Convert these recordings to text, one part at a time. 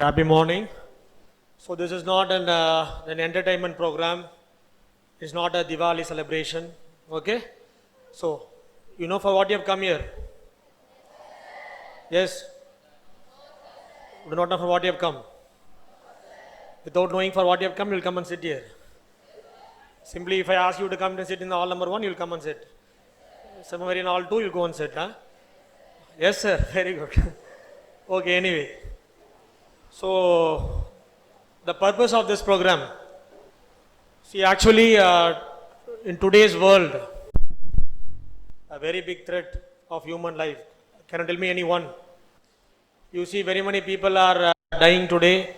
Happy morning. So this is not an entertainment program. It's not a Diwali celebration. Okay. So you know for what you have come here. Yes. You do not know for what you have come. Without knowing for what you have come, you will come and sit here. Simply, if I ask you to come and sit in the hall number 1, you will come and sit. Somewhere in hall 2, you will go and sit. Huh? Yes, sir. Very good. Okay. Anyway. So the purpose of this program. See, actually, in today's world, a very big threat of human life. Can you tell me anyone? You see, very many people are dying today.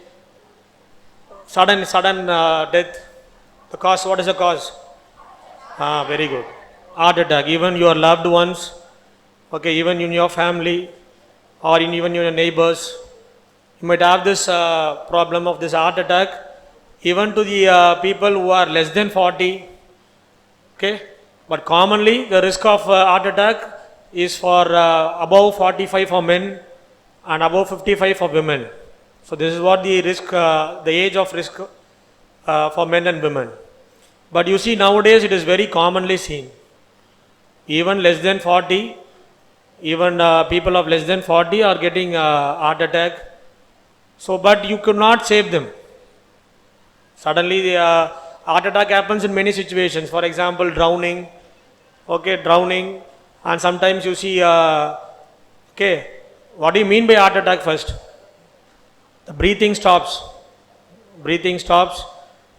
Sudden death. The cause, what is the cause? Very good. Heart attack. Even your loved ones, okay, even in your family or even your neighbors, you might have this problem of this heart attack. Even to the people who are less than 40, okay, but commonly the risk of heart attack is for above 45 for men and above 55 for women. So this is what the risk, the age of risk for men and women. But you see, nowadays it is very commonly seen. Even less than 40, even people of less than 40 are getting heart attack. So, but you could not save them. Suddenly the heart attack happens in many situations. For example, drowning, okay, drowning, and sometimes you see, okay, what do you mean by heart attack first? The breathing stops,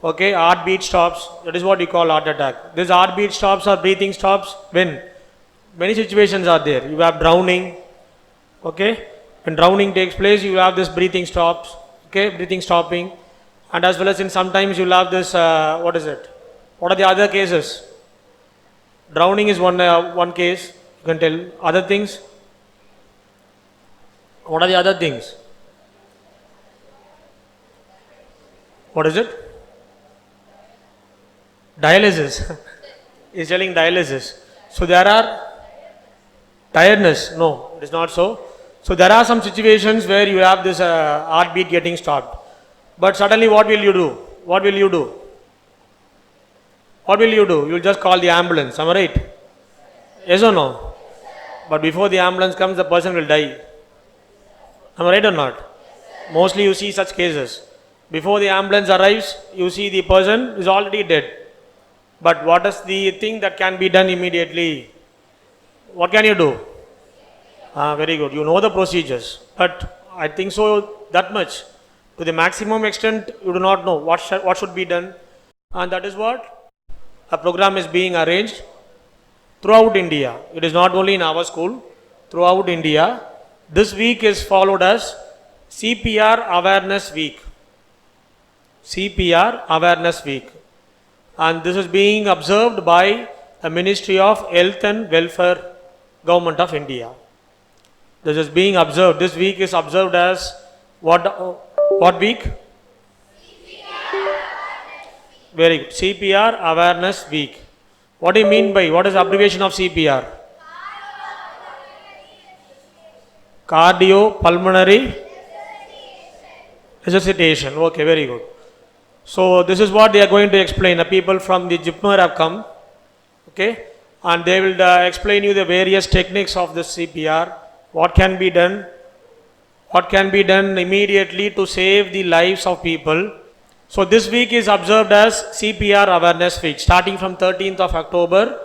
okay, heartbeat stops. That is what you call heart attack. This heartbeat stops or breathing stops when? Many situations are there. You have drowning, okay. When drowning takes place, you have this breathing stops, okay, breathing stopping, and as well as in sometimes you will have this, what is it? What are the other cases? Drowning is one case, you can tell. Other things? What are the other things? What is it? Dialysis. He's telling dialysis. So there are tiredness. No, it is not so. So there are some situations where you have this heartbeat getting stopped. But suddenly what will you do? What will you do? What will you do? You will just call the ambulance. Am I right? Yes or no? But before the ambulance comes, the person will die. Am I right or not? Mostly you see such cases. Before the ambulance arrives, you see the person is already dead. But what is the thing that can be done immediately? What can you do? Very good. You know the procedures. But I think so that much. To the maximum extent, you do not know what should be done. And that is what a program is being arranged throughout India. It is not only in our school, throughout India. This week is followed as CPR Awareness Week. CPR Awareness Week. And this is being observed by the Ministry of Health and Welfare, Government of India. This is being observed. This week is observed as what week? Very good. CPR Awareness Week. What do you mean by, what is the abbreviation of CPR? Cardiopulmonary resuscitation. Okay, very good. So this is what they are going to explain. The people from the JIPMER have come, okay, and they will explain you the various techniques of the CPR, what can be done immediately to save the lives of people. So this week is observed as CPR Awareness Week, starting from 13th of October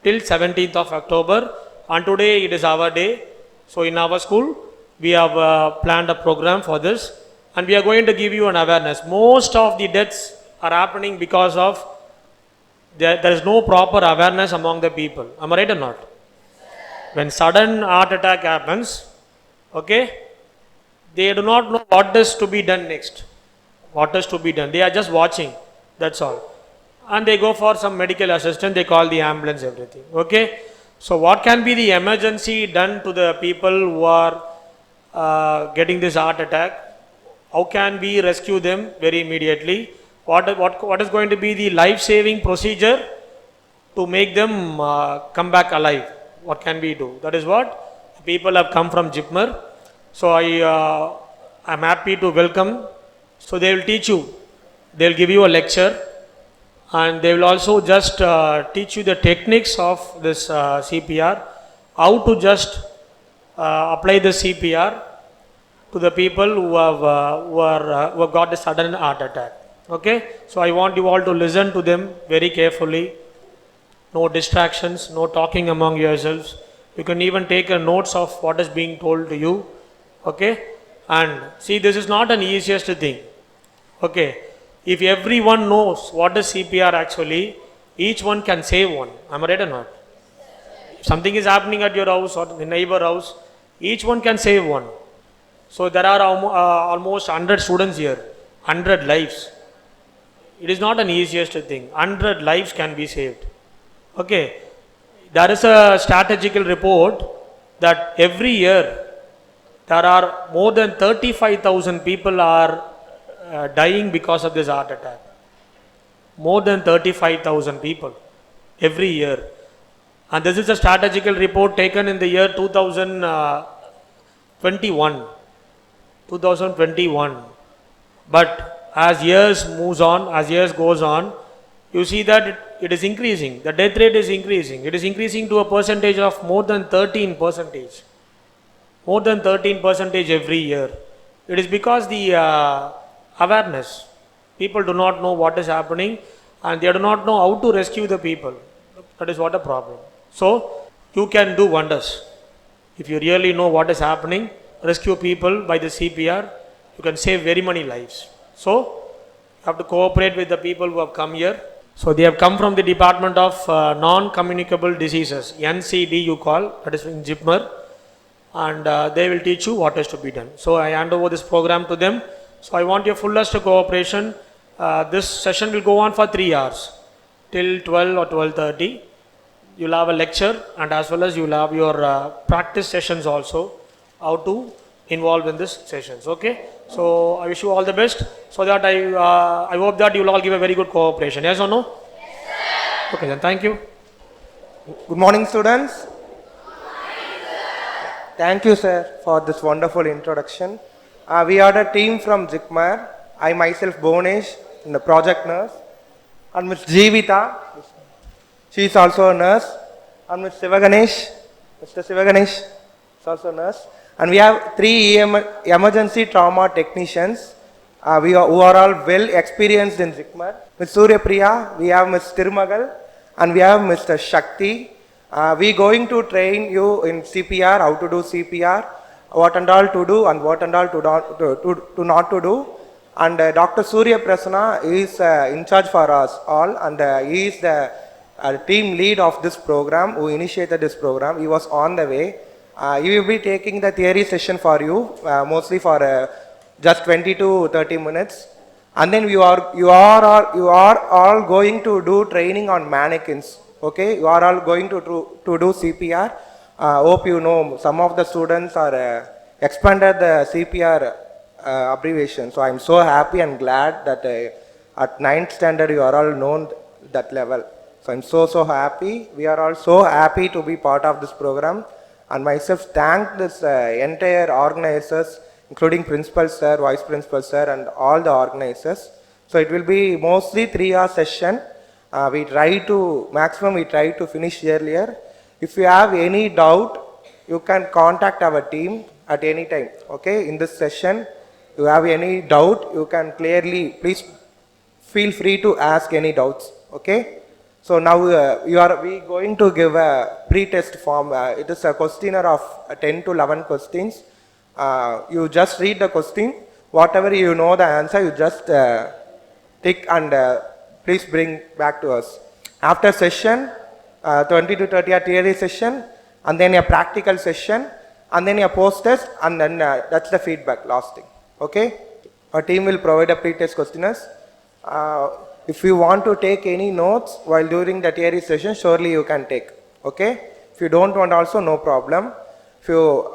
till 17th of October, and today it is our day. So in our school, we have planned a program for this, and we are going to give you an awareness. Most of the deaths are happening because of there is no proper awareness among the people. Am I right or not? When sudden heart attack happens, okay, they do not know what is to be done next. What is to be done? They are just watching. That's all. And they go for some medical assistance. They call the ambulance, everything. Okay. So what can be the emergency done to the people who are getting this heart attack? How can we rescue them very immediately? What is going to be the life-saving procedure to make them come back alive? What can we do? That is what people have come from JIPMER. So I'm happy to welcome. So they will teach you. They'll give you a lecture, and they will also just teach you the techniques of this CPR, how to just apply the CPR to the people who have got a sudden heart attack. Okay, so I want you all to listen to them very carefully. No distractions, no talking among yourselves. You can even take a notes of what is being told to you. Okay, and see, this is not an easiest thing. Okay, if everyone knows what is CPR actually, each one can save one. Am I right or not? If something is happening at your house or the neighbor house, each one can save one. So there are almost 100 students here, 100 lives. It is not an easiest thing. 100 lives can be saved. Okay, there is a strategical report that every year there are more than 35,000 people are dying because of this heart attack. More than 35,000 people every year. And this is a strategical report taken in the year 2021. 2021. But as years moves on, as years goes on, you see that it is increasing. The death rate is increasing. It is increasing to a percentage of more than 13%. More than 13% every year. It is because the awareness. People do not know what is happening, and they do not know how to rescue the people. That is what a problem. So, you can do wonders. If you really know what is happening, rescue people by the CPR, you can save very many lives. So, you have to cooperate with the people who have come here. So, they have come from the Department of Non-Communicable Diseases, NCD you call, that is in JIPMER, and they will teach you what is to be done. So, I hand over this program to them. So, I want your fullest cooperation. This session will go on for 3 hours, till 12 or 12:30. You'll have a lecture, and as well as you'll have your practice sessions also, how to involve in this sessions. Okay, so I wish you all the best, so that I hope that you'll all give a very good cooperation. Yes or no? Yes, sir. Okay, then thank you. Good morning, students. Thank you, sir, for this wonderful introduction. We are the team from JIPMER. I myself, Bonesh, the project nurse, and Ms. Jeevita. She is also a nurse, and Mr. Sivaganesh is also a nurse. And we have 3 emergency trauma technicians who are all well experienced in JIPMER. Ms. Surya Priya, we have Ms. Tirumagal, and we have Mr. Shakti. We going to train you in CPR, how to do CPR, what and all to do and what and all to not to do. And Dr. Surya Prasanna is in charge for us all, and he is the team lead of this program, who initiated this program. He was on the way. He will be taking the theory session for you, mostly for just 20 to 30 minutes. And then you are all going to do training on mannequins. Okay, you are all going to do CPR. Hope you know some of the students are expanded the CPR abbreviation. So I am so happy and glad that at 9th standard you are all known that level. So I am so happy. We are all so happy to be part of this program. And myself thank this entire organizers, including principal sir, vice principal sir, and all the organizers. So it will be mostly 3-hour session. We try to finish earlier. If you have any doubt, you can contact our team at any time. Okay, in this session, you have any doubt, you can please feel free to ask any doubts. Okay. So now we going to give a pre-test form. It is a questionnaire of 10 to 11 questions. You just read the question. Whatever you know the answer, you just tick and please bring back to us. After session, 20 to 30 hour theory session, and then a practical session, and then a post-test, and then that's the feedback, last thing. Okay? Our team will provide a pre-test questionnaires. If you want to take any notes while during the theory session, surely you can take. Okay? If you don't want also, no problem. If you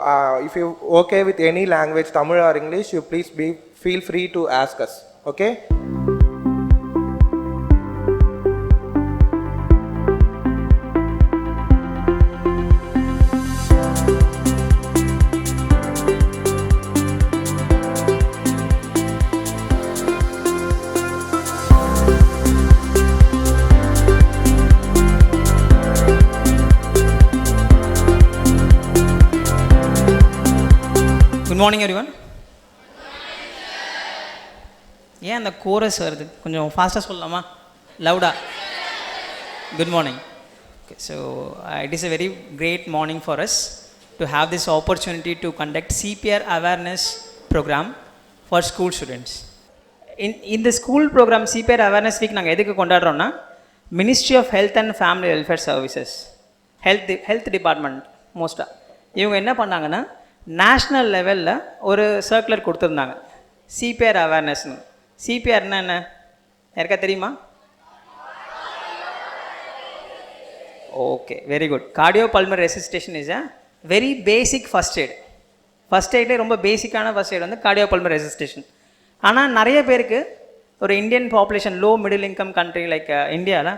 okay with any language, Tamil or English, you please feel free to ask us. Okay? Morning everyone. ஏன் அந்த chorus வருது? கொஞ்சம் ஃபாஸ்ட்டாக சொல்லலாமா? லவுடா. Good morning. Okay, so it is a very great morning for us to have this opportunity to conduct CPR Awareness Program for school students. In the school program CPR Awareness Week நாங்கள் எதுக்கு கொண்டாடுறோம்னா, ministry of health and family welfare services, health department மோஸ்ட்டாக இவங்க என்ன பண்ணாங்கன்னா, national லெவலில் ஒரு circular கொடுத்துருந்தாங்க, சிபிஆர் அவேர்னஸ்னு. சிபிஆர்னா என்ன யாருக்கா தெரியுமா? Okay, very good. Cardio pulmonary resuscitation is a very basic first aid. First எய்ட்லேயே ரொம்ப பேசிக்கான ஃபஸ்ட் எய்ட் வந்து கார்டியோ பல்மனரி ரெசிஸ்டேஷன். ஆனால் நிறைய பேருக்கு ஒரு Indian population, low middle income country like இந்தியாவில்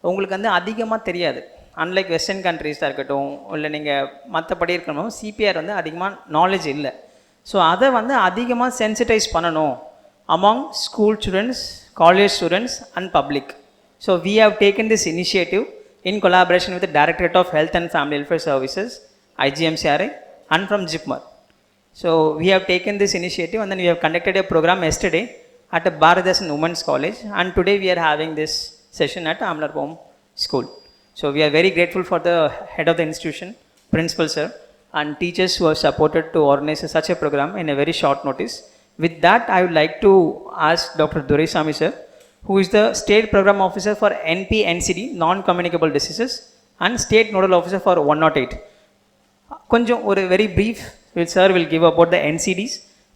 உங்களுக்கு வந்து அதிகமாக தெரியாது. அன்லைக் வெஸ்டர்ன் கண்ட்ரீஸாக இருக்கட்டும், இல்லை நீங்கள் மற்றபடி இருக்கணும், சிபிஆர் வந்து அதிகமாக நாலேஜ் இல்லை. ஸோ அதை வந்து அதிகமாக சென்சிட்டைஸ் பண்ணணும் among school students, college students and public. So we have taken this initiative in collaboration with the Directorate of Health and Family Welfare Services, IGMCRA, and from JIPMER. So we have taken this initiative and then we have conducted a program yesterday at a Bharadasan Women's College, and today we are having this session at Amlar Home School. So we are very grateful for the head of the institution, principal sir, and teachers who have supported to organize such a program in a very short notice. With that, I would like to ask Dr. Doraisamy sir, who is the State Program Officer for NP-NCD, Non-Communicable Diseases, and State Nodal Officer for 108. கொஞ்சம் ஒரு very brief sir will give about the NCDs,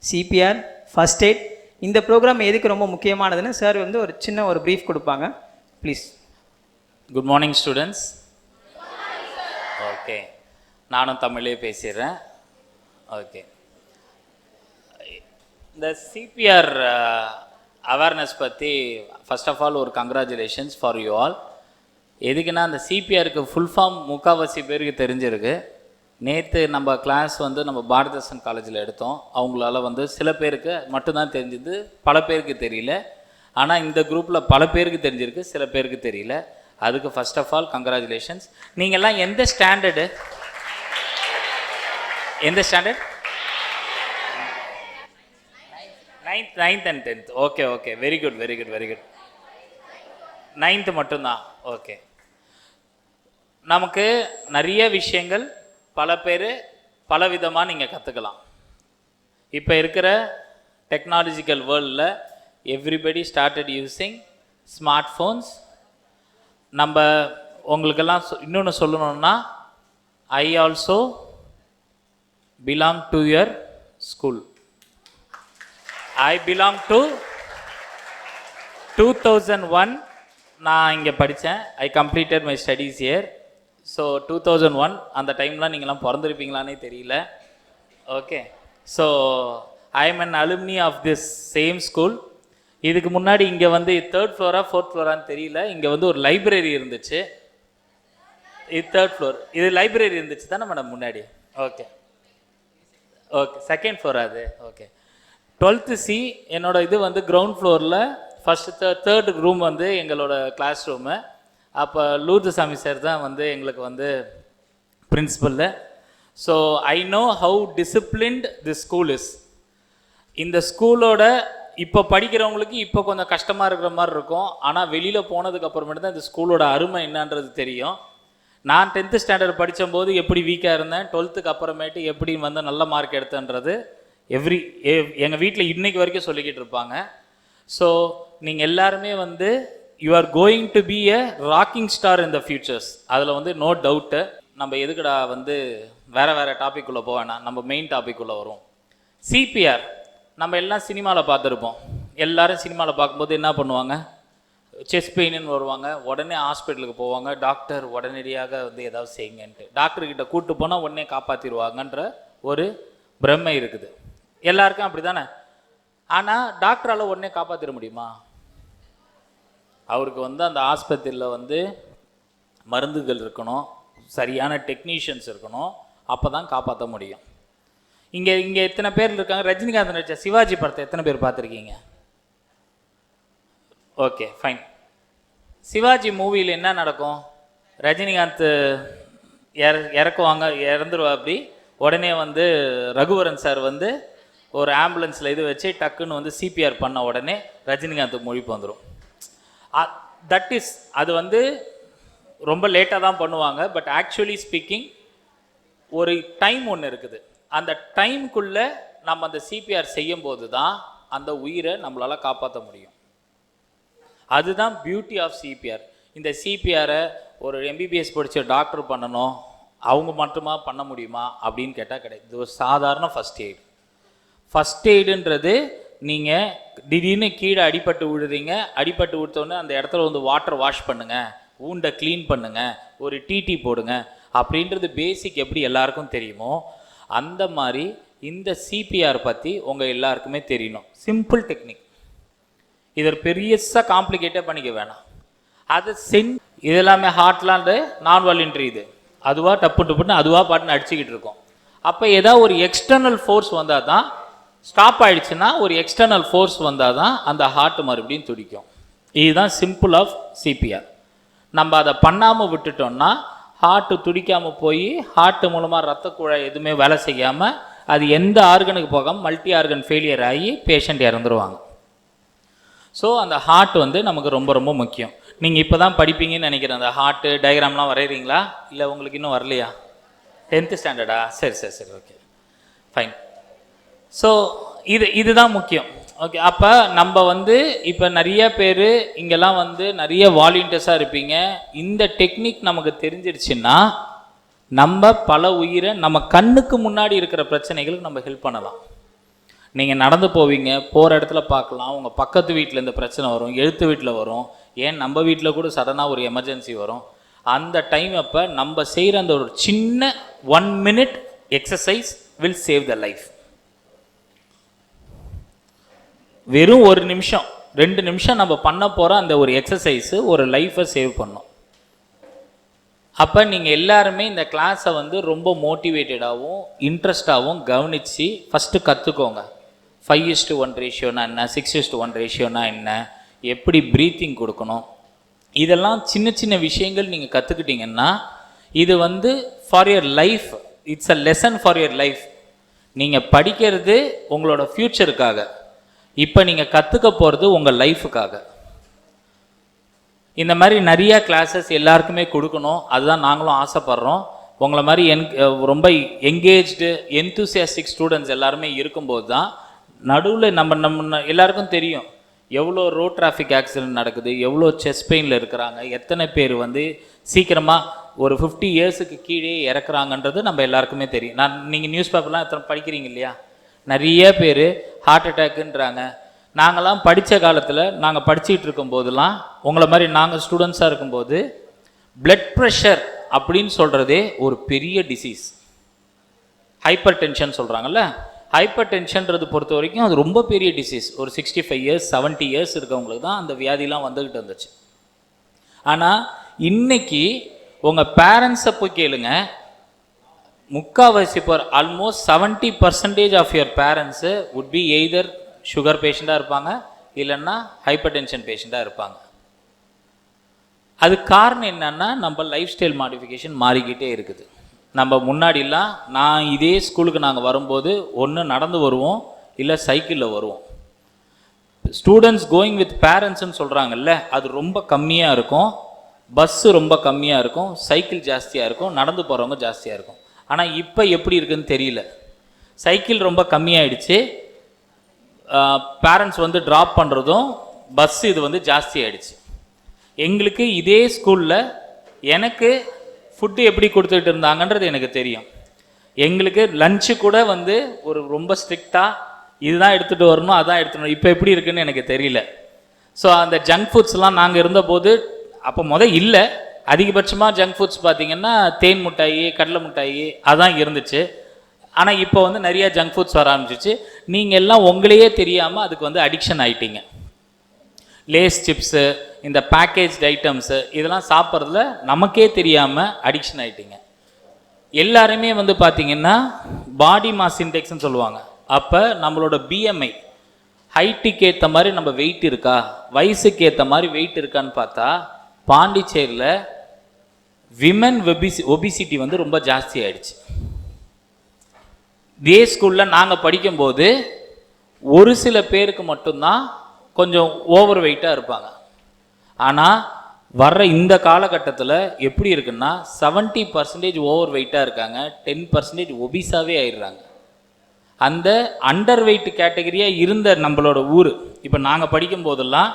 CPR, first eight. இந்த program எதுக்கு ரொம்ப முக்கியமானதுன்னு sir வந்து ஒரு சின்ன ஒரு brief கொடுப்பாங்க. Please. Good morning students. Okay, நானும் தமிழே பேசிடுறேன். ஓகே, இந்த சிபிஆர் அவேர்னஸ் பற்றி ஃபஸ்ட் ஆஃப் ஆல் ஒரு கங்க்ராச்சுலேஷன்ஸ் ஃபார் யூ ஆல். எதுக்குன்னா, அந்த சிபிஆருக்கு ஃபுல் ஃபார்ம் முக்கால்வாசி பேருக்கு தெரிஞ்சிருக்கு. நேற்று நம்ம கிளாஸ் வந்து நம்ம பாரதாசன் காலேஜில் எடுத்தோம். அவங்களால வந்து சில பேருக்கு மட்டும்தான் தெரிஞ்சது, பல பேருக்கு தெரியல. ஆனால் இந்த குரூப்பில் பல பேருக்கு தெரிஞ்சிருக்கு, சில பேருக்கு தெரியல. அதுக்கு ஃபஸ்ட் ஆஃப் ஆல் கங்க்ராச்சுலேஷன்ஸ். நீங்கள்லாம் எந்த standard? Ninth and 10th. Okay, very good. 9th மட்டும்தான். ஓகே, நமக்கு நிறைய விஷயங்கள் பல பேர் பல விதமாக நீங்கள் கற்றுக்கலாம். இப்போ இருக்கிற டெக்னாலஜிக்கல் வேர்ல்டில் everybody started using smart phones. நம்ம உங்களுக்கெல்லாம் இன்னொன்று சொல்லணுன்னா, I also belong to your school. I belong to 2001. நான் இங்கே படித்தேன். I completed my studies here. So 2001 அந்த டைம்லாம் நீங்களாம் பிறந்திருப்பீங்களானே தெரியல. Okay, so I am an alumni of this same school. இதுக்கு முன்னாடி இங்கே வந்து 3rd floor 4th floor தெரியல, இங்கே வந்து ஒரு லைப்ரரி இருந்துச்சு. இது 3rd floor. இது லைப்ரரி இருந்துச்சு தானே மேடம் முன்னாடி? ஓகே, 2nd floor அது. ஓகே, 12th C என்னோட இது வந்து கிரவுண்ட் ஃப்ளோரில் ஃபஸ்ட்டு 3rd ரூம் வந்து எங்களோட கிளாஸ் ரூமு. அப்போ லூர்துசாமி சார் தான் வந்து எங்களுக்கு வந்து principal. So I know how disciplined this school is. இந்த ஸ்கூலோட இப்போ படிக்கிறவங்களுக்கு இப்போ கொஞ்சம் கஷ்டமாக இருக்கிற மாதிரி இருக்கும், ஆனால் வெளியில் போனதுக்கு அப்புறமேட்டு தான் இந்த ஸ்கூலோட அருமை என்னன்றது தெரியும். நான் 10th ஸ்டாண்டர்ட் படித்தபோது எப்படி வீக்காக இருந்தேன், 12th அப்புறமேட்டு எப்படி வந்து நல்ல மார்க் எடுத்தேன்றது எங்கள் வீட்டில் இன்னைக்கு வரைக்கும் சொல்லிக்கிட்டு இருப்பாங்க. ஸோ நீங்கள் எல்லாருமே வந்து you are going to be a rocking star in the futures. அதில் வந்து நோ டவுட்டு. நம்ம எதுக்குடா வந்து வேறு டாபிக் உள்ள போவேன்னா, நம்ம மெயின் டாபிக் உள்ள வரும். சிபிஆர் நம்ம எல்லாம் சினிமாவில் பார்த்துருப்போம். எல்லோரும் சினிமாவில் பார்க்கும்போது என்ன பண்ணுவாங்க, செஸ்ட் பெயின்னு வருவாங்க, உடனே ஹாஸ்பிட்டலுக்கு போவாங்க, டாக்டர் உடனடியாக வந்து ஏதாவது செய்யுங்கன்ட்டு. டாக்டர்கிட்ட கூப்பிட்டு போனால் உடனே காப்பாற்றிடுவாங்கன்ற ஒரு பிரம்மை இருக்குது எல்லாருக்கும், அப்படி தானே? ஆனால் டாக்டரால் உடனே காப்பாற்றிட முடியுமா? அவருக்கு வந்து அந்த ஆஸ்பத்திரியில் வந்து மருந்துகள் இருக்கணும், சரியான டெக்னீஷியன்ஸ் இருக்கணும், அப்போ தான் காப்பாற்ற முடியும். இங்கே எத்தனை பேர் இருக்காங்க? ரஜினிகாந்த் நடித்த சிவாஜி படத்தை எத்தனை பேர் பார்த்துருக்கீங்க? Okay, fine. சிவாஜி மூவியில் என்ன நடக்கும்? ரஜினிகாந்த் இறக்குவாங்க, இறந்துருவா. அப்படி உடனே வந்து ரகுவரன் சார் வந்து ஒரு ஆம்புலன்ஸில் இது வச்சு டக்குன்னு வந்து சிபிஆர் பண்ண உடனே ரஜினிகாந்துக்கு முழிப்பு வந்துடும். தட் இஸ் அது வந்து ரொம்ப லேட்டாக தான் பண்ணுவாங்க. பட் ஆக்சுவலி ஸ்பீக்கிங் ஒரு டைம் ஒன்று இருக்குது. அந்த டைமுக்குள்ளே நம்ம அந்த சிபிஆர் செய்யும் போது தான் அந்த உயிரை நம்மளால் காப்பாற்ற முடியும். அதுதான் பியூட்டி ஆஃப் சிபிஆர். இந்த சிபிஆரை ஒரு எம்பிபிஎஸ் படித்த டாக்டர் பண்ணணும், அவங்க மட்டுமா பண்ண முடியுமா அப்படின்னு கேட்டால் கிடையாது. இது ஒரு சாதாரண ஃபஸ்ட் எய்டு. ஃபஸ்ட் எய்டுன்றது நீங்கள் திடீர்னு கீழே அடிபட்டு விழுறீங்க, அடிபட்டு விட்டோன்னே அந்த இடத்துல வந்து வாட்டர் வாஷ் பண்ணுங்கள், ஊண்டை க்ளீன் பண்ணுங்கள், ஒரு டிடி போடுங்க அப்படின்றது பேசிக் எப்படி எல்லாருக்கும் தெரியுமோ அந்த மாதிரி இந்த சிபிஆர் பற்றி உங்கள் எல்லாருக்குமே தெரியணும். சிம்பிள் டெக்னிக், இதை பெரியசாக காம்ப்ளிகேட்டாக பண்ணிக்க வேணாம். அது இது எல்லாமே ஹார்ட்லாண்டு நான் வாலண்டரி, இது அதுவாக டப்பு டப்புன்னு அதுவாக பாட்டுன்னு அடிச்சுக்கிட்டு இருக்கோம். அப்போ ஏதாவது ஒரு எக்ஸ்டர்னல் ஃபோர்ஸ் வந்தால் தான் ஸ்டாப் ஆகிடுச்சுன்னா, ஒரு எக்ஸ்டர்னல் ஃபோர்ஸ் வந்தால் தான் அந்த ஹார்ட் மறுபடியும் துடிக்கும். இதுதான் சிம்பிள் ஆஃப் சிபிஆர். நம்ம அதை பண்ணாமல் விட்டுட்டோம்னா ஹார்ட்டு துடிக்காமல் போய் ஹார்ட்டு மூலமாக ரத்த குழாய் எதுவுமே வேலை செய்யாமல் அது எந்த ஆர்கனுக்கு போகாமல் மல்டி ஆர்கன் ஃபெயிலியர் ஆகி பேஷண்ட் இறந்துருவாங்க. ஸோ அந்த ஹார்ட் வந்து நமக்கு ரொம்ப ரொம்ப முக்கியம். நீங்கள் இப்போ தான் படிப்பீங்கன்னு நினைக்கிறேன். அந்த ஹார்ட்டு டயக்ராம்லாம் வரைகிறீங்களா? இல்லை உங்களுக்கு இன்னும் வரலையா? 10th ஸ்டாண்டர்டா? சரி சரி சரி, ஓகே ஃபைன். ஸோ இதுதான் முக்கியம். ஓகே, அப்போ நம்ம வந்து இப்போ நிறைய பேர் இங்கெல்லாம் வந்து நிறைய வாலண்டியர்ஸாக இருப்பீங்க. இந்த டெக்னிக் நமக்கு தெரிஞ்சிருச்சுன்னா நம்ம பல உயிரை நம்ம கண்ணுக்கு முன்னாடி இருக்கிற பிரச்சனைகளுக்கு நம்ம ஹெல்ப் பண்ணலாம். நீங்கள் நடந்து போவீங்க, போகிற இடத்துல பார்க்கலாம், உங்கள் பக்கத்து வீட்டில் இந்த பிரச்சனை வரும், எழுத்து வீட்டில் வரும், ஏன் நம்ம வீட்டில் கூட சடனாக ஒரு எமர்ஜென்சி வரும். அந்த டைம் அப்போ நம்ம செய்கிற அந்த ஒரு சின்ன 1 minute exercise will save the life. வெறும் 1 நிமிஷம் 2 நிமிஷம் நம்ம பண்ண போகிற அந்த ஒரு எக்ஸசைஸு ஒரு லைஃப்பை சேவ் பண்ணும். அப்போ நீங்கள் எல்லாருமே இந்த கிளாஸை வந்து ரொம்ப மோட்டிவேட்டடாகவும் இன்ட்ரெஸ்டாகவும் கவனித்து ஃபஸ்ட்டு கற்றுக்கோங்க. 5:1 ரேஷியோனா என்ன, 6:1 ரேஷியோனா என்ன, எப்படி ப்ரீத்திங் கொடுக்கணும், இதெல்லாம் சின்ன சின்ன விஷயங்கள் நீங்கள் கற்றுக்கிட்டிங்கன்னா இது வந்து for your life, it's a lesson for your life. நீங்கள் படிக்கிறது உங்களோட ஃப்யூச்சருக்காக, இப்போ நீங்கள் கற்றுக்க போகிறது உங்கள் லைஃபுக்காக. இந்த மாதிரி நிறையா கிளாஸஸ் எல்லாருக்குமே கொடுக்கணும், அதுதான் நாங்களும் ஆசைப்பட்றோம். உங்களை மாதிரி ரொம்ப என்கேஜ்டு என்தூசியாஸ்டிக் ஸ்டூடெண்ட்ஸ் எல்லாருமே இருக்கும்போது தான் நடுவில் நம்ம எல்லாருக்கும் தெரியும் எவ்வளோ ரோட் டிராஃபிக் ஆக்சிடென்ட் நடக்குது, எவ்வளோ செஸ்ட் பெயினில் இருக்கிறாங்க, எத்தனை பேர் வந்து சீக்கிரமாக ஒரு 50 இயர்ஸுக்கு கீழே இறக்குறாங்கன்றது நம்ம எல்லாருக்குமே தெரியும். நீங்கள் நியூஸ் பேப்பர்லாம் எத்தனை படிக்கிறீங்க இல்லையா? நிறைய பேர் ஹார்ட் அட்டாக்குன்றாங்க. நாங்கள்லாம் படித்த காலத்தில் நாங்கள் படிச்சுக்கிட்டு இருக்கும்போதெல்லாம் உங்களை மாதிரி நாங்கள் ஸ்டூடெண்ட்ஸாக இருக்கும்போது பிளட் ப்ரெஷர் அப்படின்னு சொல்கிறதே ஒரு பெரிய டிசீஸ். ஹைப்பர் டென்ஷன் சொல்கிறாங்கல்ல, ஹைப்பர் டென்ஷன்றது பொறுத்த வரைக்கும் அது ரொம்ப பெரிய டிசீஸ். ஒரு 65 இயர்ஸ் 70 இயர்ஸ் இருக்கவங்களுக்கு தான் அந்த வியாதிலாம் வந்துக்கிட்டு இருந்துச்சு. ஆனால் இன்னைக்கு உங்கள் பேரண்ட்ஸை போய் கேளுங்க, முக்கால்வாசி பேர் almost 70% of your parents would be either sugar பேஷண்ட்டாக இருப்பாங்க, இல்லைன்னா ஹைப்பர் டென்ஷன் பேஷண்ட்டாக இருப்பாங்க. அது காரணம் என்னன்னா நம்ம லைஃப் ஸ்டைல் மாடிஃபிகேஷன் மாறிக்கிட்டே இருக்குது. நம்ம முன்னாடிலாம் நான் இதே ஸ்கூலுக்கு நாங்கள் வரும்போது ஒன்று நடந்து வருவோம், இல்லை சைக்கிளில் வருவோம். ஸ்டூடெண்ட்ஸ் கோயிங் வித் பேரண்ட்ஸ்ன்னு சொல்கிறாங்கல்ல, அது ரொம்ப கம்மியாக இருக்கும். பஸ்ஸு ரொம்ப கம்மியாக இருக்கும், சைக்கிள் ஜாஸ்தியாக இருக்கும், நடந்து போகிறவங்க ஜாஸ்தியாக இருக்கும். ஆனால் இப்போ எப்படி இருக்குதுன்னு தெரியல. சைக்கிள் ரொம்ப கம்மியாயிடுச்சு, பேரண்ட்ஸ் வந்து ட்ராப் பண்ணுறதும் பஸ் இது வந்து ஜாஸ்தி ஆகிடுச்சு. எங்களுக்கு இதே ஸ்கூலில் எனக்கு ஃபுட்டு எப்படி கொடுத்துக்கிட்டு இருந்தாங்கன்றது எனக்கு தெரியும். எங்களுக்கு லஞ்சு கூட வந்து ஒரு ரொம்ப ஸ்ட்ரிக்டாக இதுதான் எடுத்துகிட்டு வரணும், அதான் எடுத்துகிட்டு வரணும். இப்போ எப்படி இருக்குதுன்னு எனக்கு தெரியல. ஸோ அந்த ஜங்க் ஃபுட்ஸ்லாம் நாங்கள் இருந்தபோது அப்போ இல்லை, அதிகபட்சமாக ஜங்க் ஃபுட்ஸ் பார்த்திங்கன்னா தேன் மிட்டாயி, கடலை மிட்டாயி அதான் இருந்துச்சு. ஆனால் இப்போ வந்து நிறையா ஜங்க் ஃபுட்ஸ் வர ஆரம்பிச்சிச்சு. நீங்கள் எல்லாம் உங்களையே தெரியாமல் அதுக்கு வந்து அடிக்ஷன் ஆகிட்டீங்க. லேஸ் சிப்ஸு, இந்த பேக்கேஜ் ஐட்டம்ஸு இதெல்லாம் சாப்பிட்றதுல நமக்கே தெரியாமல் அடிக்ஷன் ஆகிட்டீங்க. எல்லாருமே வந்து பார்த்திங்கன்னா பாடி மாஸ் இண்டெக்ஸ்ன்னு சொல்லுவாங்க. அப்போ நம்மளோட பிஎம்ஐ ஹைட்டுக்கு ஏற்ற மாதிரி நம்ம வெயிட் இருக்கா, வயசுக்கு ஏற்ற மாதிரி வெயிட் இருக்கான்னு பார்த்தா பாண்டிச்சேரியில் விமன் ஒபிசிட்டி வந்து ரொம்ப ஜாஸ்தி ஆகிடுச்சு. இதே ஸ்கூலில் நாங்கள் படிக்கும்போது ஒரு சில பேருக்கு மட்டும்தான் கொஞ்சம் ஓவர் வெயிட்டாக இருப்பாங்க. ஆனால் வர்ற இந்த காலகட்டத்தில் எப்படி இருக்குன்னா 70% ஓவர் வெயிட்டாக இருக்காங்க, 10% ஒபிஸாகவே ஆயிடுறாங்க. அந்த அண்டர் வெயிட் கேட்டகரியாக இருந்த நம்மளோட ஊர், இப்போ நாங்கள் படிக்கும் போதெல்லாம்,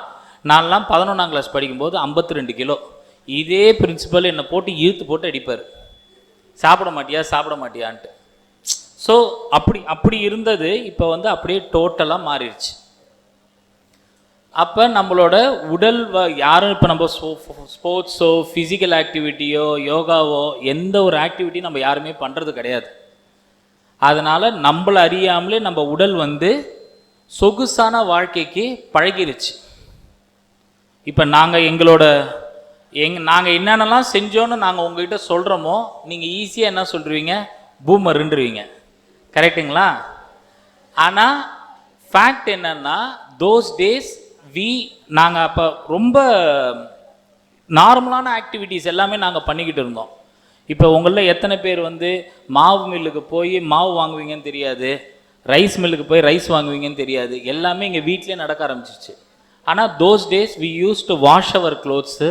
நான்லாம் 11ஆம் கிளாஸ் படிக்கும்போது 52 கிலோ. இதே பிரின்சிபல் என்னை போட்டு இழுத்து போட்டு அடிப்பார், சாப்பிட மாட்டியான்ட்டு. ஸோ அப்படி இருந்தது இப்போ வந்து அப்படியே டோட்டலாக மாறிடுச்சு. அப்போ நம்மளோட உடல் யாரும் இப்போ நம்ம ஸ்போர்ட்ஸோ ஃபிசிக்கல் ஆக்டிவிட்டியோ யோகாவோ எந்த ஒரு ஆக்டிவிட்டியும் நம்ம யாருமே பண்ணுறது கிடையாது. அதனால் நம்மளை அறியாமலே நம்ம உடல் வந்து சொகுசான வாழ்க்கைக்கு பழகிருச்சு. இப்போ நாங்கள் நாங்கள் என்னென்னலாம் செஞ்சோன்னு நாங்கள் உங்ககிட்ட சொல்கிறோமோ நீங்கள் ஈஸியாக என்ன சொல்கிறீங்க, பூமருன்றீங்க. கரெக்டுங்களா? ஆனால் ஃபேக்ட் என்னன்னா, தோஸ் டேஸ் நாங்கள் அப்போ ரொம்ப நார்மலான ஆக்டிவிட்டீஸ் எல்லாமே நாங்கள் பண்ணிக்கிட்டு இருந்தோம். இப்போ உங்களில் எத்தனை பேர் வந்து மாவு மில்லுக்கு போய் மாவு வாங்குவீங்கன்னு தெரியாது, ரைஸ் மில்லுக்கு போய் ரைஸ் வாங்குவீங்கன்னு தெரியாது, எல்லாமே இங்கே வீட்டிலே நடக்க ஆரம்பிச்சிச்சு. ஆனால் those days we use to wash our clothes,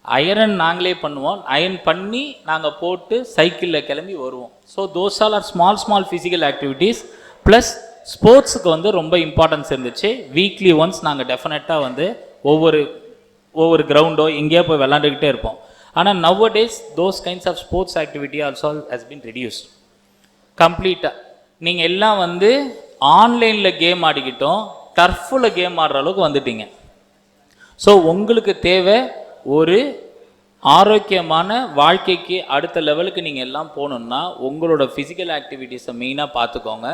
iron நாங்களே பண்ணுவோம், அயர்ன் பண்ணி நாங்கள் போட்டு சைக்கிளில் கிளம்பி வருவோம். So those all are small physical activities. Plus ஸ்போர்ட்ஸுக்கு வந்து ரொம்ப இம்பார்ட்டன்ஸ் இருந்துச்சு. வீக்லி ஒன்ஸ் நாங்கள் டெஃபினட்டாக வந்து ஒவ்வொரு கிரவுண்டோ எங்கேயோ போய் விளாண்டுக்கிட்டே இருப்போம். ஆனால் nowadays those kinds of sports activity also has been reduced கம்ப்ளீட்டாக. நீங்கள் எல்லாம் வந்து ஆன்லைனில் கேம் ஆடிக்கிட்டோம், டர்ஃபில் கேம் ஆடுற அளவுக்கு வந்துட்டீங்க. ஸோ உங்களுக்கு தேவை ஒரு ஆரோக்கியமான வாழ்க்கைக்கு அடுத்த லெவலுக்கு நீங்கள் எல்லாம் போகணுன்னா உங்களோட ஃபிசிக்கல் ஆக்டிவிட்டீஸை மெயினாக பார்த்துக்கோங்க.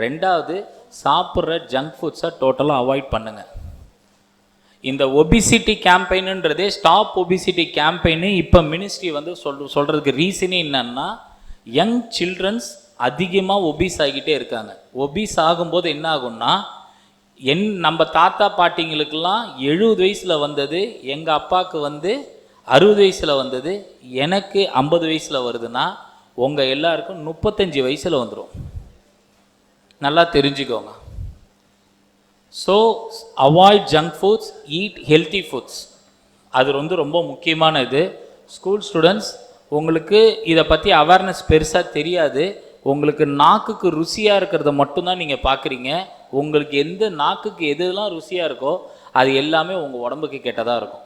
ரெண்டாவது, சாப்பிட்ற ஜங்க் ஃபுட்ஸை டோட்டலாக அவாய்ட் பண்ணுங்கள். இந்த ஒபிசிட்டி கேம்பெயினுன்றதே ஸ்டாப் ஒபிசிட்டி கேம்பெயினு இப்போ மினிஸ்ட்ரி வந்து சொல்கிறதுக்கு ரீசனே என்னன்னா, யங் சில்ட்ரன்ஸ் அதிகமாக ஒபீஸ் ஆகிக்கிட்டே இருக்காங்க. ஒபீஸ் ஆகும்போது என்ன ஆகும்னா, நம்ம தாத்தா பாட்டிங்களுக்கெல்லாம் 70 வயசில் வந்தது, எங்கள் அப்பாவுக்கு வந்து 60 வயசில் வந்தது, எனக்கு 50 வயசில் வருதுன்னா உங்கள் எல்லாருக்கும் 35 வயசில் வந்துடும். நல்லா தெரிஞ்சுக்கோங்க. So avoid junk foods, eat healthy foods. அது வந்து ரொம்ப முக்கியமான இது. ஸ்கூல் ஸ்டூடெண்ட்ஸ், உங்களுக்கு இதை பற்றி அவேர்னஸ் பெருசாக தெரியாது. உங்களுக்கு நாக்குக்கு ருசியாக இருக்கிறத மட்டும்தான் நீங்கள் பார்க்குறீங்க. உங்களுக்கு எந்த நாக்குக்கு எதுலாம் ருசியாக இருக்கோ அது எல்லாமே உங்கள் உடம்புக்கு கெட்டதாக இருக்கும்.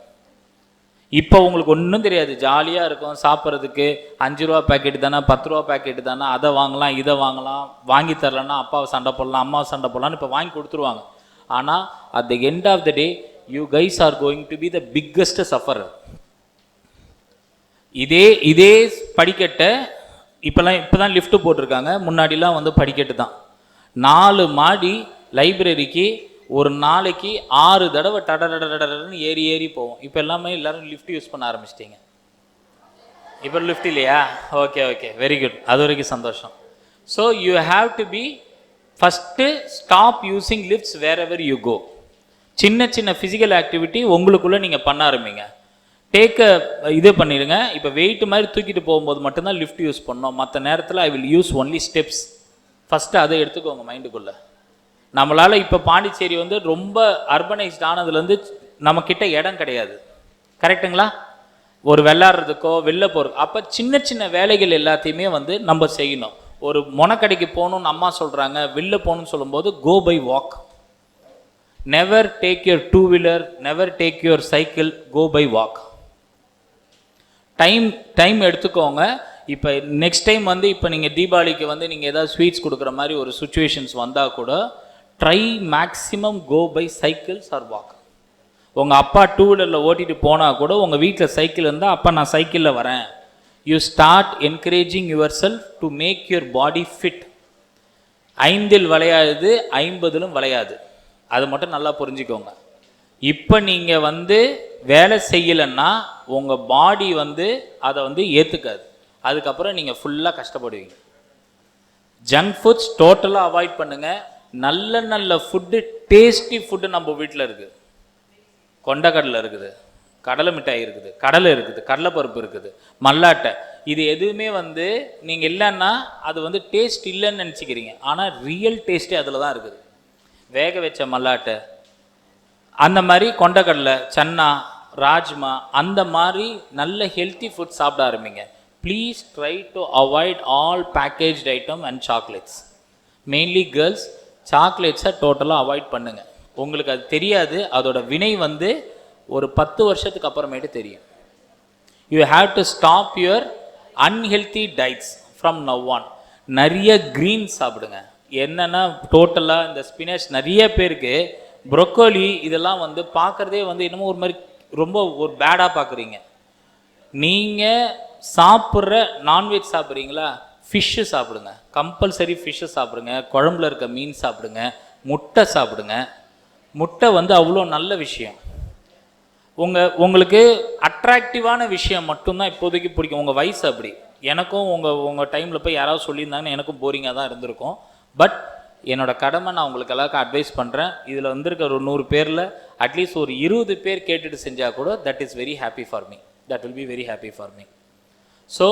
இப்போ உங்களுக்கு ஒன்றும் தெரியாது, ஜாலியாக இருக்கும் சாப்பிட்றதுக்கு. 5 ரூபா பேக்கெட்டு தானே, 10 ரூபா பேக்கெட்டு தானே, அதை வாங்கலாம் இதை வாங்கலாம், வாங்கி தரலன்னா அப்பாவை சண்டை போடலாம், அம்மாவை சண்டை போடலான்னு இப்போ வாங்கி கொடுத்துருவாங்க. ஆனால் at the end of the day you guys are going to be the biggest sufferer. இதே படிக்கட்டை இப்போ தான் லிஃப்ட்டு போட்டிருக்காங்க, முன்னாடிலாம் வந்து படிக்கட்டு தான். 4 மாடி லைப்ரரிக்கு ஒரு நாளைக்கு 6 தடவை டடன்னு ஏறி போவோம். இப்போ எல்லாரும் லிஃப்ட் யூஸ் பண்ண ஆரம்பிச்சிட்டிங்க. இப்போ லிஃப்ட் இல்லையா? ஓகே வெரி குட், அது வரைக்கும் சந்தோஷம். So you have to be first stop using lifts wherever you go. சின்ன ஃபிசிக்கல் ஆக்டிவிட்டி உங்களுக்குள்ளே நீங்கள் பண்ண ஆரம்பிங்க. இது பண்ணிடுங்க. இப்போ வெயிட் மாதிரி தூக்கிட்டு போகும்போது மட்டும்தான் லிஃப்ட் யூஸ் பண்ணோம், மற்ற நேரத்தில் I will use only steps. First அதை எடுத்துக்கோங்க மைண்டுக்குள்ளே. நம்மளால் இப்போ பாண்டிச்சேரி வந்து ரொம்ப அர்பனைஸ்ட் ஆனதுலேருந்து நம்மக்கிட்ட இடம் கிடையாது. கரெக்டுங்களா? ஒரு விளாட்றதுக்கோ வெளில போகிறதுக்கோ. அப்போ சின்ன வேலைகள் எல்லாத்தையுமே வந்து நம்ம செய்யணும். ஒரு மொனக்கடைக்கு போகணுன்னு அம்மா சொல்கிறாங்க, வெளில போகணுன்னு சொல்லும்போது go by walk. Never take your 2 wheeler, never take your cycle, go by walk. Time எடுத்துக்கோங்க. இப்போ நெக்ஸ்ட் டைம் வந்து இப்போ நீங்கள் தீபாவளிக்கு வந்து நீங்கள் ஏதாவது ஸ்வீட்ஸ் கொடுக்குற மாதிரி ஒரு சுச்சுவேஷன்ஸ் வந்தால் கூட try maximum go by cycles or walk. உங்கள் அப்பா 2 வீலரில் ஓட்டிகிட்டு போனால் கூட உங்கள் வீட்டில் சைக்கிள் இருந்தால், அப்பா நான் சைக்கிளில் வரேன். You start encouraging yourself to make your body fit. 5இல் வளையாது, 50லும் வளையாது. அது மட்டும் நல்லா புரிஞ்சுக்கோங்க. இப்போ நீங்கள் வந்து வேலை செய்யலைன்னா உங்கள் பாடி வந்து அதை வந்து ஏற்றுக்காது. அதுக்கப்புறம் நீங்கள் ஃபுல்லாக கஷ்டப்படுவீங்க. ஜங்க் ஃபுட்ஸ் டோட்டலாக அவாய்ட் பண்ணுங்கள். நல்ல ஃபுட்டு, டேஸ்டி ஃபுட்டு நம்ம வீட்டில் இருக்குது. கொண்டக்கடலை இருக்குது, கடலை மிட்டாய் இருக்குது, கடலை இருக்குது, கடலைப்பருப்பு இருக்குது, மல்லாட்டை, இது எதுவுமே வந்து நீங்கள் இல்லைன்னா அது வந்து டேஸ்ட் இல்லைன்னு நினச்சிக்கிறீங்க. ஆனால் ரியல் டேஸ்ட்டே அதில் தான் இருக்குது. வேக வச்ச மல்லாட்டை, அந்த மாதிரி கொண்டக்கடலை, சன்னா, ராஜ்மா, அந்த மாதிரி நல்ல ஹெல்த்தி ஃபுட் சாப்பிட ஆரம்பிங்க. Please try to avoid all packaged item and chocolates. Mainly girls, சாக்லேட்ஸை டோட்டலாக அவாய்ட் பண்ணுங்கள். உங்களுக்கு அது தெரியாது, அதோட வினை வந்து ஒரு 10 வருஷத்துக்கு அப்புறமேட்டு தெரியும். You have to stop your unhealthy diets from now on. நிறைய க்ரீன் சாப்பிடுங்க. என்னென்னா டோட்டலாக இந்த ஸ்பினச், நிறைய பேருக்கு ப்ரொக்கோலி இதெல்லாம் வந்து பார்க்குறதே வந்து என்னமோ ஒரு மாதிரி ரொம்ப ஒரு பேடாக பார்க்குறீங்க. நீங்கள் சாப்பிட்ற நான்வெஜ் சாப்பிட்றீங்களா, ஃபிஷ்ஷு சாப்பிடுங்க, கம்பல்சரி ஃபிஷ்ஷு சாப்பிடுங்க, குழம்புல இருக்க மீன் சாப்பிடுங்க, முட்டை சாப்பிடுங்க. முட்டை வந்து அவ்வளோ நல்ல விஷயம். உங்களுக்கு அட்ராக்டிவான விஷயம் மட்டும்தான் இப்போதைக்கு பிடிக்கும். உங்கள் வயசு அப்படி. எனக்கும் உங்கள் டைமில் போய் யாராவது சொல்லியிருந்தாங்கன்னு எனக்கும் போரிங்காக தான் இருந்திருக்கும். பட் என்னோட கடமை நான் உங்களுக்கு எல்லாருக்கும் அட்வைஸ் பண்ணுறேன். இதில் வந்திருக்க ஒரு 100 பேரில் அட்லீஸ்ட் ஒரு 20 பேர் கேட்டுட்டு செஞ்சால் கூட that is very happy for me. That will be very happy for me. So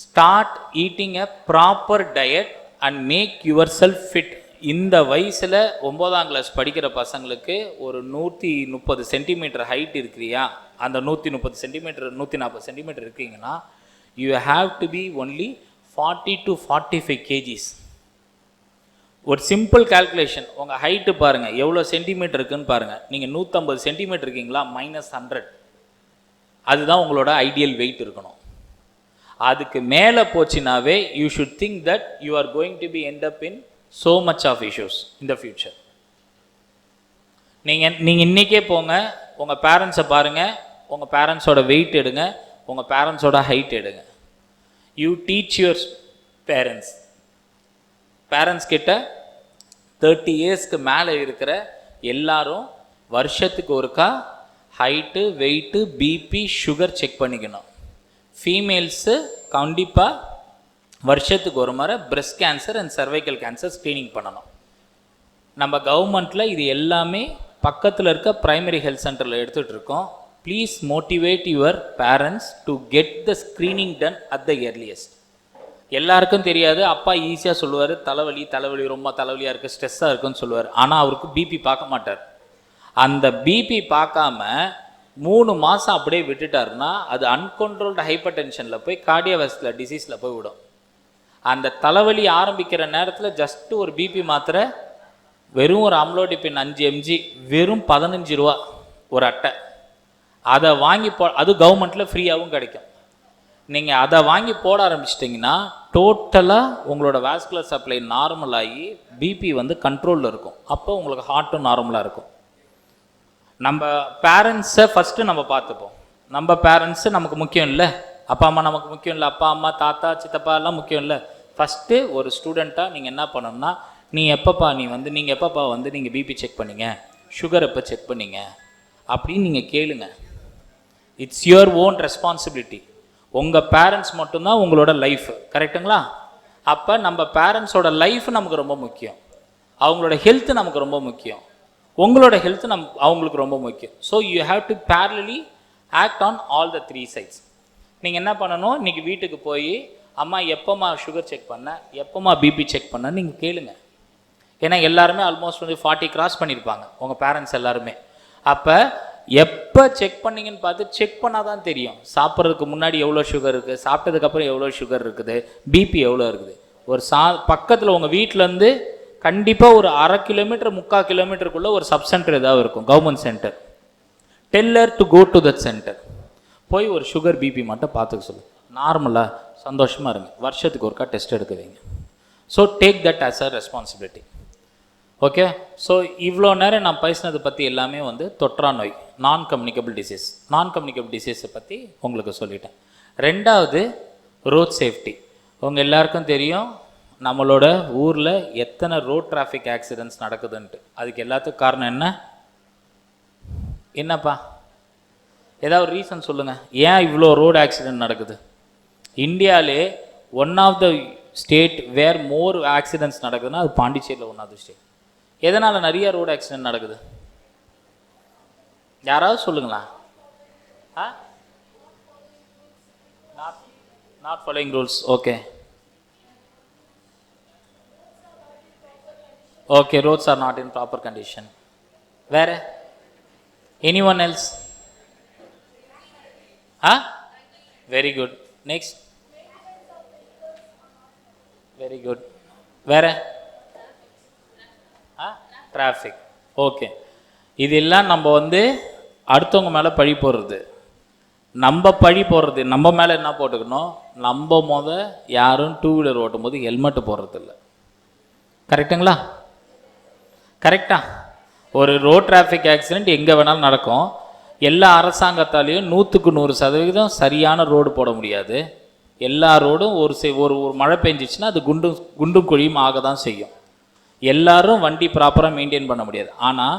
start eating a proper diet and make yourself fit. இந்த வயசில் 9ஆம் கிளாஸ் படிக்கிற பசங்களுக்கு ஒரு 130 சென்டிமீட்டர் ஹைட் இருக்கிறியா, அந்த 130 சென்டிமீட்டர் 140 சென்டிமீட்டர் இருக்கீங்கன்னா you have to be only 40 to 45 kgs. ஒரு சிம்பிள் கால்குலேஷன், உங்கள் ஹைட்டு பாருங்கள் எவ்வளோ சென்டிமீட்டர் இருக்குன்னு பாருங்கள். நீங்கள் 150 சென்டிமீட்டர் இருக்கீங்களா, -100, அதுதான் உங்களோட ஐடியல் வெயிட் இருக்கணும். அதுக்கு மேலே போச்சுனாவே you should think that you are going to be end up in so much of issues in the future. நீங்கள் இன்றைக்கே போங்க, உங்கள் பேரண்ட்ஸை பாருங்கள், உங்கள் பேரண்ட்ஸோட வெயிட் எடுங்க, உங்கள் பேரண்ட்ஸோட ஹைட் எடுங்க. யூ டீச் யுவர் பேரண்ட்ஸ் கிட்ட 30 இயர்ஸ்க்கு மேலே இருக்கிற எல்லாரும் வருஷத்துக்கு ஒருக்கா height, weight, BP, sugar check பண்ணிக்கணும். ஃபீமேல்ஸு கண்டிப்பாக வருஷத்துக்கு ஒரு முறை breast cancer and cervical cancer screening பண்ணணும். நம்ம கவர்மெண்ட்டில் இது எல்லாமே பக்கத்தில் இருக்க ப்ரைமரி ஹெல்த் சென்டரில் எடுத்துகிட்டு இருக்கோம். Please motivate your parents to get the screening ton at the earliest. எல்லாருக்கும் தெரியாது, அப்பா ஈஸியாக சொல்லுவார் தலைவலி ரொம்ப தலைவலியாக இருக்குது, ஸ்ட்ரெஸ்ஸாக இருக்குன்னு சொல்லுவார். ஆனால் அவருக்கு பிபி பார்க்க மாட்டார். அந்த பிபி பார்க்காம 3 மாதம் அப்படியே விட்டுட்டாருன்னா அது அன்கண்ட்ரோல்டு ஹைப்பர் டென்ஷனில் போய் கார்டியோவாஸ்குலர் டிசீஸில் போய் விடும். அந்த தலைவலி ஆரம்பிக்கிற நேரத்தில் ஜஸ்ட்டு ஒரு பிபி மாத்திரை, வெறும் ஒரு அம்லோடிபின் 5 mg, வெறும் 15 ரூபா ஒரு அட்டை. அதை வாங்கி அது கவர்மெண்ட்டில் ஃப்ரீயாகவும் கிடைக்கும். நீங்கள் அதை வாங்கி போட ஆரம்பிச்சிட்டிங்கன்னா டோட்டலாக உங்களோட வாஸ்குலர் சப்ளை நார்மலாகி பிபி வந்து கண்ட்ரோலில் இருக்கும். அப்போ உங்களுக்கு ஹார்ட்டும் நார்மலாக இருக்கும். நம்ம பேரண்ட்ஸை ஃபஸ்ட்டு நம்ம பார்த்துப்போம். நம்ம பேரண்ட்ஸு நமக்கு முக்கியம் இல்லை, அப்பா அம்மா நமக்கு முக்கியம் இல்லை, அப்பா அம்மா தாத்தா சித்தப்பா எல்லாம் முக்கியம் இல்லை. ஃபஸ்ட்டு ஒரு ஸ்டூடெண்ட்டாக நீங்கள் என்ன பண்ணணும்னா, நீங்கள் எப்பப்பா வந்து நீங்கள் பிபி செக் பண்ணிங்க, சுகர் எப்போ செக் பண்ணிங்க அப்படின்னு நீங்கள் கேளுங்க. It's your own responsibility. உங்கள் பேரண்ட்ஸ் மட்டும்தான் உங்களோட லைஃப், கரெக்டுங்களா? அப்போ நம்ம பேரண்ட்ஸோட லைஃப் நமக்கு ரொம்ப முக்கியம், அவங்களோட ஹெல்த்து நமக்கு ரொம்ப முக்கியம், உங்களோட ஹெல்த்து அவங்களுக்கு ரொம்ப முக்கியம். So you have to பேரலி act on all the 3 sides. நீங்கள் என்ன பண்ணணும், இன்றைக்கி வீட்டுக்கு போய் அம்மா எப்போம்மா சுகர் செக் பண்ண, எப்போம்மா பிபி செக் பண்ண நீங்கள் கேளுங்க. ஏன்னா எல்லாருமே ஆல்மோஸ்ட் வந்து 40 கிராஸ் பண்ணியிருப்பாங்க உங்கள் பேரண்ட்ஸ் எல்லாருமே. அப்போ எப்போ செக் பண்ணிங்கன்னு பார்த்து செக் பண்ணால் தான் தெரியும் சாப்பிட்றதுக்கு முன்னாடி எவ்வளோ சுகர் இருக்குது, சாப்பிட்டதுக்கப்புறம் எவ்வளோ சுகர் இருக்குது, பிபி எவ்வளோ இருக்குது. ஒரு பக்கத்தில் உங்கள் வீட்டிலேருந்து கண்டிப்பாக ஒரு 1/2 கிலோமீட்டர் 3/4 கிலோமீட்டருக்குள்ளே ஒரு சப் சென்டர் ஏதாவது இருக்கும், government centre. Tell her to go to that centre. போய் ஒரு சுகர் பிபி மட்டும் பார்த்துக்க சொல்லு, நார்மலாக சந்தோஷமாக இருங்க, வருஷத்துக்கு ஒருக்கா டெஸ்ட் எடுக்க வைங்க. So take that as a responsibility. Okay. So இவ்வளோ நேரம் நான் பேசினதை பற்றி எல்லாமே வந்து தொற்றா நோய், நான் கம்யூனிகபிள் டிசீஸை பற்றி உங்களுக்கு சொல்லிட்டேன். 2வது ரோட் சேஃப்டி. உங்கள் எல்லாருக்கும் தெரியும் நம்மளோட ஊரில் எத்தனை ரோட் டிராஃபிக் ஆக்சிடென்ட்ஸ் நடக்குதுன்ட்டு. அதுக்கு எல்லாத்துக்கும் காரணம் என்னப்பா? ஏதாவது ரீசன் சொல்லுங்கள், ஏன் இவ்வளோ ரோடு ஆக்சிடென்ட் நடக்குது? இந்தியாவிலே one of the state where more accidents நடக்குதுன்னா அது பாண்டிச்சேரியில் 1வது ஸ்டேட். எதனால் நிறைய ரோடு ஆக்சிடென்ட் நடக்குது? யாராவது சொல்லுங்களா? Not following rules. Okay. Okay, roads are not in proper condition. Where? Anyone else? Huh? Very good. Next. Very good. Where? Traffic. Okay. இதெல்லாம் நம்ம வந்து அடுத்தவங்க மேலே பழி போடுறது. நம்ம பழி போடுறது, நம்ம மேலே என்ன போட்டுக்கணும், நம்ம யாரும் டூ வீலர் ஓட்டும் போது ஹெல்மெட் போடுறதில்ல. கரெக்டுங்களா? கரெக்டா? ஒரு ரோட் டிராஃபிக் ஆக்சிடெண்ட் எங்கே வேணாலும் நடக்கும். எல்லா அரசாங்கத்தாலேயும் 100% சரியான ரோடு போட முடியாது. எல்லா ரோடும் ஒரு மழை பெஞ்சிச்சுன்னா அது குண்டும் குழியும் ஆக தான் செய்யும். எல்லாரும் வண்டி ப்ராப்பராக மெயின்டைன் பண்ண முடியாது. ஆனால்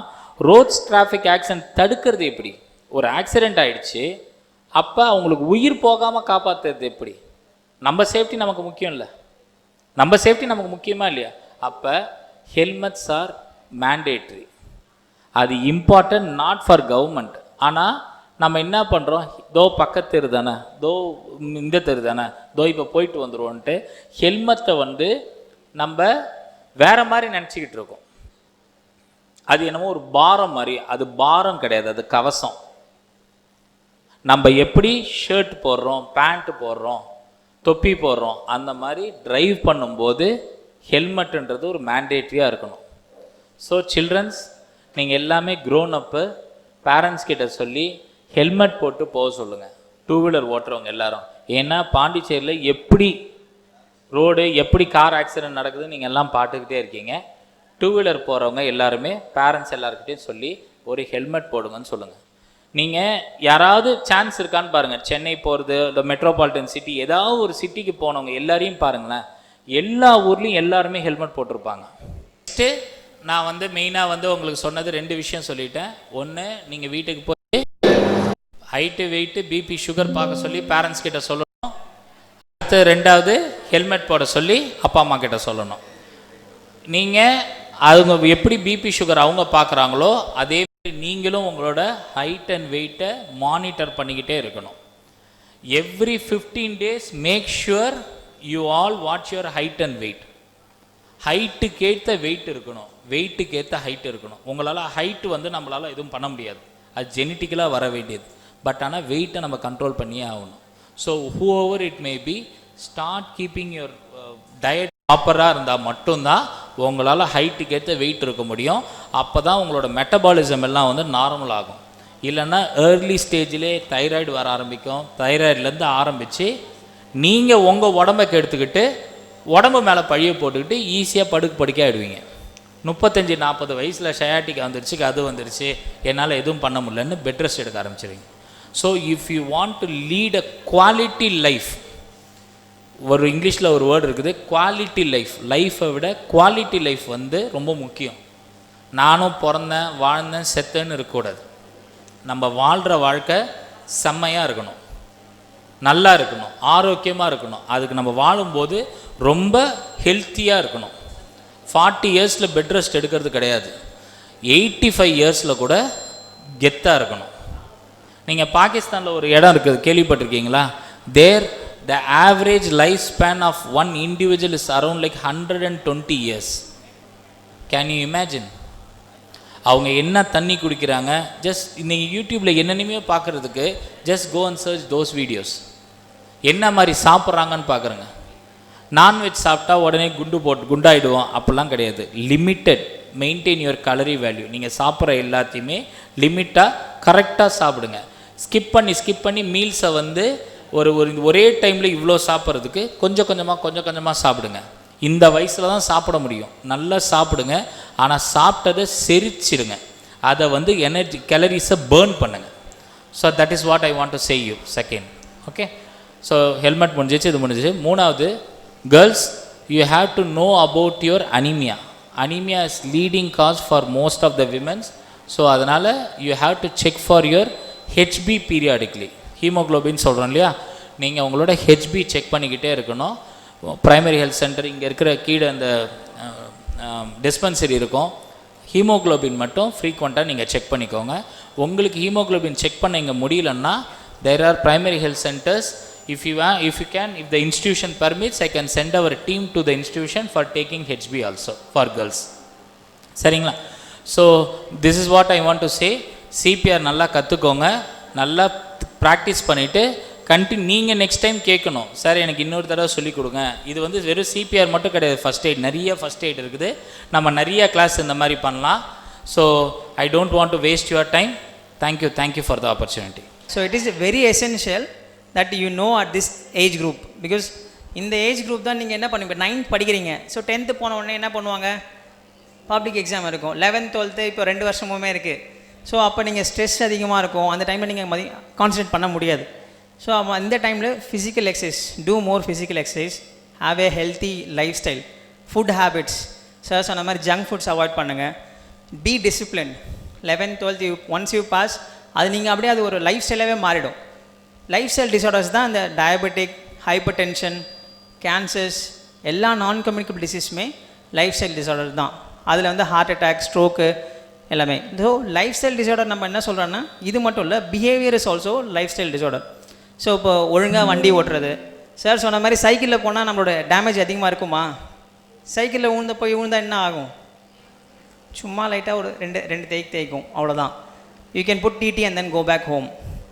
ரோட்ஸ் டிராஃபிக் ஆக்சிடென்ட் தடுக்கிறது எப்படி? ஒரு ஆக்சிடெண்ட் ஆகிடுச்சு, அப்போ அவங்களுக்கு உயிர் போகாமல் காப்பாற்றுறது எப்படி? நம்ம சேஃப்டி நமக்கு முக்கியம் இல்லை? நம்ம சேஃப்டி நமக்கு முக்கியமாக இல்லையா? அப்போ ஹெல்மெட்ஸ் ஆர் மேண்டேட்ரி. அது இம்பார்ட்டன்ட், நாட் ஃபார் கவர்மெண்ட். ஆனால் நம்ம என்ன பண்ணுறோம், தோ பக்கத்து தெரு தானே, தோ இந்த தெரு தானே, தோ இப்போ போயிட்டு வந்துடுவோன்ட்டு ஹெல்மெட்டை வந்து நம்ம வேறு மாதிரி நினச்சிக்கிட்டு இருக்கோம். அது என்னமோ ஒரு பாரம் மாதிரி. அது பாரம் கிடையாது, அது கவசம். நம்ம எப்படி ஷர்ட் போடுறோம், பேண்ட் போடுறோம், தொப்பி போடுறோம், அந்த மாதிரி ட்ரைவ் பண்ணும்போது ஹெல்மெட்டுன்றது ஒரு மேண்டேட்ரியாக இருக்கணும். ஸோ சில்ட்ரன்ஸ், நீங்கள் எல்லாமே க்ரோன் அப்பு பேரண்ட்ஸ் கிட்ட சொல்லி ஹெல்மெட் போட்டு போக சொல்லுங்கள், டூ வீலர் ஓட்டுறவங்க எல்லாரும். ஏன்னா பாண்டிச்சேரியில் எப்படி ரோடு, எப்படி கார் ஆக்சிடென்ட் நடக்குதுன்னு நீங்கள் எல்லாம் பார்த்துக்கிட்டே இருக்கீங்க. டூ வீலர் போகிறவங்க எல்லாருமே பேரண்ட்ஸ் எல்லாருக்கிட்டையும் சொல்லி ஒரு ஹெல்மெட் போடுங்கன்னு சொல்லுங்கள். நீங்கள் யாராவது சான்ஸ் இருக்கான்னு பாருங்கள், சென்னை போகிறது, இந்த மெட்ரோபாலிட்டன் சிட்டி, ஏதாவது ஒரு சிட்டிக்கு போனவங்க எல்லாரையும் பாருங்களேன், எல்லா ஊர்லேயும் எல்லாருமே ஹெல்மெட் போட்டிருப்பாங்க. நெக்ஸ்ட்டு நான் வந்து மெயினாக வந்து உங்களுக்கு சொன்னது 2 விஷயம் சொல்லிட்டேன். ஒன்று, நீங்கள் வீட்டுக்கு போய் ஹைட்டு, வெயிட்டு, பிபி, சுகர் பார்க்க சொல்லி பேரண்ட்ஸ் கிட்ட சொல்லணும். அடுத்து 2வது ஹெல்மெட் போட சொல்லி அப்பா அம்மா கிட்ட சொல்லணும். நீங்கள் அவங்க எப்படி பிபி சுகர் அவங்க பார்க்குறாங்களோ அதே நீங்களும் உங்களோட ஹைட் அண்ட் வெயிட்டை மானிட்டர் பண்ணிக்கிட்டே இருக்கணும். Every 15 days make sure you all watch your height and weight. ஹைட்டுக்கு ஏற்ற வெயிட் இருக்கணும், வெயிட்டுக்கு ஏற்ற ஹைட் இருக்கணும். உங்களால் ஹைட்டு வந்து நம்மளால் எதுவும் பண்ண முடியாது, அது ஜெனட்டிக்கலாக வர வேண்டியது. பட் ஆனால் வெயிட்டை நம்ம கண்ட்ரோல் பண்ணியே ஆகணும். So whoever it may be, start keeping your diet ப்ராப்பராக இருந்தால் மட்டும்தான் உங்களால் ஹைட்டுக்கு ஏற்ற வெயிட் இருக்க முடியும். அப்போ தான் உங்களோட மெட்டபாலிசம் எல்லாம் வந்து நார்மல் ஆகும். இல்லைன்னா ஏர்லி ஸ்டேஜிலே தைராய்டு வர ஆரம்பிக்கும். தைராய்டுலேருந்து ஆரம்பித்து நீங்கள் உங்கள் உடம்பை கெடுத்துக்கிட்டு உடம்பு மேலே பழிய போட்டுக்கிட்டு ஈஸியாக படுக்க ஆகிடுவீங்க. 35-40 வயசில் ஷயாட்டிக் வந்துருச்சு, அது வந்துருச்சு, என்னால் எதுவும் பண்ண முடியலன்னு பெட் ரெஸ்ட் எடுக்க ஆரம்பிச்சிருவீங்க. So if you want to lead a quality life, ஒரு இங்கிலீஷில் ஒரு வேர்டு இருக்குது, குவாலிட்டி லைஃப். லைஃப்பை விட குவாலிட்டி லைஃப் வந்து ரொம்ப முக்கியம். நானும் பிறந்தேன், வாழ்ந்தேன், செத்தேன்னு இருக்கக்கூடாது. நம்ம வாழ்கிற வாழ்க்கை செம்மையாக இருக்கணும், நல்லா இருக்கணும், ஆரோக்கியமாக இருக்கணும். அதுக்கு நம்ம வாழும்போது ரொம்ப ஹெல்த்தியாக இருக்கணும். 40 இயர்ஸில் பெட் ரெஸ்ட் எடுக்கிறது கிடையாது, 85 இயர்ஸில் கூட கெத்தாக இருக்கணும். நீங்கள் பாகிஸ்தானில் ஒரு இடம் இருக்குது, கேள்விப்பட்டிருக்கீங்களா? the average lifespan of one individual is around like 120 years. Can you imagine? அவங்க என்ன தண்ணி குடிக்கிறாங்க, ஜஸ்ட் இன்றைக்கி யூடியூப்பில் என்னென்னமே பார்க்குறதுக்கு just go and search those videos. என்ன மாதிரி சாப்பிட்றாங்கன்னு பார்க்குறேங்க. நான்வெஜ் சாப்பிட்டா உடனே குண்டாயிடுவோம் அப்படிலாம் கிடையாது. Limited, maintain your kalari value. நீங்கள் சாப்பிட்ற எல்லாத்தையுமே லிமிட்டாக கரெக்டாக சாப்பிடுங்க. ஸ்கிப் பண்ணி மீல்ஸை வந்து ஒரே டைமில் இவ்வளோ சாப்பிட்றதுக்கு கொஞ்சம் கொஞ்சமாக சாப்பிடுங்க. இந்த வயசில் தான் சாப்பிட முடியும். நல்லா சாப்பிடுங்க, ஆனால் சாப்பிட்டதை செரிச்சிடுங்க. அதை வந்து எனர்ஜி கேலரிஸை பேர்ன் பண்ணுங்கள். So that is what I want to say you. Second, okay. So helmet முடிஞ்சிச்சு, இது முடிஞ்சிச்சு. 3வது, girls, you have to know about your anaemia. Anaemia is leading cause for most of the womens. So அதனால் you have to check for your HB periodically. Haemoglobin சொல்கிறோம் இல்லையா, நீங்கள் உங்களோட HP check பண்ணிக்கிட்டே இருக்கணும். ப்ரைமரி ஹெல்த் சென்டர் இங்கே இருக்கிற கீழே அந்த டிஸ்பென்சரி இருக்கும். ஹீமோக்ளோபின் மட்டும் ஃப்ரீக்வெண்ட்டாக நீங்கள் செக் பண்ணிக்கோங்க. உங்களுக்கு ஹீமோக்ளோபின் செக் பண்ண இங்கே முடியலன்னா there are primary health centres if you can, if the institution permits, I can send our team to the institution for taking HB also for girls. சரிங்களா? So this is what I want to say. CPR நல்லா கற்றுக்கோங்க, நல்லா practice பண்ணிவிட்டு நீங்கள் next time கேட்கணும், sir எனக்கு இன்னொரு தடவை சொல்லிக் கொடுங்க. இது வந்து வெறும் சிபிஆர் மட்டும் கிடையாது, ஃபஸ்ட் எய்ட், நிறைய ஃபஸ்ட் எய்ட் இருக்குது. நம்ம நிறைய கிளாஸ் இந்த மாதிரி பண்ணலாம். So I don't want to waste your time. Thank you for the opportunity. So it is very essential that you know at this age group, because இந்த ஏஜ் குரூப் தான் நீங்கள் என்ன பண்ணுவீங்க, 9th படிக்கிறீங்க. ஸோ 10th போன உடனே என்ன பண்ணுவாங்க, பப்ளிக் எக்ஸாம் இருக்கும். 11th 12th இப்போ 2 வருஷமுமே இருக்குது. ஸோ அப்போ நீங்கள் ஸ்ட்ரெஸ் அதிகமாக இருக்கும், அந்த டைமில் நீங்கள் கான்சன்ட்ரேட் பண்ண முடியாது. ஸோ அந்த டைமில் physical exercise, do more physical exercise, have a healthy lifestyle, food habits, sir சொன்ன மாதிரி ஜங்க் ஃபுட்ஸ் அவாய்ட் பண்ணுங்கள், be discipline. 11th 12th once you pass, அது நீங்கள் அப்படியே அது ஒரு லைஃப் ஸ்டைலாகவே மாறிடும். லைஃப் ஸ்டைல் டிஸார்டர்ஸ் தான் இந்த டயபெட்டிக், ஹைப்பர் டென்ஷன், கேன்சர்ஸ், எல்லா நான் கம்யூனிகபிள் டிசீஸுமே லைஃப் ஸ்டைல் டிஸார்டர் தான். அதில் வந்து ஹார்ட் அட்டாக், ஸ்ட்ரோக்கு எல்லாமே. ஸோ லைஃப் ஸ்டைல் டிஸார்டர் நம்ம என்ன சொல்கிறோன்னா, இது மட்டும் இல்லை, behaviour is also lifestyle disorder. So இப்போ ஒழுங்காக வண்டி ஓட்டுறது, சார் சொன்ன மாதிரி சைக்கிளில் போனால் நம்மளோட டேமேஜ் அதிகமாக இருக்குமா? சைக்கிளில் விழுந்தால் என்ன ஆகும், சும்மா லைட்டாக ஒரு ரெண்டு தேய்க்கும், அவ்வளோதான். You can put TT and then go back home.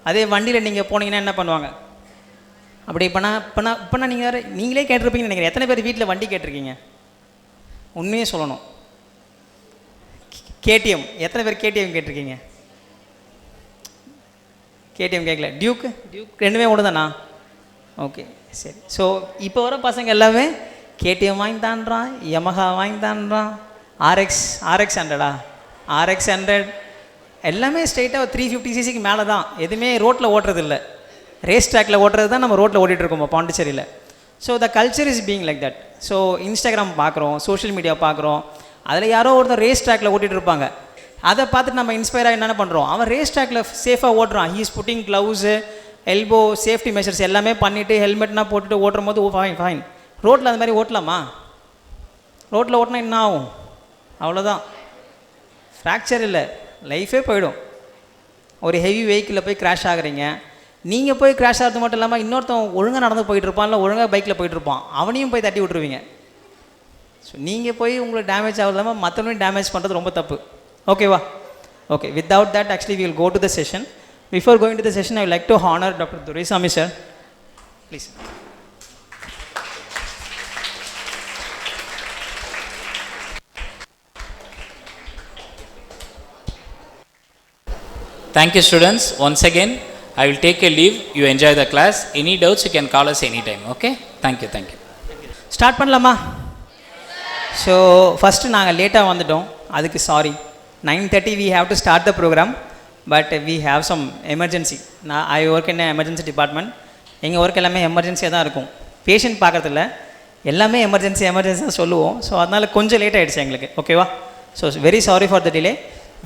அதே வண்டியில் நீங்கள் போனீங்கன்னா என்ன பண்ணுவாங்க, அப்படி இப்போனா நீங்களே கேட்டிருப்பீங்கன்னு நினைக்கிறேன். எத்தனை பேர் வீட்டில் வண்டி கேட்டிருக்கீங்க? உண்மையே சொல்லணும். கேடிஎம், எத்தனை பேர் கேடிஎம் கேட்டிருக்கீங்க? கேடிஎம் கேட்கல. டியூக் ரெண்டுமே ஒன்று தானா? ஓகே, சரி. ஸோ இப்போ வர பசங்க எல்லாமே கேடிஎம் வாங்கி தான்றான், யமஹா வாங்கி தான்றான், RX 100 RX 100 எல்லாமே ஸ்ட்ரெயிட்டாக 350cc மேலே தான். எதுவுமே ரோட்டில் ஓட்டுறது இல்லை, ரேஸ் ட்ராக்கில் ஓட்டுறது தான் நம்ம ரோட்டில் ஓட்டிகிட்டு இருக்கோம் பாண்டிச்சேரியில். So the culture is being like that. So Instagram பார்க்குறோம், சோஷியல் மீடியா பார்க்குறோம், அதில் யாரோ ஒருத்தர் ரேஸ் ட்ராக்கில் ஓட்டிகிட்டு இருப்பாங்க. அதை பார்த்துட்டு நம்ம இன்ஸ்பயராக என்னென்ன பண்ணுறோம், அவன் ரேஸ் ட்ராக்கில் சேஃபாக ஓட்டுறான், he is putting gloves, elbow, safety measures எல்லாமே பண்ணிவிட்டு ஹெல்மெட்னா போட்டுட்டு ஓட்டுற போது ஃபைன். ரோட்டில் அது மாதிரி ஓட்டலாமா? ரோட்டில் ஓட்டினா என்ன ஆகும், அவ்வளோதான், ஃப்ராக்சர் இல்லை, லைஃபே போயிடும். ஒரு ஹெவி வெஹிக்கிளில் போய் கிராஷ் ஆகுறீங்க, நீங்கள் போய் கிராஷ் ஆகிறது மட்டும் இல்லாமல் இன்னொருத்தன் ஒழுங்காக நடந்து போயிட்டு இருப்பான், இல்லை ஒழுங்காக பைக்கில் போயிட்டுருப்பான், அவனையும் போய் தட்டி விட்டுருவீங்க. ஸோ நீங்கள் போய் உங்களுக்கு டேமேஜ் ஆகுது இல்லாமல் மற்றவனையும் டேமேஜ் பண்ணுறது ரொம்ப தப்பு. ஓகேவா? Okay, without that actually we will go to the session. Before going to the session I would like to honour doctor Duraisamy sir, please. Thank you students. Once again, I will take a leave. You enjoy the class. Any doubts you can call us anytime. Okay? Thank you. Start பண்ணலாமா? So first நாங்கள் லேட்டாக வந்துட்டோம், அதுக்கு sorry. 9:30 we have to start the program, but we have some emergency. I work in an emergency department. எங்கள் work எல்லாமே எமர்ஜென்சியாக தான் இருக்கும். Patient பார்க்குறதில்ல, எல்லாமே எமர்ஜென்சி தான் சொல்லுவோம். ஸோ அதனால் கொஞ்சம் லேட் ஆகிடுச்சு எங்களுக்கு. ஓகேவா? So very sorry for the delay.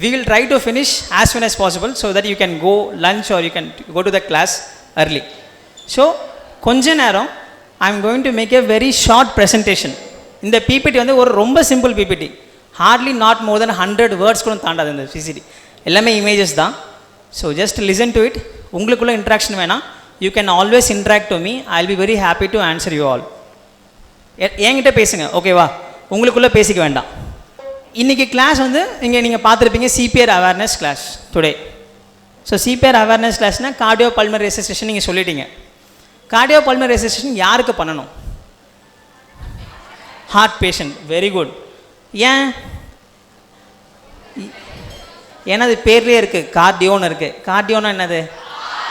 We will try to finish as soon as possible so that you can go lunch or you can go to the class early. So கொஞ்ச நேரம் I am going to make a very short presentation. இந்த PPT வந்து ஒரு ரொம்ப simple PPT, hardly not more than 100 words கூட தாண்டாது இந்த PPT, எல்லாமே images தான். So just listen to it. உங்களுக்குள்ள இன்ட்ராக்ஷன் வேணாம், you can always interact to me, I will be very happy to answer you all. என்கிட்ட பேசுங்க, ஓகேவா? உங்களுக்குள்ளே பேசிக்க வேண்டாம். இன்றைக்கி கிளாஸ் வந்து நீங்கள் பார்த்துருப்பீங்க, CPR awareness class today. So CPR awareness கிளாஸ்னால் கார்டியோ பல்மனரி ரெசிஸ்டேஷன் நீங்கள் சொல்லிட்டீங்க. கார்டியோ பல்மனரி ரெசிஸ்டேஷன் யாருக்கு பண்ணணும்? Heart patient. Very good. ஏன்னா அது பேர்லேயே இருக்குது, கார்டியோன்னு இருக்குது. கார்டியோன்னா என்னது?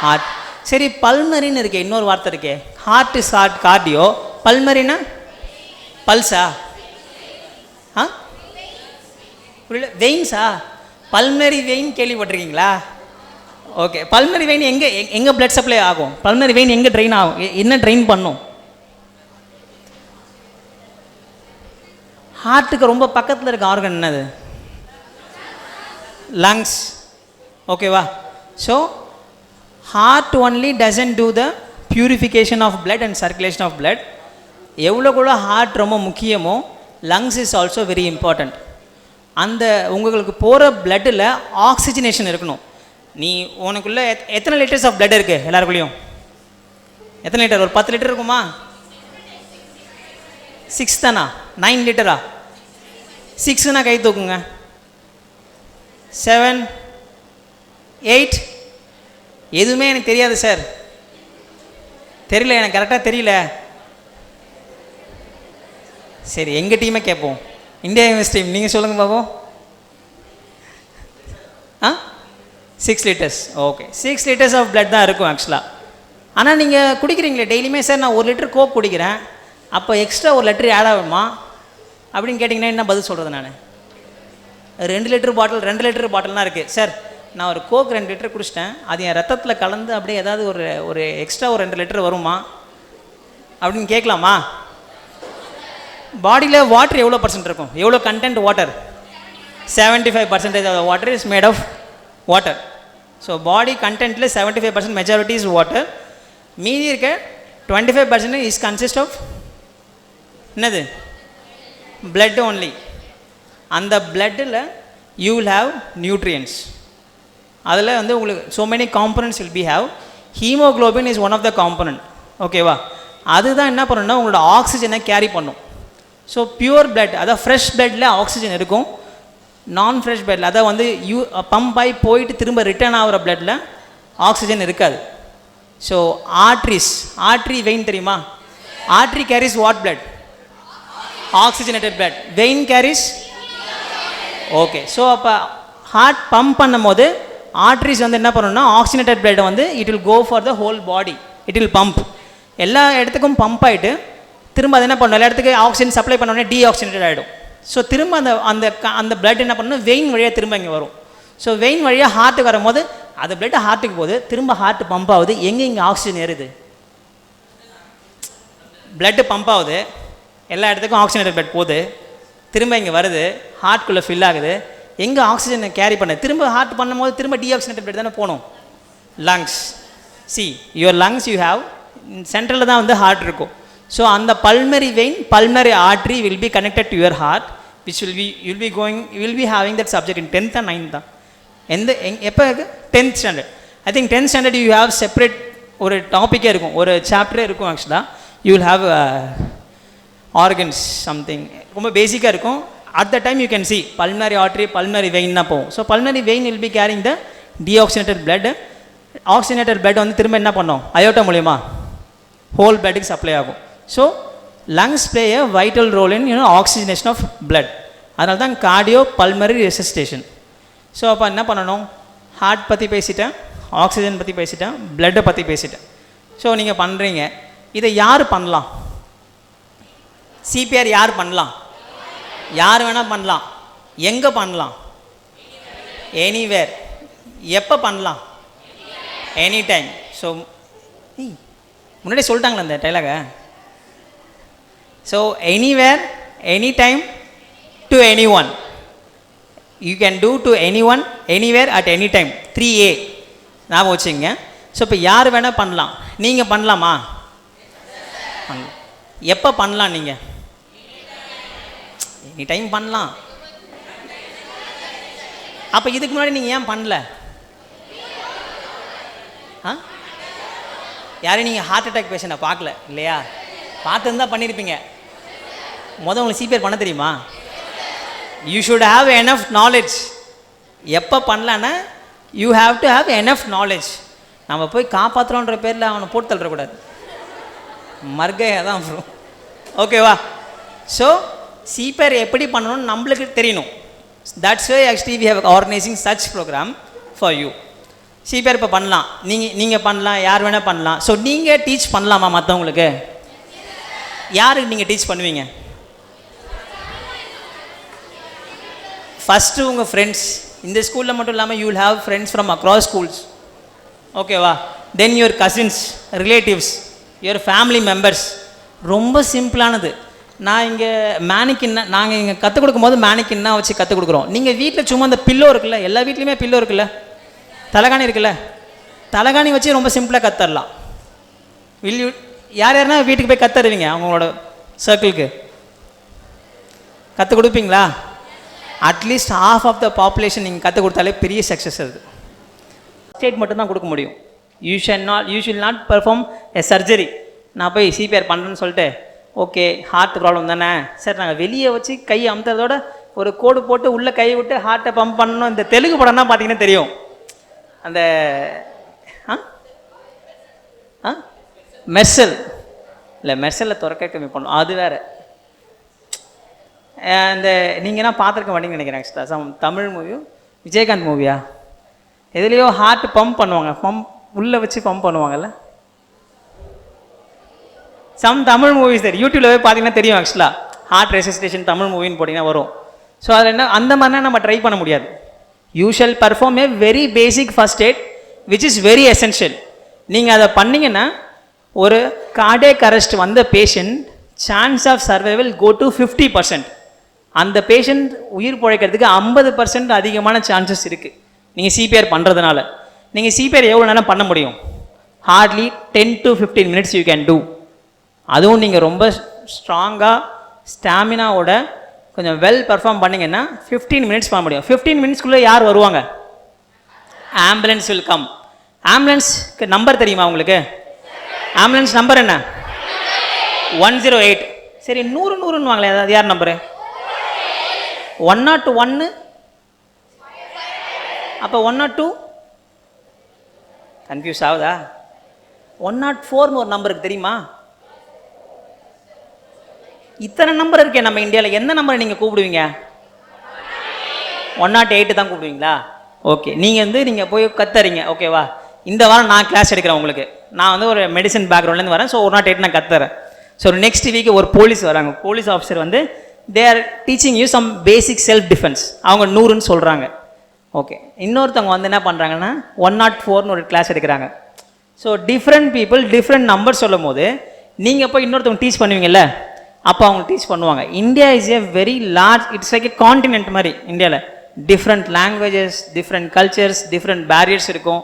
ஹார்ட். சரி, பல்மரின்னு இருக்கே, இன்னொரு வார்த்தை இருக்கே. Heart is heart, cardio. பல்மரினா பல்ஸா? வெயின்ஸா? பல்மரி வெயின் கேள்விப்பட்டிருக்கீங்களா? ஓகே, பல்மரி வெயின் எங்கே பிளட் சப்ளை ஆகும்? பல்மரி வெயின் எங்கே ட்ரெயின் ஆகும்? என்ன ட்ரெயின் பண்ணும்? ஹார்ட்டுக்கு ரொம்ப பக்கத்தில் இருக்க ஆர்கன் என்னது? லங்ஸ். ஓகேவா? So heart only doesn't do the purification of blood and circulation of blood. எவ்வளோ ஹார்ட் ரொம்ப முக்கியமோ, lungs is also very important. அந்த உங்களுக்கு போகிற பிளட்டில் ஆக்சிஜனேஷன் இருக்கணும். நீ உனக்குள்ளே எத்தனை லிட்டர்ஸ் ஆஃப் பிளட் இருக்குது எல்லாருக்குள்ளேயும்? எத்தனை லிட்டர்? ஒரு 10 லிட்டர் இருக்குமா? 6 தானா? 9 லிட்டரா? 6னா கை தூக்குங்க. 7, 8. எதுவுமே எனக்கு தெரியாது சார். தெரியல, எனக்கு கரெக்டாக தெரியல. சரி, எங்கள் டீமே கேட்போம். இந்தியா யூனிவர்ஸ் டீம் நீங்கள் சொல்லுங்கள் பாப்போம். 6 litres. Okay, 6 litres of blood தான் இருக்கும் ஆக்சுவலாக. ஆனால் நீங்கள் குடிக்கிறீங்களே டெய்லியுமே, சார் நான் 1 லிட்டர் கோக் குடிக்கிறேன், அப்போ எக்ஸ்ட்ரா 1 லிட்டர் ஆட் ஆகுமா அப்படின்னு கேட்டிங்கன்னா என்ன பதில் சொல்கிறது? நான் 2 லிட்டர் பாட்டில் 2 லிட்டர் பாட்டில்லாம் இருக்குது சார், நான் ஒரு கோக் 2 லிட்டர் குடிச்சிட்டேன், அது என் ரத்தத்தில் கலந்து அப்படியே ஏதாவது ஒரு எக்ஸ்ட்ரா ஒரு 2 லிட்டர் வருமா அப்படின்னு கேட்கலாமா? பாடியில் வாட்டர் எவ்வளோ % இருக்கும்? எவ்வளோ content water? 75% of water is made of water. So body கண்டென்ட்டில் 75% மெஜாரிட்டி இஸ் வாட்டர். மீதி இருக்க 25% இஸ் கன்சிஸ்ட் ஆஃப் என்னது? Blood only. அந்த பிளட்டில் யூ வில் ஹாவ் நியூட்ரியன்ஸ். அதில் வந்து உங்களுக்கு so many components will be have. Haemoglobin is one of the component. ஓகேவா? அதுதான் என்ன பண்ணணும்னா உங்களோட ஆக்சிஜனை கேரி பண்ணும். ஸோ பியூர் பிளட், அதாவது ஃப்ரெஷ் பிளட்டில் ஆக்சிஜன் இருக்கும். நான் ஃப்ரெஷ் பிளட்டில், அதாவது வந்து பம்ப் ஆகி போயிட்டு திரும்ப ரிட்டர்ன் ஆகிற பிளட்டில் ஆக்சிஜன் இருக்காது. ஸோ ஆர்ட்ரி வெயின் தெரியுமா? Artery carries what blood? Oxygenated blood. Vein carries okay. So அப்போ ஹார்ட் பம்ப் பண்ணும் போது ஆர்ட்ரிஸ் வந்து என்ன பண்ணணும்னா ஆக்சிஜனேட்டட் பிளட் வந்து it will go for the whole body. It will pump, எல்லா இடத்துக்கும் பம்ப் ஆகிட்டு திரும்ப அது என்ன பண்ணணும், எல்லா இடத்துக்கு ஆக்சிஜன் சப்ளை பண்ணோடனே டீஆக்சிஜனேட்டட் ஆகிடும். ஸோ திரும்ப அந்த பிளட் என்ன பண்ணணும், வெயின் வழியாக திரும்ப இங்கே வரும். ஸோ வெயின் வழியாக ஹார்ட்டுக்கு வரும்போது அது பிளட் ஹார்ட்டுக்கு போகுது, திரும்ப ஹார்ட் பம்ப் ஆகுது. எங்கே இங்கே ஆக்சிஜன் ஏறுது? பிளட்டு பம்ப் ஆகுது, எல்லா இடத்துக்கும் ஆக்சிஜனேட்டட் பிளட் போகுது, திரும்ப இங்கே வருது, ஹார்ட்குள்ளே ஃபில் ஆகுது. எங்கே ஆக்சிஜனை கேரி பண்ண திரும்ப ஹார்ட் பண்ணும்போது திரும்ப டீஆக்சிஜனேட்டட் பிளட் தானே போகணும். Lungs. Your lungs you have சென்ட்ரலில் தான் வந்து ஹார்ட் இருக்கும். ஸோ அந்த pulmonary vein, pulmonary artery will be connected to your heart, which will be having that subject in 10th and 9th தான். எப்போ 10th standard. I think 10th standard you have separate ஒரு டாப்பிக்கே இருக்கும், ஒரு சாப்டரே இருக்கும் ஆக்சுவலாக. You will have organs something, ரொம்ப பேசிக்காக இருக்கும். At the time you can see pulmonary artery, pulmonary வெயின்னா போகும். So pulmonary vein will be carrying the deoxygenated blood. Oxygenated blood வந்து திரும்ப என்ன பண்ணோம், அயோட்டா மூலியமா ஹோல் பிளட்டுக்கு சப்ளை ஆகும். So lungs play a vital role in oxygenation of blood. அதனால தான் கார்டியோ பல்மரி ரெசிஸ்டேஷன். ஸோ அப்போ என்ன பண்ணணும், ஹார்ட் பற்றி பேசிட்டேன், ஆக்சிஜன் பற்றி பேசிட்டேன், பிளட்டை பற்றி பேசிட்டேன். ஸோ நீங்கள் பண்ணுறீங்க, இதை யார் பண்ணலாம்? சிபிஆர் யார் பண்ணலாம்? யார் வேணால் பண்ணலாம். எங்கே பண்ணலாம்? எனிவேர். எப்போ பண்ணலாம்? Any time. ஸோ முன்னாடி சொல்லிட்டாங்களா இந்த டைலாக? So anywhere, any time, to anyone. You can do to anyone, anywhere, at any time. 3A ஞாபகம் வச்சுங்க. ஸோ இப்போ யார் வேணால் பண்ணலாம். நீங்கள் பண்ணலாமா? பண்ணலாம். எப்போ பண்ணலாம்? நீங்கள் எனி டைம் பண்ணலாம். அப்போ இதுக்கு முன்னாடி நீங்கள் ஏன் பண்ணல? யாரும் நீங்கள் ஹார்ட் அட்டாக் பேஷண்ட்டை பார்க்கல இல்லையா? பார்த்துருந்தா பண்ணியிருப்பீங்க. உங்களுக்கு சிபிஆர் பண்ண தெரியுமா? You should have enough knowledge. எப்போ பண்ணலான்னா you have to have enough knowledge. நம்ம போய் காப்பாற்றுறோன்ற பேரில் அவனை போட்டு தள்ளக்கூடாது, மர்கையாக தான் வரும். ஓகேவா? ஸோ சிபிஆர் எப்படி பண்ணணும்னு நம்மளுக்கு தெரியணும். That's why actually we have organising such programme for you. CPR இப்போ பண்ணலாம், நீங்கள் பண்ணலாம், யார் வேணால் பண்ணலாம். ஸோ நீங்கள் டீச் பண்ணலாமா மற்றவங்களுக்கு? யாருக்கு நீங்கள் டீச் பண்ணுவீங்க? ஃபஸ்ட்டு உங்கள் ஃப்ரெண்ட்ஸ். இந்த ஸ்கூலில் மட்டும் இல்லாமல் you will have friends from across schools. ஓகேவா? Then your cousins, relatives, your family members. ரொம்ப சிம்பிளானது. நான் இங்கே மேனிக்கின்னா, நாங்கள் இங்கே கற்றுக் கொடுக்கும்போது மேனிக்கின்னா வச்சு கற்றுக் கொடுக்குறோம். நீங்கள் வீட்டில் சும்மா அந்த பில்லோ இருக்குல்ல, எல்லா வீட்லேயுமே பில்லோ இருக்குல்ல, தலகாணி இருக்குல்ல, தலகாணி வச்சு ரொம்ப சிம்பிளாக கற்றுடலாம். யார் யாருன்னா வீட்டுக்கு போய் கற்றுருவீங்க, அவங்களோட சர்க்கிளுக்கு கற்றுக் கொடுப்பீங்களா? At least half of the population நீங்கள் கற்றுக் கொடுத்தாலே பெரிய சக்ஸஸ். அது ஸ்டேட் மட்டும்தான் கொடுக்க முடியும். You shall not perform a surgery. நான் போய் சிபிஆர் பண்ணுறேன்னு சொல்லிட்டு ஓகே ஹார்ட் ப்ராப்ளம் தானே சார் நாங்கள் வெளியே வச்சு கை அமுத்துறதோட ஒரு கோடு போட்டு உள்ளே கை விட்டு ஹார்ட்டை பம்ப் பண்ணணும். இந்த தெலுங்கு படம் தான் பார்த்தீங்கன்னா தெரியும். அந்த மெர்சல் இல்லை மெர்சலில் துறக்க கம்மி பண்ணணும் அது வேறு. இந்த நீங்கள்னா பார்த்துருக்க மாட்டீங்கன்னு நினைக்கிறேன். ஆக்சுவலாக தமிழ் மூவியும் விஜயகாந்த் மூவியா எதுலேயோ ஹார்ட் பம்ப் பண்ணுவாங்க, பம்ப் உள்ளே வச்சு பம்ப் பண்ணுவாங்கல்ல. தமிழ் மூவிஸ் தெரியும், யூடியூப்ல போய் பார்த்தீங்கன்னா தெரியும். ஆக்சுவலாக ஹார்ட் ரெசிஸ்டேஷன் தமிழ் மூவின்னு போட்டிங்கன்னா வரும். ஸோ அதில் என்ன அந்த மாதிரினா நம்ம ட்ரை பண்ண முடியாது. You shall perform a very basic first aid which is very essential. நீங்கள் அதை பண்ணிங்கன்னா ஒரு கார்டியக் அரெஸ்ட் வந்த patient chance of survival go to 50%. அந்த பேஷண்ட் உயிர் பிழைக்கிறதுக்கு 50% அதிகமான சான்சஸ் இருக்குது நீங்கள் சிபிஆர் பண்ணுறதுனால. நீங்கள் சிபிஆர் எவ்வளோ நேரம் பண்ண முடியும்? Hardly 10 to 15 minutes you can do. அதுவும் நீங்கள் ரொம்ப ஸ்ட்ராங்காக ஸ்டாமினாவோட கொஞ்சம் வெல் பர்ஃபார்ம் பண்ணிங்கன்னா 15 minutes பண்ண முடியும். 15 minutesக்குள்ளே யார் வருவாங்க? Ambulance will come. ஆம்புலன்ஸ்க்கு நம்பர் தெரியுமா உங்களுக்கு? ஆம்புலன்ஸ் நம்பர் என்ன? 108. சரி 100 வாங்களே, அது யார் நம்பரு? 101. அப்போ 102 கன்ஃபியூஸ் ஆகுதா? 104 ஒரு நம்பருக்கு தெரியுமா? இத்தனை நம்பர் இருக்கே நம்ம இந்தியாவில், எந்த நம்பரை நீங்கள் கூப்பிடுவீங்க? 108 தான் கூப்பிடுவீங்களா? ஓகே, நீங்கள் போய் கத்துறீங்க. ஓகேவா, இந்த வாரம் நான் கிளாஸ் எடுக்கிறேன் உங்களுக்கு. நான் ஒரு மெடிசன் பேக்ரவுண்ட்லேருந்து வரேன். ஸோ 108 நான் கத்துறேன். ஸோ நெக்ஸ்ட் வீக் ஒரு போலீஸ் வராங்க. Police officer they are teaching you some basic self defence. அவங்க 100ன்னு சொல்கிறாங்க. ஓகே, இன்னொருத்தவங்க என்ன பண்ணுறாங்கன்னா 104ன்னு ஒரு கிளாஸ் எடுக்கிறாங்க. So different people different number சொல்லும் போது நீங்கள் போய் இன்னொருத்தவங்க டீச் பண்ணுவீங்கல்ல, அப்போ அவங்க டீச் பண்ணுவாங்க. India is a very large, it's like A continent மாதிரி. இந்தியாவில் different languages, different cultures, different barriers இருக்கும்.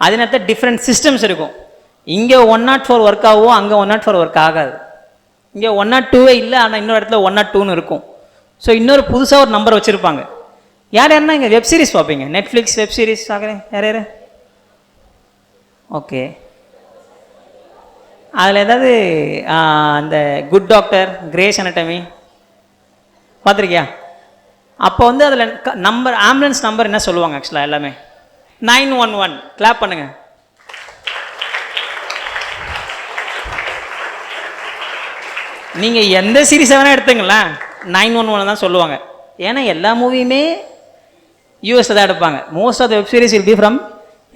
அதே நேரத்தில் டிஃப்ரெண்ட் சிஸ்டம்ஸ் இருக்கும். இங்கே 104 ஒர்க் ஆகும், அங்கே 104 ஒர்க் ஆகாது. இங்கே 102 இல்லை, ஆனால் இன்னொரு இடத்துல 102ன்னு இருக்கும். ஸோ இன்னொரு புதுசாக ஒரு நம்பர் வச்சுருப்பாங்க. யாருன்னா இங்கே வெப் சீரிஸ் பார்ப்பீங்க, நெட்ஃப்ளிக்ஸ் வெப் சீரிஸ் பார்க்குறேன். யார்? ஓகே, அதில் ஏதாவது அந்த குட் டாக்டர், கிரேஸ் அனட்டமி பார்த்துருக்கியா? அப்போ அதில் நம்பர், ஆம்புலன்ஸ் நம்பர் என்ன சொல்லுவாங்க? ஆக்சுவலாக எல்லாமே 911. கிளாப் பண்ணுங்க. நீங்கள் எந்த சீரீஸை வேணால் எடுத்துங்களேன், 911 தான் சொல்லுவாங்க. ஏன்னா எல்லா மூவியுமே யூஎஸில் தான் எடுப்பாங்க. Most of the web series will be from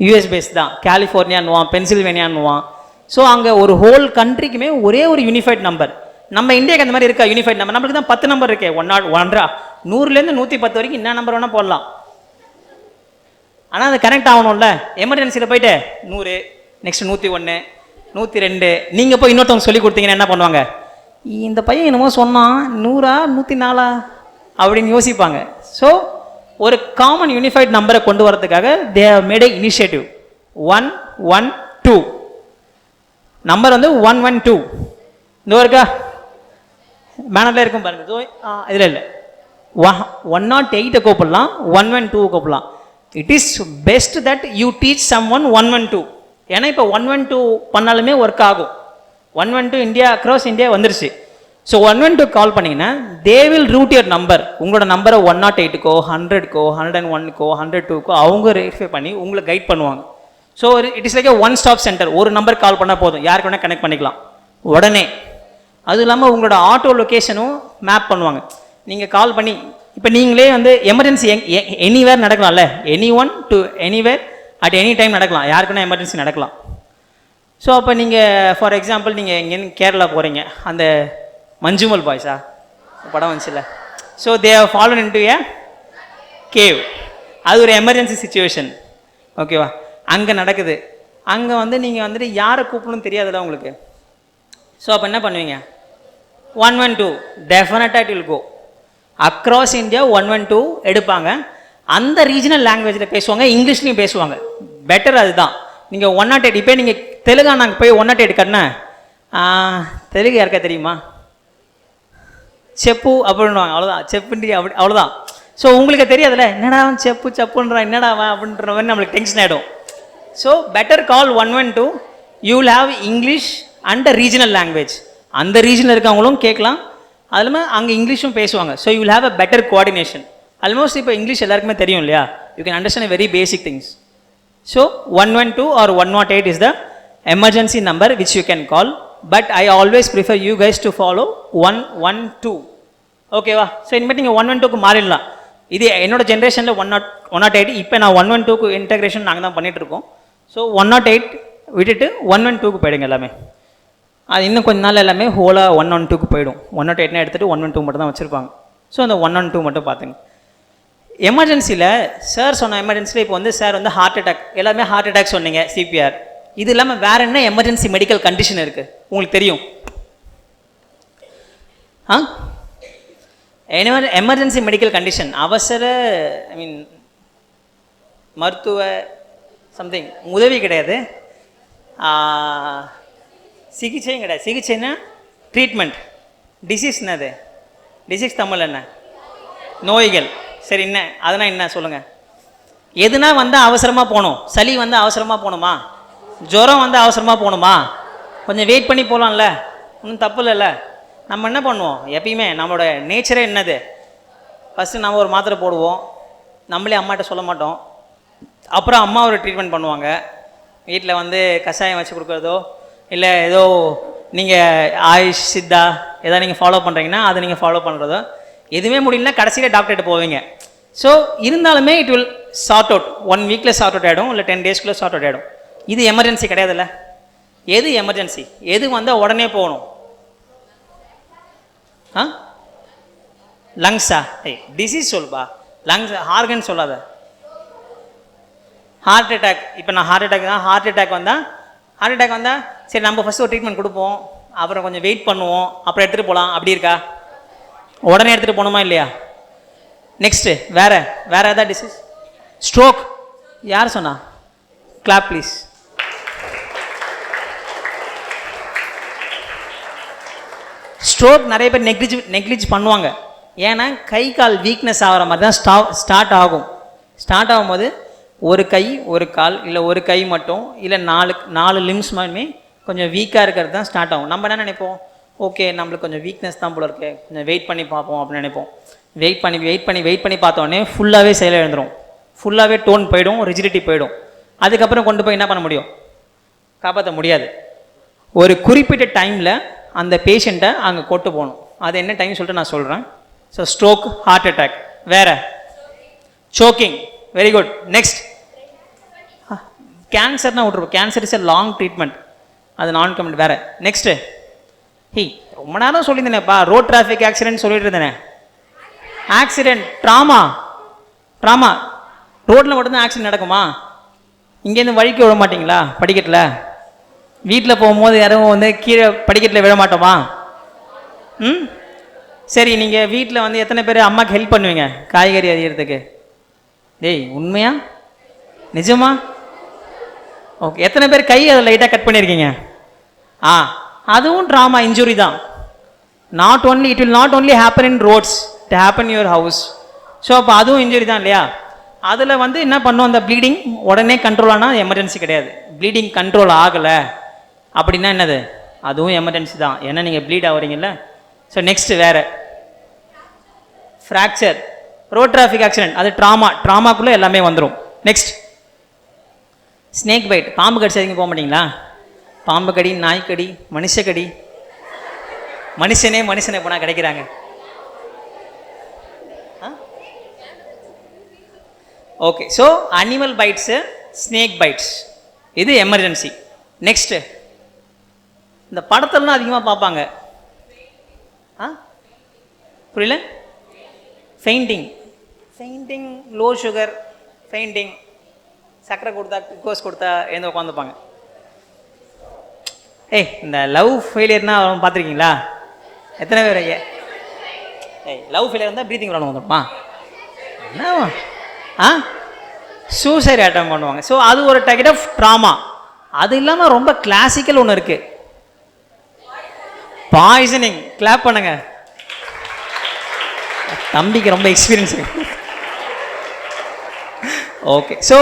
US base தான். கலிஃபோர்னியான்னுவான், பென்சில்வேனியான்னுவான். ஸோ அங்கே ஒரு ஹோல் கண்ட்ரிக்குமே ஒரே ஒரு யூனிஃபைட் நம்பர். நம்ம இந்தியாவுக்கு அந்த மாதிரி இருக்கா யூனிஃபைட் நம்பர்? நம்மளுக்கு தான் 10 நம்பர் இருக்கே. 100லேருந்து 110 வரைக்கும் என்ன நம்பர் வேணால் போடலாம். ஆனால் அது கனெக்ட் ஆகணும்ல. எமர்ஜென்சியில் போயிட்டு 100, நெக்ஸ்ட் 101, 102. நீங்கள் போய் இன்னொருத்தவங்க சொல்லி கொடுத்தீங்கன்னா என்ன பண்ணுவாங்க? இந்த பையன் என்னமோ சொன்னான், 100 104 அப்படின்னு யோசிப்பாங்க. ஸோ ஒரு காமன் யூனிஃபைட் நம்பரை கொண்டு வரதுக்காக they have made a initiative. 112 number 112. இந்த இருக்கா பேனர்ல இருக்கும் பாருங்க. இதில் இல்லை, 108 கூப்பிடலாம், 112 கூப்பிடலாம். It is best that you teach someone 112. ஏன்னா இப்போ 112 பண்ணாலுமே ஒர்க் ஆகும். 112 இந்தியா அக்ராஸ் இந்தியா வந்துருச்சு. ஸோ 112 கால் பண்ணிங்கன்னா they will route your number. உங்களோட நம்பரை 108க்கோ 100க்கோ 101க்கோ 102க்கோ அவங்க வெரிஃபை பண்ணி உங்களை கைட் பண்ணுவாங்க. So it is like A one stop centre. ஒரு நம்பர் கால் பண்ணால் போதும், யாருக்கு வேணால் கனெக்ட் பண்ணிக்கலாம் உடனே. அதுவும் இல்லாமல் உங்களோட ஆட்டோ லொக்கேஷனும் மேப் பண்ணுவாங்க. நீங்கள் கால் பண்ணி இப்போ நீங்களே எமர்ஜென்சி எனிவேர் நடக்கலாம்ல, anyone to anywhere at any time நடக்கலாம், யாருக்குன்னா எமர்ஜென்சி நடக்கலாம். ஸோ அப்போ நீங்கள் ஃபார் எக்ஸாம்பிள் நீங்கள் எங்கேன்னு கேரளா போகிறீங்க, அந்த மஞ்சுமல் பாய்ஸா படம் வந்துச்சுல்ல. So they have fallen into a cave. அது ஒரு எமர்ஜென்சி சுச்சுவேஷன். ஓகேவா, அங்கே நடக்குது. அங்கே நீங்கள் யாரை கூப்பிடணும்னு தெரியாதுல்ல உங்களுக்கு. ஸோ அப்போ என்ன பண்ணுவீங்க? 112 டெஃபினட்டாக it will go across India. 112 எடுப்பாங்க. அந்த ரீஜனல் லாங்குவேஜில் பேசுவாங்க, இங்கிலீஷ்லையும் பேசுவாங்க. பெட்டர் அதுதான். நீங்கள் 108 இப்போ நீங்கள் தெலுங்கானாக்கு போய் 108 கண்ணா தெலுங்கு யாருக்கா தெரியுமா? செப்பு அப்படின்வாங்க, அவ்வளோதான். செப்புண்டி அப்படி அவ்வளோதான். ஸோ உங்களுக்கு தெரியாதுல்ல, என்னடா அவன் செப்புன்றான், என்னடா அவன் அப்படின்ற மாதிரி நம்மளுக்கு டென்ஷன் ஆகிடும். So better call 112. You will have English and regional language. அந்த ரீஜனில் இருக்கவங்களும் கேட்கலாம், அது இல்லாமல் அங்கே இங்கிலீஷும் பேசுவாங்க. So you will have a better coordination. Almost இப்போ இங்கிலீஷ் எல்லாருக்குமே தெரியும் இல்லையா? You can understand very basic things. So 112 or 108 is the emergency number which you can call. But I always prefer you guys to follow 112. ஓகேவா? So இனிமேல் நீங்கள் 112க்கு மாறிடலாம். இது என்னோட ஜென்ரேஷனில் 108. இப்போ நான் 112க்கு இன்டகிரேஷன் நாங்கள் தான் பண்ணிகிட்ருக்கோம். ஸோ 108 விட்டுட்டு 112க்கு போயிடுங்க எல்லாமே. அது இன்னும் கொஞ்ச நாள் எல்லாமே ஹோலாக 112க்கு போயிடும். 108 எடுத்துகிட்டு 112 மட்டும் தான் வச்சுருப்பாங்க. ஸோ அந்த 112 மட்டும் பார்த்துங்க. எமர்ஜென்சியில் சார் சொன்ன எமர்ஜென்சியில் இப்போ வந்து சார் வந்து ஹார்ட் அட்டாக், எல்லாமே ஹார்ட் அட்டாக் சொன்னீங்க, சிபிஆர். இது இல்லாமல் வேறு என்ன எமர்ஜென்சி மெடிக்கல் கண்டிஷன் இருக்குது உங்களுக்கு தெரியும்? எமர்ஜென்சி மெடிக்கல் கண்டிஷன், அவசர ஐ மீன் மருத்துவ சம்திங் உதவி கிடையாது, சிகிச்சையும் கிடையாது. சிகிச்சைன்னா ட்ரீட்மெண்ட். டிசீஸ் என்னது? டிசீஸ் தமிழ் என்ன? நோய்கள். சரி, என்ன அதனால் என்ன சொல்லுங்கள்? எதுனா வந்து அவசரமாக போகணும். சளி வந்து அவசரமாக போகணுமா? ஜுரம் வந்து அவசரமாக போகணுமா? கொஞ்சம் வெயிட் பண்ணி போகலாம்ல, ஒன்றும் தப்பு இல்லைல்ல. நம்ம என்ன பண்ணுவோம் எப்பயுமே, நம்மளோட நேச்சரே என்னது? ஃபஸ்ட்டு நம்ம ஒரு மாத்திரை போடுவோம், நம்மளே அம்மாட்ட சொல்ல மாட்டோம். அப்புறம் அம்மா ஒரு ட்ரீட்மெண்ட் பண்ணுவாங்க. வீட்டில் வந்து கஷாயம் வச்சு கொடுக்குறதோ, இல்லை ஏதோ நீங்கள் ஆயுஷ் சித்தா எதாவது நீங்கள் ஃபாலோ பண்ணுறீங்கன்னா அதை நீங்கள் ஃபாலோ பண்ணுறதோ, எதுவுமே முடியலன்னா கடைசியில் டாக்டர்கிட்ட போவீங்க. ஸோ இருந்தாலுமே இட் வில் சார்ட் அவுட். 1 வீக்கில் சார்ட் அவுட் ஆகிடும், இல்லை 10 டேஸ்க்குள்ளே சார்ட் அவுட் ஆகிடும். இது எமர்ஜென்சி கிடையாதுல்ல. எது எமர்ஜென்சி? எது வந்தால் உடனே போகணும்? லங்ஸா? டிசீஸ் சொல்பா, லங்ஸ் ஆர்கன் சொல்லாத. Heart attack. இப்போ நான் ஹார்ட் அட்டாக் தான். ஹார்ட் அட்டாக் வந்தால் சரி நம்ம ஃபஸ்ட்டு ஒரு ட்ரீட்மெண்ட் கொடுப்போம், அப்புறம் கொஞ்சம் வெயிட் பண்ணுவோம், அப்புறம் எடுத்துகிட்டு போகலாம். அப்படி இருக்கா? உடனே எடுத்துகிட்டு போகணுமா இல்லையா? நெக்ஸ்ட்டு வேறு ஏதாவது டிசீஸ்? ஸ்ட்ரோக். யார் சொன்னா? Clap please. ஸ்ட்ரோக் நிறைய பேர் நெக்லிஜ் பண்ணுவாங்க. ஏன்னா கை கால் வீக்னஸ் ஆகிற மாதிரி தான் ஸ்டார்ட் ஆகும். ஸ்டார்ட் ஆகும்போது ஒரு கை ஒரு கால், இல்லை ஒரு கை மட்டும், இல்லை 4 லிம்ஸ் மாதிரி கொஞ்சம் வீக்காக இருக்கிறது தான் ஸ்டார்ட் ஆகும். நம்ம என்ன நினைப்போம்? ஓகே, நம்மளுக்கு கொஞ்சம் வீக்னஸ் தான் போல இருக்கு, கொஞ்சம் வெயிட் பண்ணி பார்ப்போம் அப்படின்னு நினைப்போம். வெயிட் பண்ணி பார்த்தோன்னே ஃபுல்லாகவே செயல் எழுந்துடும், ஃபுல்லாகவே டோன் போயிடும், ரிஜிடிட்டி போயிடும். அதுக்கப்புறம் கொண்டு போய் என்ன பண்ண முடியும்? காப்பாற்ற முடியாது. ஒரு குறிப்பிட்ட டைமில் அந்த பேஷண்ட்டை அங்கே கொண்டு போகணும். அது என்ன டைம் சொல்லிட்டு நான் சொல்கிறேன். So stroke, heart attack. வேறு சோக்கிங். Very good. நெக்ஸ்ட் கேன்சர்னா விட்ருப்போம். Cancer is a long treatment, அது நான் கமெண்ட். வேறு நெக்ஸ்ட்டு ரொம்ப நேரம் சொல்லியிருந்தேனேப்பா, ரோட் டிராஃபிக் ஆக்சிடென்ட் சொல்லிட்டு இருந்தேனே. Accident, trauma. ரோட்டில் மட்டும்தான் ஆக்சிடென்ட் நடக்குமா? இங்கேருந்து வழிக்கு விட மாட்டிங்களா? படிக்கட்டில் வீட்டில் போகும்போது யாரும் வந்து கீழே படிக்கட்டில் விழ மாட்டோமா? சரி, நீங்கள் வீட்டில் வந்து எத்தனை பேர் அம்மாவுக்கு ஹெல்ப் பண்ணுவீங்க காய்கறி அறியறதுக்கு? உண்மையா? நிஜமா? ஓகே. எத்தனை பேர் கை அதை லைட்டாக கட் பண்ணியிருக்கீங்க? அதுவும் ட்ராமா, இன்ஜுரி தான். It will not only happen in roads, it happen your house. So அப்போ அதுவும் இன்ஜுரி தான் இல்லையா? அதில் வந்து என்ன பண்ணும், அந்த ப்ளீடிங் உடனே கண்ட்ரோல் ஆனால் எமர்ஜென்சி கிடையாது. ப்ளீடிங் கண்ட்ரோல் ஆகலை அப்படின்னா என்னது? அதுவும் எமர்ஜென்சி தான், ஏன்னா நீங்கள் ப்ளீட் ஆகிறீங்கல்ல. ஸோ நெக்ஸ்ட்டு வேறு ஃப்ராக்சர், ரோட் டிராஃபிக் ஆக்சிடென்ட், அது ட்ராமாக்குள்ளே எல்லாமே வந்துடும். Next snake byte. பாம்பு கடிச்சதுக்கு போக மாட்டிங்களா? பாம்பு கடி, நாய்க்கடி, மனுஷக்கடி. மனுஷனே போனால் கிடைக்கிறாங்க. Okay. So animal bites, snake bites, இது எமர்ஜென்சி. நெக்ஸ்ட்டு இந்த படத்தெல்லாம் அதிகமாக பார்ப்பாங்க. புரியல? ஃபெயிண்டிங், லோ சுகர் ஃபெயிண்டிங், சர்க்கரை கொடுத்தா குளுக்கோஸ் கொடுத்தா எழுந்து உட்காந்துப்பாங்க. இந்த லவ் ஃபெயிலியர்னா பார்த்துருக்கீங்களா? எத்தனை பேர்? லவ் ஃபெயிலியர் இருந்தால் ப்ரீத்திங் ப்ராப்ளம் வந்துடுமா? என்ன சூசைட் அட்டம் பண்ணுவாங்க. ஸோ அது ஒரு டைப் ஆஃப் ட்ராமா. அது இல்லாமல் ரொம்ப கிளாசிக்கல் ஒன்று இருக்குது, பாய்சனிங். கிளாப் பண்ணுங்க, தம்பிக்கு ரொம்ப எக்ஸ்பீரியன்ஸ். ஓகே. ஸோ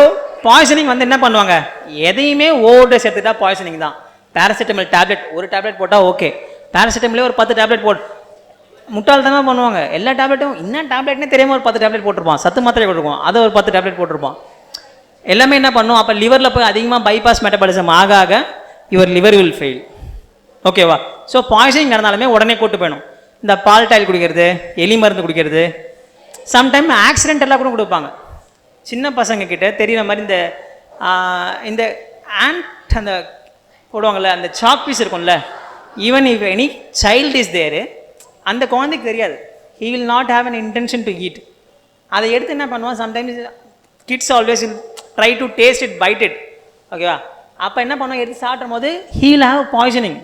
பாய்சனிங் வந்து என்ன பண்ணுவாங்க, எதையுமே ஓவர் டோஸ் எடுத்துட்டா பாய்சனிங் தான். பேராசிட்டமல் டேப்லெட் ஒரு டேப்லெட் போட்டால் ஓகே, பேராசிட்டமலே ஒரு 10 டேப்லெட் போட்டு முட்டாள்தனமாக பண்ணுவாங்க. எல்லா டேப்லெட்டும் என்ன டேப்லெட்னே தெரியாமல் ஒரு 10 டேப்லெட் போட்டிருப்பான், சத்து மாத்திரை போட்டிருப்பான், அதை ஒரு 10 டேப்லெட் போட்டிருப்பான். எல்லாமே என்ன பண்ணும், அப்போ லிவரில் போய் அதிகமாக பைபாஸ் மெட்டபாலிசம் ஆக ஆக யுவர் லிவர் வில் ஃபெயில். ஓகேவா? ஸோ பாய்சனிங் நடந்தாலுமே உடனே கூட்டு போயணும். இந்த பால் டாயில் குடிக்கிறது, எலி மருந்து குடிக்கிறது, சம்டைம் ஆக்சிடென்டெல்லாம் கூட கொடுப்பாங்க. சின்ன பசங்க கிட்ட தெரிகிற மாதிரி இந்த ஆண்ட் அந்த போடுவாங்கள்ல, அந்த சாக் பீஸ் இருக்கும்ல, even if any child is there, அந்த குழந்தைக்கு தெரியாது, he will not have an intention to eat. அதை எடுத்து என்ன பண்ணுவான், sometimes kids always try to taste it, bite it. ஓகேவா? அப்போ என்ன பண்ணுவாங்க, எடுத்து சாப்பிடும் போது he will have poisoning.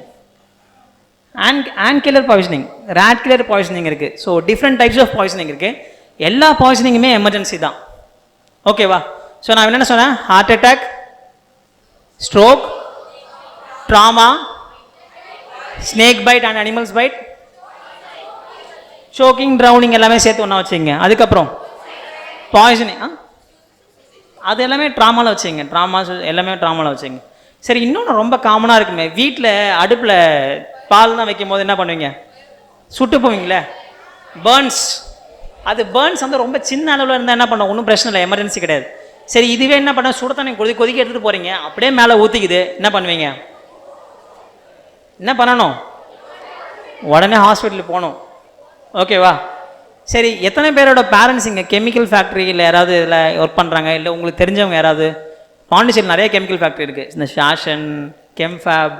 Ant killer poisoning, rat killer poisoning இருக்குது. So different types of poisoning இருக்குது. எல்லா பாய்சனிங்குமே எமர்ஜென்சி தான். ஓகேவா? ஸோ நான் என்னென்ன சொன்னேன், heart attack, stroke, trauma, snake bite and animals bite, choking, drowning எல்லாமே சேர்த்து ஒன்றா வச்சுங்க. அதுக்கப்புறம் பாய்சனிங், அது எல்லாமே ட்ராமாவில் வச்சுங்க. எல்லாமே ட்ராமாவில் வச்சுங்க. சரி, இன்னொன்று ரொம்ப காமனாக இருக்குமே, வீட்டில் அடுப்பில் பால் தான் வைக்கும் போது என்ன பண்ணுவீங்க, சுட்டு போவீங்களே, பேர்ன்ஸ். அது பேர்ன்ஸ் வந்து ரொம்ப சின்ன அளவில் இருந்தால் என்ன பண்ணுவோம், ஒன்றும் பிரச்சனை இல்லை, எமர்ஜென்சி கிடையாது. சரி, இதுவே என்ன பண்ண, சுட தண்ணி கொதிக்க எடுத்துகிட்டு போகிறீங்க, அப்படியே மேலே ஊற்றிக்குது, என்ன பண்ணுவீங்க, என்ன பண்ணணும், உடனே ஹாஸ்பிட்டலுக்கு போகணும். ஓகேவா? சரி, எத்தனை பேரோட பேரண்ட்ஸ் இங்கே கெமிக்கல் ஃபேக்ட்ரியில் யாராவது இதில் ஒர்க் பண்ணுறாங்க, இல்லை உங்களுக்கு தெரிஞ்சவங்க யாராவது? பாண்டிச்சேரி நிறைய கெமிக்கல் ஃபேக்ட்ரி இருக்குது, இந்த ஷாஷன், கெம்ஃபேப்,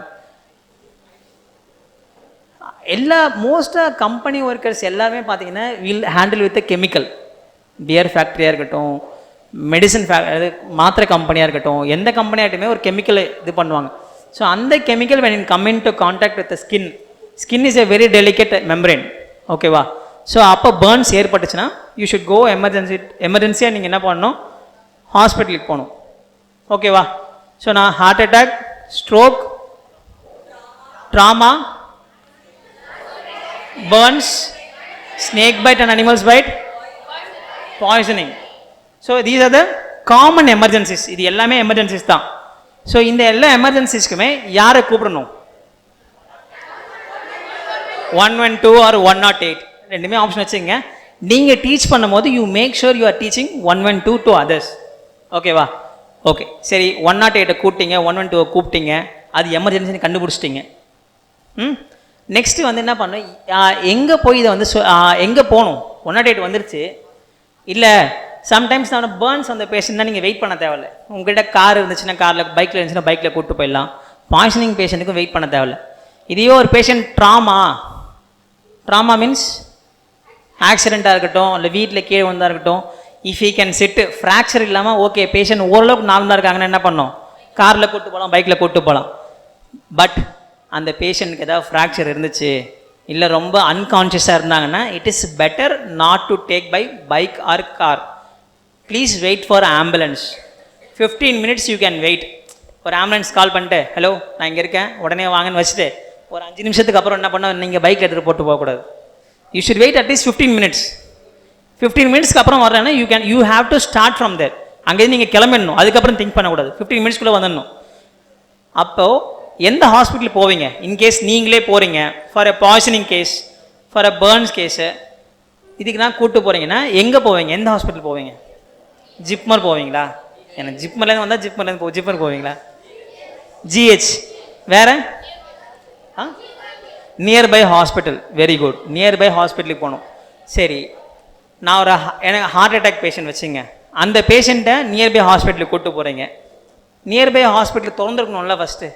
எல்லா மோஸ்ட்டாக கம்பெனி ஒர்க்கர்ஸ் எல்லாருமே பார்த்தீங்கன்னா will handle with chemical. Beer ஃபேக்ட்ரியாக இருக்கட்டும், மெடிசன் மாத்திரை கம்பெனியாக இருக்கட்டும், எந்த கம்பெனியாகட்டுமே ஒரு கெமிக்கலை இது பண்ணுவாங்க. ஸோ அந்த chemical when it come into contact with the skin is a very delicate membrane. ஓகேவா? ஸோ அப்போ பேர்ன்ஸ் ஏற்பட்டுச்சுன்னா யூ ஷுட் கோ எமர்ஜென்சியாக நீங்கள் என்ன பண்ணணும், ஹாஸ்பிட்டலுக்கு போகணும். ஓகேவா? ஸோ நான் heart attack, stroke, trauma, burns, snake bite and animals bite, poisoning. So these are the common emergencies. இது எல்லாமே emergencies தான். ஸோ இந்த எல்லா எமர்ஜென்சிஸ்க்குமே யாரை கூப்பிடணும், 112 ஆர் 108 ரெண்டுமே ஆப்ஷன் வச்சுங்க. நீங்கள் டீச் பண்ணும் போது you make sure you are teaching 112 to others. ஓகேவா? ஓகே, சரி, 108 கூப்பிட்டீங்க, 112 கூப்பிட்டீங்க, அது எமர்ஜென்சின்னு கண்டுபிடிச்சிட்டிங்க. நெக்ஸ்ட்டு வந்து என்ன பண்ணணும், எங்கே போய் இதை வந்து எங்கே போகணும், 108 வந்துருச்சு. இல்லை சம்டைம்ஸ் நான் பேர்ன்ஸ் அந்த பேஷண்ட் தான் நீங்கள் வெயிட் பண்ண தேவையில்லை. உங்கள்கிட்ட கார் இருந்துச்சுன்னா காரில், பைக்கில் இருந்துச்சுன்னா பைக்கில் கூப்பிட்டு போயிடலாம். பாய்சனிங் பேஷண்ட்டுக்கும் வெயிட் பண்ண தேவையில்லை. இதையோ ஒரு பேஷண்ட் ட்ராமா மீன்ஸ் ஆக்சிடெண்ட்டாக இருக்கட்டும், இல்லை வீட்டில் கீழே வந்தால் இருக்கட்டும், if you can sit, fracture இல்லாமல் ஓகே, பேஷண்ட் ஓரளவுக்கு நார்மலாக இருக்காங்கன்னா என்ன பண்ணோம், காரில் கூப்பிட்டு போகலாம், பைக்கில் கூப்பிட்டு போகலாம். பட் அந்த பேஷண்ட்டுக்கு ஏதாவது ஃப்ராக்சர் இருந்துச்சு, இல்லை ரொம்ப அன்கான்ஷியஸாக இருந்தாங்கன்னா, it is better not to take by bike or car. Please wait for ambulance. 15 minutes you can wait. ஒரு ஆம்புலன்ஸ் கால் பண்ணிட்டு, ஹலோ நான் இங்கே இருக்கேன், உடனே வாங்கன்னு வச்சுட்டு ஒரு 5 நிமிஷத்துக்கு அப்புறம் என்ன பண்ண, நீங்கள் பைக் எடுத்துகிட்டு போட்டு போகக்கூடாது. யூ ஷுட் வெயிட் அட்லீஸ்ட் 15 minutes. 15 minutesக்கு அப்புறம் வரலன்னா you have to start from there. அங்கேருந்து நீங்கள் கிளம்பிடணும், அதுக்கப்புறம் திங்க் பண்ணக்கூடாது, 15 minutesக்குள்ளே வந்துடணும். அப்போது எந்த ஹாஸ்பிட்டல் போவீங்க, இன்கேஸ் நீங்களே போகிறீங்க for a poisoning case, for a burns case, இதுக்கு நான் கூப்பிட்டு போகிறீங்கன்னா எங்கே போவீங்க, எந்த ஹாஸ்பிட்டல் போவீங்க? ஜிப்மர் போவீங்களா? எனக்கு ஜிப்மர்லேருந்து வந்தால் ஜிப்மர் போவீங்களா? ஜிஹெச் வேறு? Nearby hospital. Very good, nearby ஹாஸ்பிட்டலுக்கு போகணும். சரி, நான் எனக்கு ஹார்ட் அட்டாக் பேஷண்ட் வச்சுங்க, அந்த பேஷண்ட்டை நியர்பை ஹாஸ்பிட்டலுக்கு கூப்பிட்டு போகிறீங்க. நியர்பை ஹாஸ்பிட்டல் திறந்துருக்கணும்ல ஃபஸ்ட்டு.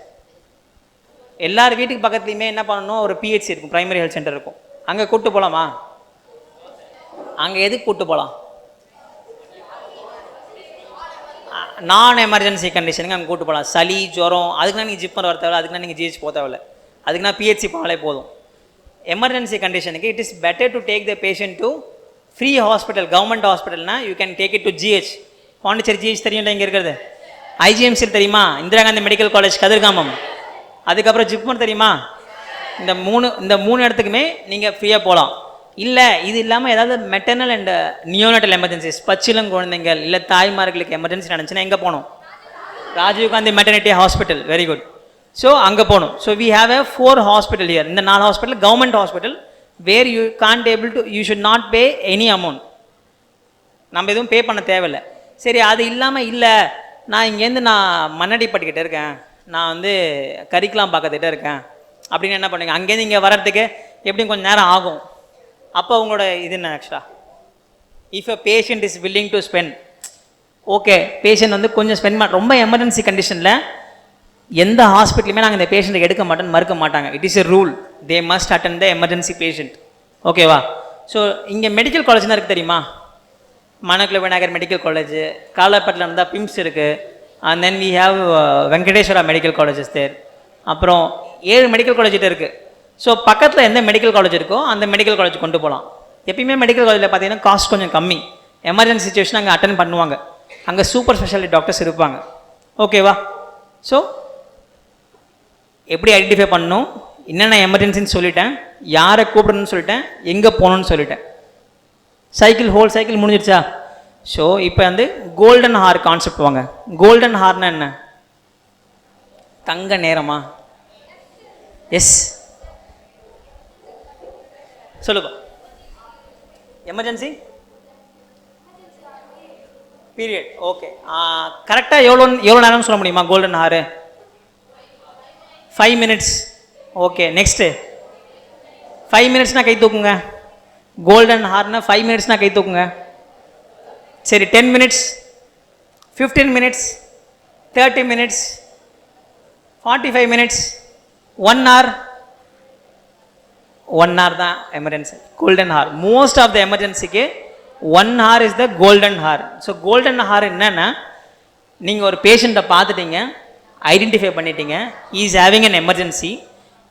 எல்லார் வீட்டுக்கு பக்கத்துலையுமே என்ன பண்ணணும், ஒரு பிஹெச்சி இருக்கும், பிரைமரி ஹெல்த் சென்டர் இருக்கும், அங்கே கூப்பிட்டு போகலாமா? அங்கே எதுக்கு கூப்பிட்டு போகலாம்? நான் எமர்ஜென்சி கண்டிஷனுக்கு அங்கே கூப்பிட்டு போகலாம். சளி, ஜுரம், அதுக்குனா நீங்கள் ஜிப்மர் வர தேவை, அதுக்குனா நீங்கள் ஜிஹெச் போக தேவையில்ல, அதுக்குனா பிஹெச்சி போனாலே போதும். எமர்ஜென்சி கண்டிஷனுக்கு it is better to take the patient to free hospital. Government ஹாஸ்பிட்டல்னா you can take it to GH. Pondicherry GH தெரியும்ல இங்கே இருக்கிறது. ஐஜிஎம்சியில் தெரியுமா, இந்திரா காந்தி மெடிக்கல் காலேஜ் கதிர்காமம். அதுக்கப்புறம் ஜிப்மர் தெரியுமா. இந்த மூணு இடத்துக்குமே நீங்கள் ஃப்ரீயாக போகலாம். இல்லை இது இல்லாமல் ஏதாவது மெட்டர்னல் அண்ட் நியோனட்டல் எமர்ஜென்சிஸ், பச்சிளம் குழந்தைங்கள் இல்லை தாய்மார்களுக்கு எமர்ஜென்சி நடந்துச்சுன்னா எங்கே போகணும்? Rajiv Gandhi maternity hospital. Very good. So அங்கே போகணும். So we have a 4 hospital here. இந்த 4 hospital government hospital, where you can't able to, you should not pay any amount. நம்ம எதுவும் பே பண்ண தேவையில்லை. சரி, அது இல்லாமல் இல்லை நான் இங்கேருந்து நான் மண்ணடிப்பட்டுக்கிட்டே இருக்கேன், நான் வந்து கறிக்கலாம் பார்க்கத்திட்டே இருக்கேன் அப்படின்னு என்ன பண்ணுங்க, அங்கேருந்து இங்கே வர்றதுக்கு எப்படியும் கொஞ்சம் நேரம் ஆகும். அப்போ உங்களோட இது என்ன ஆக்சுவலாக, if a patient is willing to spend, okay patient வந்து கொஞ்சம் ஸ்பெண்ட் பண்ண, ரொம்ப எமர்ஜென்சி கண்டிஷனில் எந்த ஹாஸ்பிட்டலுமே நாங்கள் இந்த பேஷண்ட்டை எடுக்க மாட்டோன்னு மறுக்க மாட்டாங்க. It is a rule, they must attend the emergency patient. ஓகேவா? ஸோ இங்கே மெடிக்கல் காலேஜ்னா இருக்குது தெரியுமா? மணக்குள விநாயகர் மெடிக்கல் காலேஜ், காலப்பட்டில் இருந்தால் பிம்ஸ் இருக்குது, and then we have Venkateswara medical colleges there. அப்புறம் 7 மெடிக்கல் காலேஜ் இருக்குது. ஸோ பக்கத்தில் எந்த மெடிக்கல் காலேஜ் இருக்கோ அந்த மெடிக்கல் காலேஜ் கொண்டு போகலாம். எப்பயுமே மெடிக்கல் காலேஜில் பார்த்தீங்கன்னா காஸ்ட் கொஞ்சம் கம்மி, எமர்ஜென்சி சுச்சுவேஷன் அங்கே அட்டன் பண்ணுவாங்க, அங்கே சூப்பர் ஸ்பெஷாலிட்டி டாக்டர்ஸ் இருப்பாங்க. ஓகேவா? ஸோ எப்படி ஐடென்டிஃபை பண்ணணும், என்னென்ன எமர்ஜென்சின்னு சொல்லிட்டேன், யாரை கூப்பிடணும்னு சொல்லிட்டேன், எங்கே போகணுன்னு சொல்லிட்டேன். சைக்கிள், ஹோல் சைக்கிள் முடிஞ்சிருச்சா? ஸோ இப்போ வந்து கோல்டன் ஹார் கான்செப்ட் வாங்க. கோல்டன் ஹார்னா என்ன? தங்க நேரமா? எஸ், சொல்லுப்பா. Emergency period. ஓகே, கரெக்டாக எவ்வளோ நேரம்னு சொல்ல முடியுமா? Golden hour 5 minutes. ஓகே, நெக்ஸ்ட்டு 5 மினிட்ஸ்னால் கை தூக்குங்க. கோல்டன் ஹார்னா 5 மினிட்ஸ்னால் கை தூக்குங்க. சரி, 10 minutes, 15 minutes, 30 minutes, 45 minutes, 1 hour. 1 hour தான் emergency golden hour. Most of the எமர்ஜென்சிக்கு 1 hour is the golden hour. So golden hour என்னன்னா, நீங்கள் ஒரு பேஷண்ட்டை பார்த்துட்டீங்க, ஐடென்டிஃபை பண்ணிட்டீங்க, இஸ் ஹேவிங் அன் எமர்ஜென்சி,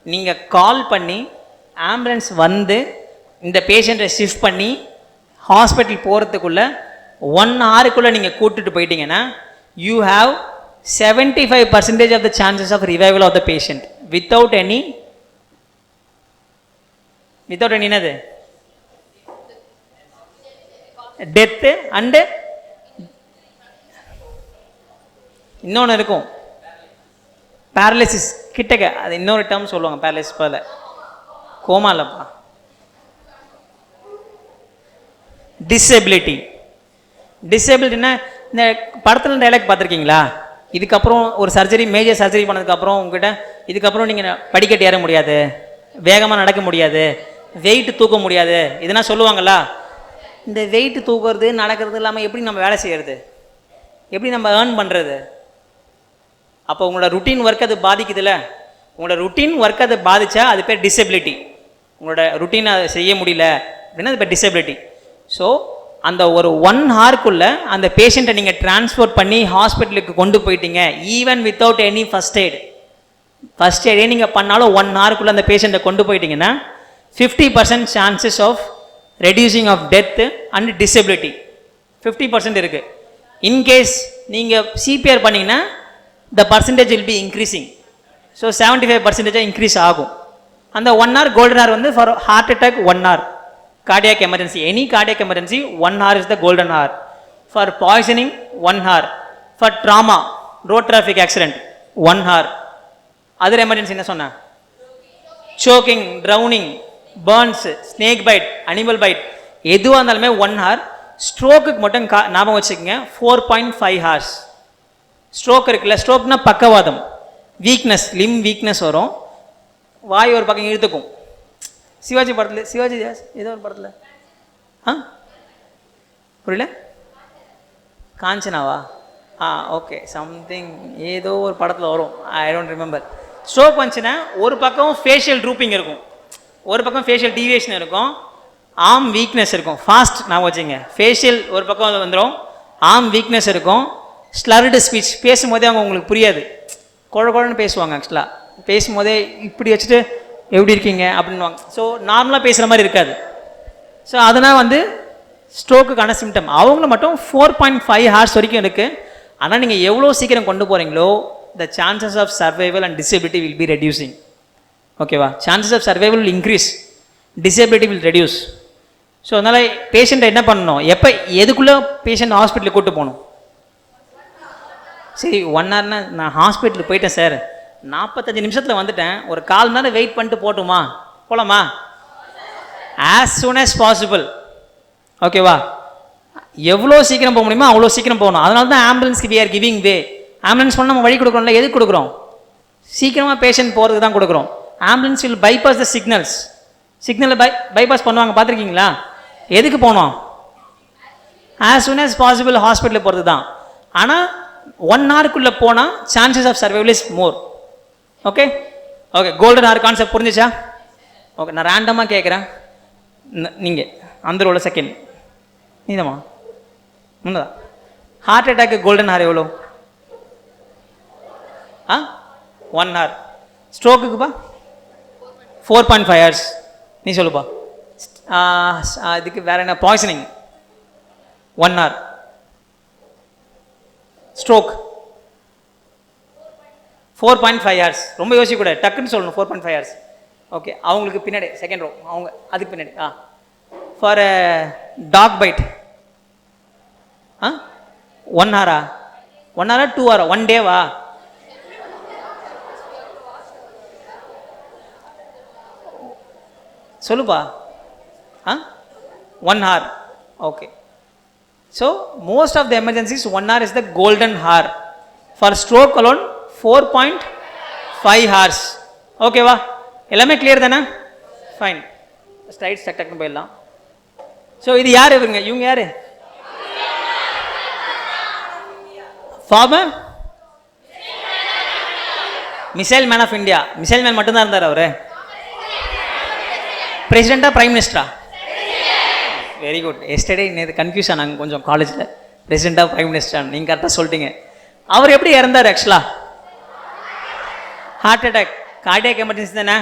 நீங்கள் கால் பண்ணி ஆம்புலன்ஸ் வந்து இந்த பேஷண்ட்டை ஷிஃப்ட் பண்ணி ஹாஸ்பிட்டல் போகிறதுக்குள்ளே 1 hourக்குள்ளே நீங்கள் கூப்பிட்டுட்டு போயிட்டீங்கன்னா, you have 75% of the chances of revival of the patient without any என்னது டெத்து அண்டு இன்னொன்று இருக்கும் பேரலிசிஸ் கிட்டக்க, அது இன்னொரு டேர்ம் சொல்லுவாங்க, பேரலிசிஸ் போல கோமா இல்லைப்பா, டிசேபிலிட்டி. டிசேபிலிட்டின்னா இந்த படத்தில் டைலாக் பார்த்துருக்கீங்களா? இதுக்கப்புறம் ஒரு சர்ஜரி, மேஜர் சர்ஜரி பண்ணதுக்கப்புறம் உங்ககிட்ட இதுக்கப்புறம் நீங்கள் படிக்கட்டு ஏற முடியாது, வேகமாக நடக்க முடியாது, வெயிட் தூக்க முடியாது, இதெல்லாம் சொல்லுவாங்களா? இந்த வெயிட் தூக்குறது நடக்கிறது இல்லாமல் எப்படி நம்ம வேலை செய்கிறது, எப்படி நம்ம ஏர்ன் பண்ணுறது? அப்போ உங்களோட ருட்டீன் ஒர்க் அது பாதிக்குதுல்ல, உங்களோட ருட்டீன் ஒர்க் அதை பாதித்தா அது பேர் டிசபிலிட்டி. உங்களோட ருட்டீனை செய்ய முடியல அப்படின்னா அது பேர் டிசபிலிட்டி. ஸோ அந்த ஒரு 1 hourக்குள்ளே அந்த பேஷண்ட்டை நீங்கள் டிரான்ஸ்போர்ட் பண்ணி ஹாஸ்பிட்டலுக்கு கொண்டு போயிட்டீங்க, ஈவன் வித்தவுட் எனி ஃபஸ்ட் எய்டே நீங்கள் பண்ணாலும் 1 hourக்குள்ளே அந்த பேஷண்ட்டை கொண்டு போயிட்டீங்கன்னா 50% chances of reducing of death and disability 50% இருக்குது. இன்கேஸ் நீங்கள் சிபிஆர் பண்ணிங்கன்னா the percentage will be increasing. So 75% increase ஆகும். அந்த 1 hour golden hour வந்து for heart attack 1 hour, cardiac emergency, any cardiac emergency 1 hour is the golden hour. For poisoning 1 hour, for trauma, road traffic accident 1 hour. other emergency என்ன சொன்னா? choking, drowning, burns, snake bite, animal bite, எதுவாக இருந்தாலுமே 1 hour. ஸ்ட்ரோக்குக்கு மட்டும் ஞாபகம் வச்சுக்கோங்க 4.5 hours. Stroke இருக்குல்ல, ஸ்ட்ரோக்னா பக்கவாதம், weakness, Lim weakness வரும், வாய் ஒரு பக்கம் இழுத்துக்கும். சிவாஜி படத்தில், சிவாஜி ஏதோ ஒரு படத்தில் புரியல, காஞ்சனாவா? ஓகே, சம்திங் ஏதோ ஒரு படத்தில் வரும், ஐ டோன்ட் ரிமெம்பர். ஸ்ட்ரோக் வந்துச்சுன்னா ஒரு பக்கம் ஃபேஷியல் ட்ரூப்பிங் இருக்கும், ஒரு பக்கம் ஃபேஷியல் டீவியேஷன் இருக்கும், ஆர்ம் வீக்னஸ் இருக்கும். ஃபாஸ்ட் நான் வச்சுங்க, ஃபேஷியல் ஒரு பக்கம் வந்துடும், ஆர்ம் வீக்னஸ் இருக்கும், ஸ்லர்டு ஸ்பீச், பேசும்போதே அவங்க உங்களுக்கு புரியாது, குழன்னு பேசுவாங்க. ஆக்சுவலாக பேசும்போதே இப்படி வச்சுட்டு எப்படி இருக்கீங்க அப்படின்வாங்க. ஸோ நார்மலாக பேசுகிற மாதிரி இருக்காது. ஸோ அதனால் வந்து ஸ்ட்ரோக்குக்கான சிம்டம். அவங்கள மட்டும் 4.5 hours வரைக்கும் இருக்குது. ஆனால் நீங்கள் எவ்வளோ சீக்கிரம் கொண்டு போகிறீங்களோ the chances of survival and disability will be reducing. ஓகேவா? Chances of survival will increase, disability will reduce. So அதனால் பேஷண்ட்டை என்ன பண்ணணும், எப்போ எதுக்குள்ளே பேஷண்ட் ஹாஸ்பிட்டலுக்கு கூப்பிட்டு போகணும்? சரி 1 ஹவர்னா நான் ஹாஸ்பிட்டலுக்கு போயிட்டேன் சார், 45 நிமிஷத்தில் வந்துட்டேன், ஒரு 1/4 மணி நேரம் வெயிட் பண்ணிட்டு போட்டுமா, போகலாமா? As soon as possible. ஓகேவா? எவ்வளோ சீக்கிரம் போக முடியுமோ அவ்வளோ சீக்கிரம் போகணும். அதனால தான் ஆம்புலன்ஸ்க்கு we are giving way. Ambulance பண்ண நம்ம வழி கொடுக்குறோம்ல, எதுக்கு கொடுக்குறோம்? சீக்கிரமாக பேஷண்ட் போகிறதுக்கு தான் கொடுக்குறோம். Ambulance will bypass the signals. சிக்னலை பைபாஸ் பண்ணுவாங்க, பார்த்துருக்கீங்களா? எதுக்கு போகணும்? ஆஸ் சூன் as பாசிபிள் ஹாஸ்பிட்டலுக்கு போகிறது தான். ஆனால் 1 ஹவருக்குள்ளே போனால் chances of survival is more. Okay okay, golden hour concept புரிஞ்சிச்சா? ஓகே, நான் ரேண்டமாக கேட்குறேன். நீங்கள் அந்த ரோல செகண்ட் நீதம்மா முன்னதா ஹார்ட் அட்டாக்கு கோல்டன் ஹார் எவ்வளோ? 1 ஹவர். ஸ்ட்ரோக்குப்பா 4.5 ஹவர்ஸ். நீ சொல்லுப்பா. இதுக்கு வேற என்ன? Poisoning 1 hour. Stroke 4.5 hours. ரொம்ப யோசிக்கக்கூடாது, டக்குன்னு சொல்லணும். 4.5 ஹவர்ஸ். ஓகே, அவங்களுக்கு பின்னாடி செகண்ட் ரோ, அவங்க அதுக்கு பின்னாடி ஃபார் டாக் பைட் 1 ஹவரா? 1 ஹவரா 2 ஹவரா? 1 டேவா? சொல்லுப்பா. 1 hour. Okay, so most of the emergencies 1 hour is the golden hour. For stroke alone 4.5 hours. ஓகேவா? எல்லாமே கிளியர் தானே? ஃபைன். ஸ்லைட்ஸ் டக் டக்குன்னு போயிடலாம். ஸோ இது யார்? இவங்க யார்? Former missile man of India. Missile man மட்டும்தான் இருந்தார் அவர். பிரசிடெண்டா பிரைம் மினிஸ்டரா? Very good. எஸ்டர்டே நேற்று கன்ஃபியூஸ் ஆனாங்க கொஞ்சம் காலேஜில், பிரசிடெண்டா பிரைம் மினிஸ்டர். நீங்கள் கரெக்டாக சொல்லிட்டீங்க. அவர் எப்படி இறந்தார் ஆக்சுவலாக? ஹார்ட் அட்டாக், கார்டியாக் எமர்ஜென்சி தானே?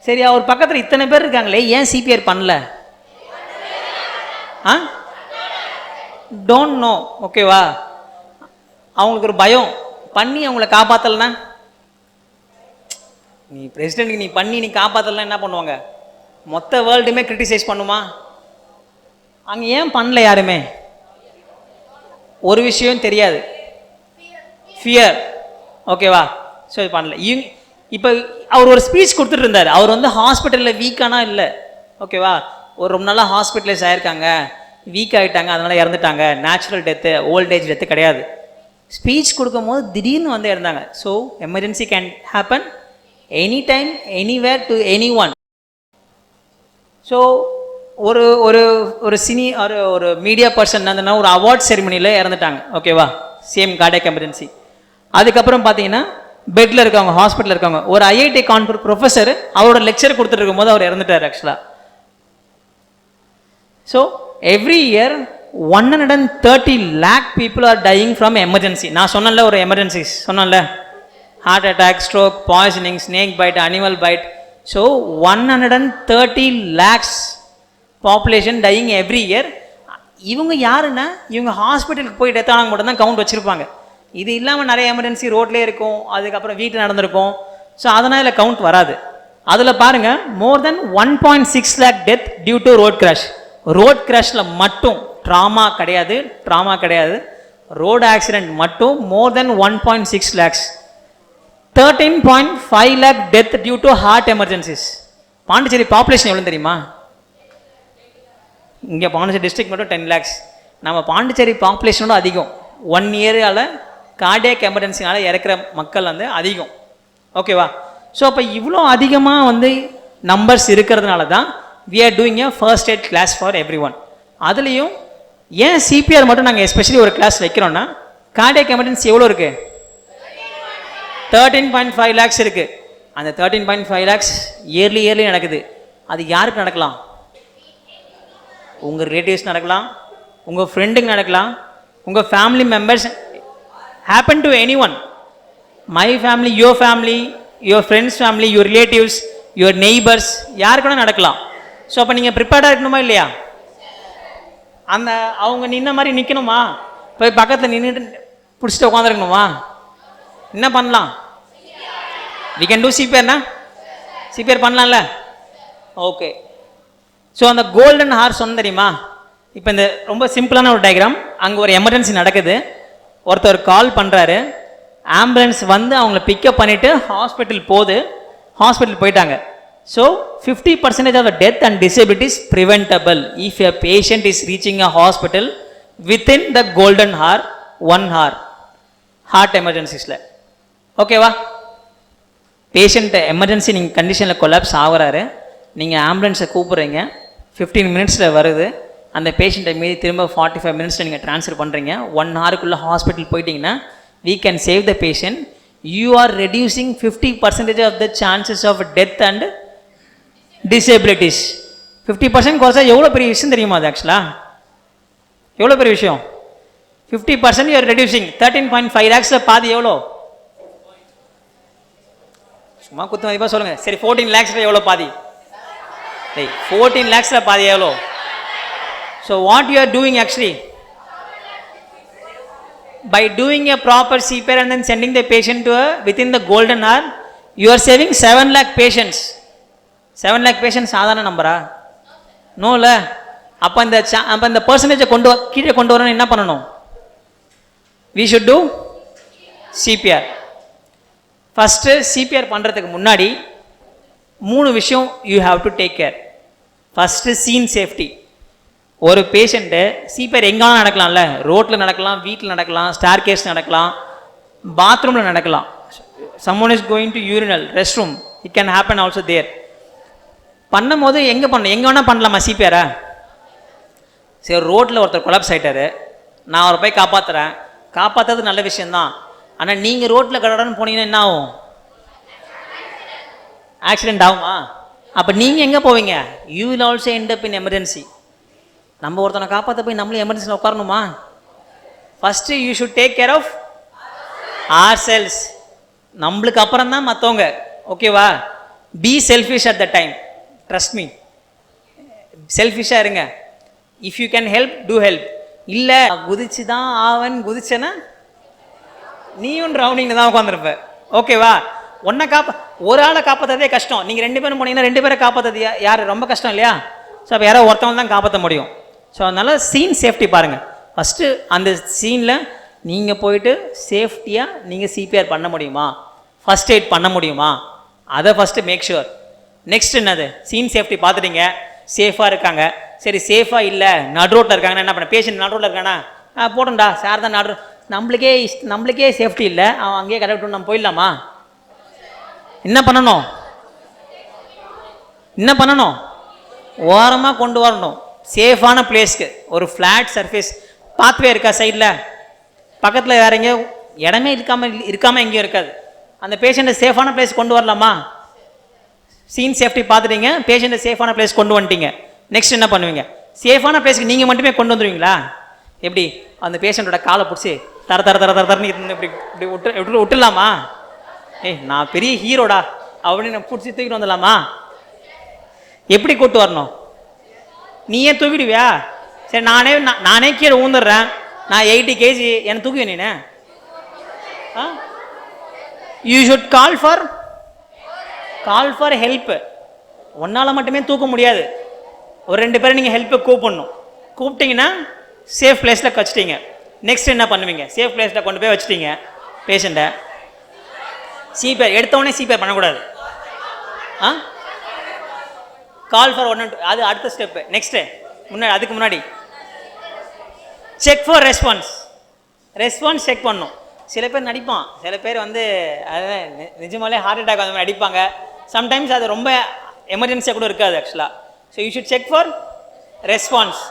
சரி, அவர் பக்கத்தில் இத்தனை பேர் இருக்காங்களே, ஏன் சிபிஆர் பண்ணல? Don't know. ஓகேவா? அவங்களுக்கு ஒரு பயம், பண்ணி அவங்கள காப்பாற்றலனா, நீ பிரசிடென்ட்க்கு நீ பண்ணி நீ காப்பாற்றலாம் என்ன பண்ணுவாங்க? மொத்த வேர்ல்டுமே கிரிட்டிசைஸ் பண்ணுமா? அங்கே ஏன் பண்ணல யாருமே? ஒரு விஷயம் தெரியாது, ஃபியர். ஓகேவா? ஸோ இது பண்ணல. இப்போ அவர் ஒரு ஸ்பீச் கொடுத்துட்டு இருந்தார். அவர் வந்து ஹாஸ்பிட்டலில் வீக்கானா இல்லை. ஓகேவா? ஒரு ரொம்ப நாளாக ஹாஸ்பிட்டலைஸ் ஆகிருக்காங்க, வீக் ஆகிட்டாங்க, அதனால் இறந்துட்டாங்க. நேச்சுரல் டெத்து, ஓல்டேஜ் டெத்து கிடையாது. ஸ்பீச் கொடுக்கும் போது திடீர்னு வந்து இறந்தாங்க. So emergency can happen any time, anywhere, to any one. So ஒரு ஒரு ஒரு சினி ஒரு மீடியா பர்சன் இருந்ததுன்னா ஒரு அவார்ட் செரிமனியில் இறந்துட்டாங்க. ஓகேவா? Same cardiac emergency. அதுக்கப்புறம் பார்த்தீங்கன்னா பெட்டில் இருக்காங்க, ஹாஸ்பிட்டலில் இருக்காங்க. ஒரு ஐஐடி கான்பூர் ப்ரொஃபஸர் அவரோட லெக்சர் கொடுத்துட்டு இருக்கும்போது அவர் இறந்துட்டார் ஆக்சுவலாக. So every year 130 lakh people are dying from emergency. நான் சொன்னல ஒரு எமர்ஜென்சிஸ் சொன்னல, heart attack, stroke, poisoning, snake bite, animal bite. So 130 lakhs population dying every year. இவங்க யாருன்னா இவங்க ஹாஸ்பிட்டலுக்கு போய் டெத் ஆனவங்க மட்டும் தான் கவுண்ட் வச்சுருப்பாங்க. இது இல்லாமல் நிறைய எமர்ஜென்சி ரோட்லேயே இருக்கும், அதுக்கப்புறம் வீட்டில் நடந்திருக்கும். ஸோ அதனால் இதில் கவுண்ட் வராது. அதில் பாருங்கள், more than 1.6 lakh death due to road crash. Road கிராஷில் மட்டும் ட்ராமா கிடையாது, ரோடு ஆக்சிடென்ட் மட்டும் more than 1.6 lakhs. 13.5 lakh death due to heart emergencies. Pondicherry population எவ்வளோ தெரியுமா? இங்கே பாண்டிச்சேரி டிஸ்ட்ரிக்ட் மட்டும் 10 lakhs. நம்ம பாண்டிச்சேரி பாப்புலேஷனோட அதிகம். 1 இயரால் கார்டியாக் எமர்ஜென்சினால இறக்குற மக்கள் வந்து அதிகம். ஓகேவா? ஸோ அப்போ இவ்வளோ அதிகமாக வந்து நம்பர்ஸ் இருக்கிறதுனால தான் we are doing a first aid class for everyone. அதுலேயும் ஏன் சிபிஆர் மட்டும் நாங்கள் எஸ்பெஷலி ஒரு கிளாஸ் வைக்கிறோன்னா, கார்டியாக் எமர்ஜென்சி எவ்வளோ இருக்குது? 13.5 lakhs இருக்குது. அந்த 13.5 lakhs இயர்லி நடக்குது. அது யாருக்கு நடக்கலாம்? உங்கள் ரிலேட்டிவ்ஸ் நடக்கலாம், உங்கள் ஃப்ரெண்டுங்க நடக்கலாம், உங்கள் family members, happen to anyone. My family, your family, your friends family, your relatives, your neighbors, யாருக்கு வேணால் நடக்கலாம். ஸோ அப்போ நீங்கள் ப்ரிப்பேர்டாக இருக்கணுமா இல்லையா? அந்த அவங்க நின்ன மாதிரி நிற்கணுமா? போய் பக்கத்தில் நின்றுட்டு பிடிச்சிட்டு உட்காந்துருக்கணுமா? என்ன பண்ணலாம்? we can do CPR. CPR பண்ணலாம்ல? ஓகே. ஸோ அந்த கோல்டன் ஹார் சொன்ன தெரியுமா? இப்போ இந்த ரொம்ப சிம்பிளான ஒரு டயக்ராம். அங்கே ஒரு எமர்ஜென்சி நடக்குது, ஒருத்தர் கால் பண்ணுறாரு, ஆம்புலன்ஸ் வந்து அவங்கள பிக்கப் பண்ணிவிட்டு ஹாஸ்பிட்டல் போகுது, ஹாஸ்பிட்டல் போயிட்டாங்க. So 50% of death and disabilities preventable if a patient is reaching a hospital within the golden hour 1 hour heart எமர்ஜென்சிஸில். ஓகேவா? பேஷண்ட்டை எமர்ஜென்சி நீங்கள் கண்டிஷனில் கொலாப்ஸ் ஆகுறாரு, நீங்கள் ஆம்புலன்ஸை கூப்பிட்றீங்க, 15 minutesல வருது, அந்த பேஷண்ட்டை மீறி திரும்ப 45 minutesல நீங்கள் ட்ரான்ஸ்ஃபர் பண்ணுறீங்க, 1 hourக்குள்ளே ஹாஸ்பிட்டல் போயிட்டீங்கன்னா we can save the patient. You are reducing 50% of the chances of death and disabilities. 50% குறைச்சா எவ்வளோ பெரிய விஷயம் தெரியுமா? அது ஆக்சுவலாக எவ்வளோ பெரிய விஷயம். 50% you are reducing. 13.5 lakhsல பாதி எவ்வளோ? சும்மா குத்து மதிப்பாக சொல்லுங்கள். சரி, 14 lakhsல எவ்வளோ பாதி? 14 lakhsல பாதி எவ்வளோ? So what you are doing actually, by doing a proper CPR and then sending the patient to within the golden hour, you are saving 7 lakh patients. 7 lakh patients சாதாரண நம்பரா? நோல. அப்போ இந்த பர்சன்டேஜை கீழே கொண்டு வரணும். என்ன பண்ணணும்? we should do CPR. First CPR பண்ணுறதுக்கு முன்னாடி 3 விஷயம் you have to take care. First scene safety. ஒரு பேஷண்ட்டு CPR எங்கேனா நடக்கலாம்ல, ரோட்டில் நடக்கலாம், வீட்டில் நடக்கலாம், ஸ்டார் கேஸ் நடக்கலாம், பாத்ரூமில் நடக்கலாம். someone is going to urinal, restroom, it can happen also there. பண்ணும்போது எங்கே வேணால் பண்ணலாமா CPR? சரி, ரோட்டில் ஒருத்தர் கொலாப்ஸ் ஆகிட்டாரு, நான் அவரை போய் காப்பாற்றுறது நல்ல விஷயந்தான். ஆனால் நீங்கள் ரோட்டில் கடன்னு போனீங்கன்னா என்ன ஆகும்? ஆக்சிடென்ட் ஆகுமா? அப்போ நீங்கள் எங்கே போவீங்க? You will also end up in emergency. நம்ம ஒருத்தனை காப்பாற்ற போய் நம்மளும் எமர்ஜென்சியில் உட்காரணுமா? First you should take care of ourselves. நம்மளுக்கு அப்புறம் தான் மற்றவங்க. ஓகேவா? Be selfish at the time. Trust me, செல்ஃபிஷாக இருங்க. If you can help, do help. இல்லை குதிச்சு தான் ஆவன் குதிச்சேன்னா நீயும் ரவுண்டிங்கில் தான் உட்காந்துருப்ப. ஓகேவா? ஒரு ஆளை காப்பாற்றுறதே கஷ்டம். நீங்கள் 2 பேரும் போனீங்கன்னா 2 பேரை காப்பாற்றுறது யார்? ரொம்ப கஷ்டம் இல்லையா? ஸோ அப்போ யாரோ ஒருத்தவங்க தான் காப்பாற்ற முடியும். ஸோ அதனால் சீன் சேஃப்டி பாருங்கள். ஃபஸ்ட்டு அந்த சீனில் நீங்கள் போயிட்டு சேஃப்டியாக நீங்கள் CPR பண்ண முடியுமா, ஃபஸ்ட் எய்ட் பண்ண முடியுமா, அதை ஃபஸ்ட்டு மேக் ஷுர். நெக்ஸ்ட் என்னது? சீன் சேஃப்டி பார்த்துட்டீங்க, சேஃபாக இருக்காங்க. சரி, சேஃபாக இல்லை, நடு ரோட்டில் இருக்காங்கன்னா என்ன பண்ண? பேஷண்ட் நடு ரோட்டில் இருக்கானா போடும்டா சார் தான் நடு. நம்மளுக்கே சேஃப்டி இல்லை, அவன் அங்கேயே கரெக்ட் நம்ம போயிடலாமா? என்ன பண்ணணும்? ஓரமாக கொண்டு வரணும், சேஃபான பிளேஸ்க்கு. ஒரு ஃப்ளாட் சர்ஃபேஸ் பாத்வே இருக்கா சைடில், பக்கத்தில் வேற எங்கேயோ இடமே இருக்காமல் எங்கேயும் இருக்காது. அந்த பேஷண்ட்டை சேஃபான பிளேஸ் கொண்டு வரலாமா? சீன் சேஃப்டி பார்த்துட்டீங்க, பேஷண்ட்டை சேஃபான பிளேஸ் கொண்டு வந்துட்டீங்க. நெக்ஸ்ட் என்ன பண்ணுவீங்க? சேஃபான பிளேஸ்க்கு நீங்கள் மட்டுமே கொண்டு வந்துடுவீங்களா? எப்படி? அந்த பேஷண்ட்டோட காலை பிடிச்சி தரன்னு இப்படி விட்டுலாமா? நான் பெரிய ஹீரோடா அப்படின்னு பிடிச்சி தூக்கிட்டு வந்துடலாமா? எப்படி கூட்டு வரணும்? நீ ஏன் தூக்கிடுவியா? சரி, நானே கீழே ஊந்துடுறேன், நான் 80 kg, என்னை தூக்குவேன் நீனே? You should call for help. ஒன்னால் மட்டுமே தூக்க முடியாது, ஒரு 2 பேரை நீங்கள் ஹெல்ப்பை கூப்பிடணும். கூப்பிட்டீங்கன்னா சேஃப் பிளேஸில் வச்சுட்டீங்க. நெக்ஸ்ட் என்ன பண்ணுவீங்க? சேஃப் பிளேஸில் கொண்டு போய் வச்சுட்டீங்க பேஷண்ட்டை. CPR எடுத்தவொடனே CPR பண்ணக்கூடாது. கால் ஃபார் 112, அது அடுத்த ஸ்டெப்பு. நெக்ஸ்ட்டு அதுக்கு முன்னாடி செக் ஃபார் ரெஸ்பான்ஸ் செக் பண்ணணும். சில பேர் நடிப்பான், சில பேர் வந்து நிஜமாலே ஹார்ட் அட்டாக் அந்த மாதிரி அடிப்பாங்க. சம்டைம்ஸ் அது ரொம்ப எமர்ஜென்சியாக கூட இருக்காது ஆக்சுவலாக. So you should check for response.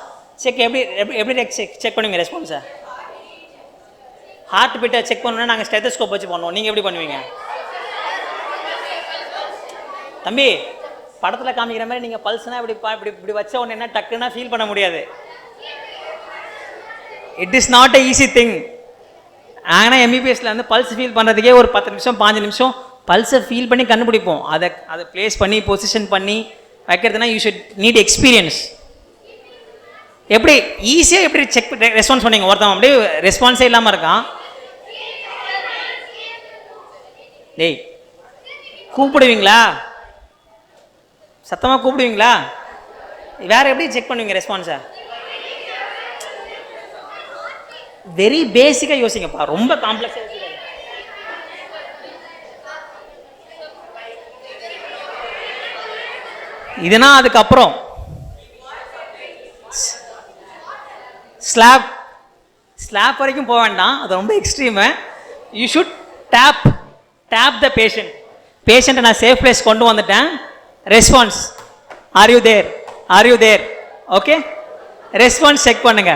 எப்படி செக் பண்ணுவீங்க ரெஸ்பான்ஸை? ஹார்ட் பீட்டை செக் பண்ணணும்னா நாங்கள் ஸ்டெத்தஸ்கோப் வச்சு பண்ணுவோம். நீங்கள் எப்படி பண்ணுவீங்க? தம்பி, படத்தில் காமிக்கிற மாதிரி நீங்கள் பல்ஸ்னால் இப்படி வச்ச உடனே என்ன டக்குன்னா ஃபீல் பண்ண முடியாது. It is not a easy thing. ஆனால் MBBSல வந்து பல்ஸ் ஃபீல் பண்ணுறதுக்கே ஒரு 10 நிமிஷம் 15 நிமிஷம் பல்ஸை ஃபீல் பண்ணி கண்டுபிடிப்போம். அதை ப்ளேஸ் பண்ணி பொசிஷன் பண்ணி வைக்கிறதுனா யூ ஷுட் நீட் எக்ஸ்பீரியன்ஸ். எப்படி ஈஸியாக எப்படி செக் ரெஸ்பான்ஸ் பண்ணீங்க? ஒருத்தவன் அப்படியே ரெஸ்பான்ஸே இல்லாமல் இருக்கான். டேய், கூப்பிடுவீங்களா? சத்தமாக கூப்பிடுவீங்களா? வேறு எப்படி செக் பண்ணுவீங்க ரெஸ்பான்ஸை? வெரி பேசிக்காக யோசிங்கப்பா, ரொம்ப காம்ப்ளெக்ஸாக யோசிக்காது. இதுனா அதுக்கப்புறம் ஸ்லாப் வரைக்கும் போக வேண்டாம், அது ரொம்ப extreme. You should tap the பேஷண்ட்டை நான் சேஃப் பிளேஸ் கொண்டு வந்துட்டேன். Response, are you there? Okay, response check பண்ணுங்க.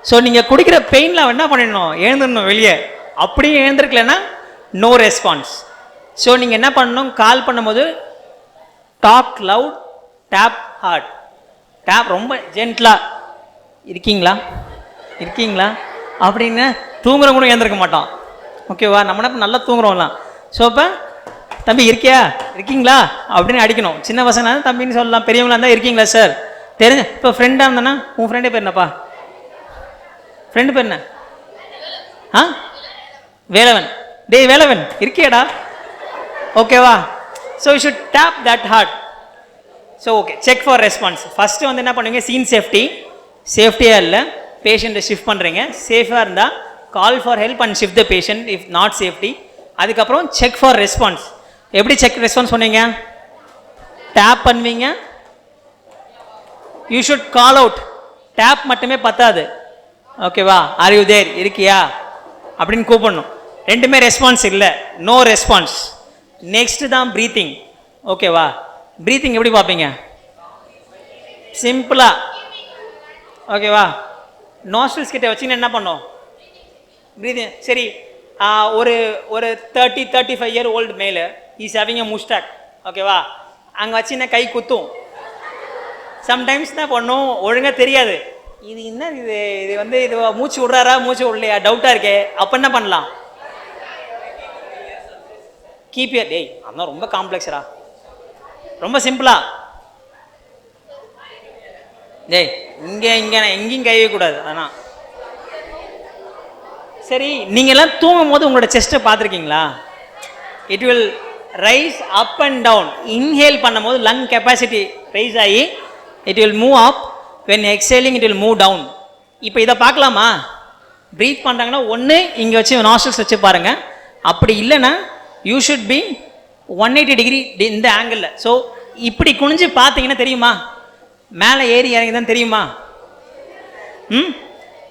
ஸோ நீங்கள் குடிக்கிற பெயினில் என்ன பண்ணிடணும், எழுந்துடணும் வெளியே. அப்படியே எழுந்திருக்கலன்னா நோ ரெஸ்பான்ஸ். ஸோ நீங்கள் என்ன பண்ணணும், கால் பண்ணும்போது talk loud, tap hard. Tap ரொம்ப ஜென்ட்லாக, இருக்கீங்களா அப்படின்னு. தூங்குறவங்க கூட எழுந்திருக்க மாட்டான், ஓகேவா? நம்ம நல்லா தூங்குறோம்லாம். ஸோ இப்போ தம்பி இருக்கீங்களா அப்படின்னு அடிக்கணும். சின்ன பசங்க தம்பின்னு சொல்லலாம், பெரியவங்களா இருந்தால் இருக்கீங்களா சார் தெரிஞ்ச. இப்போ ஃப்ரெண்டாக இருந்தேன்னா, உன் ஃப்ரெண்டே பேர் என்னப்பா? ஃப்ரெண்டு பேர் என்ன? வேலவன். டேய் வேலவன் இருக்கியாடா? ஓகேவா? So you should tap that heart. So okay, check for response. First வந்து என்ன பண்ணுவீங்க, சீன் சேஃப்டியாக இல்லை, பேஷண்ட்டை ஷிஃப்ட் பண்ணுறீங்க. சேஃபாக இருந்தால் call for help and shift the patient if not safety. அதுக்கப்புறம் செக் ஃபார் ரெஸ்பான்ஸ். எப்படி ரெஸ்பான்ஸ் பண்ணுவீங்க? டேப் பண்ணுவீங்க. You should call out. Tap மட்டுமே பத்தாது, ஓகேவா? ஆர் யூ தேர், இருக்கியா அப்படின்னு கூப்பிடணும். ரெண்டுமே ரெஸ்பான்ஸ் இல்லை, நோ ரெஸ்பான்ஸ். நெக்ஸ்ட்டு தான் ப்ரீத்திங், ஓகேவா? ப்ரீத்திங் எப்படி பார்ப்பீங்க? சிம்பிளாக, ஓகேவா? நாஸ்ட்ரில்ஸ் கிட்ட வச்சிங்கன்னா என்ன பண்ணோம் ப்ரீத்திங்? சரி, ஒரு 35 இயர் ஓல்டு மேலு இஸ் ஹேவிங் எ முஸ்டாக், ஓகேவா? அங்கே வச்சின்னா கை குத்தும். சம்டைம்ஸ் என்ன பண்ணும், ஒழுங்காக தெரியாது, இது என்ன இது வந்து இது மூச்சு விட்றாரா மூச்சு விடலையா டவுட்டாக இருக்கே. அப்போ என்ன பண்ணலாம்? கீப்பியர். டேய் அதான் ரொம்ப காம்ப்ளெக்ஸரா, ரொம்ப சிம்பிளா. டேய் எங்கேயும் கை வைக்கக்கூடாது. ஆனால் சரி, நீங்கள்லாம் தூங்கும் போது உங்களோட செஸ்ட்டை பார்த்துருக்கீங்களா? It will rise up and down. Inhale பண்ணும் போது லங் கெப்பாசிட்டி ரைஸ் ஆகி it will move up. when exhaling it will move down. இப்போ இதை பார்க்கலாமா? ப்ரீத் பண்ணுறாங்கன்னா ஒன்று இங்கே வச்சு நாஸ்ட்ரில்ஸ் வச்சு பாருங்கள். அப்படி இல்லைன்னா யூ ஷுட் பி 180 டிகிரி இந்த ஆங்கிளில். ஸோ இப்படி குனிஞ்சு பார்த்தீங்கன்னா தெரியுமா, மேலே ஏறி இறங்கி தான் தெரியுமா?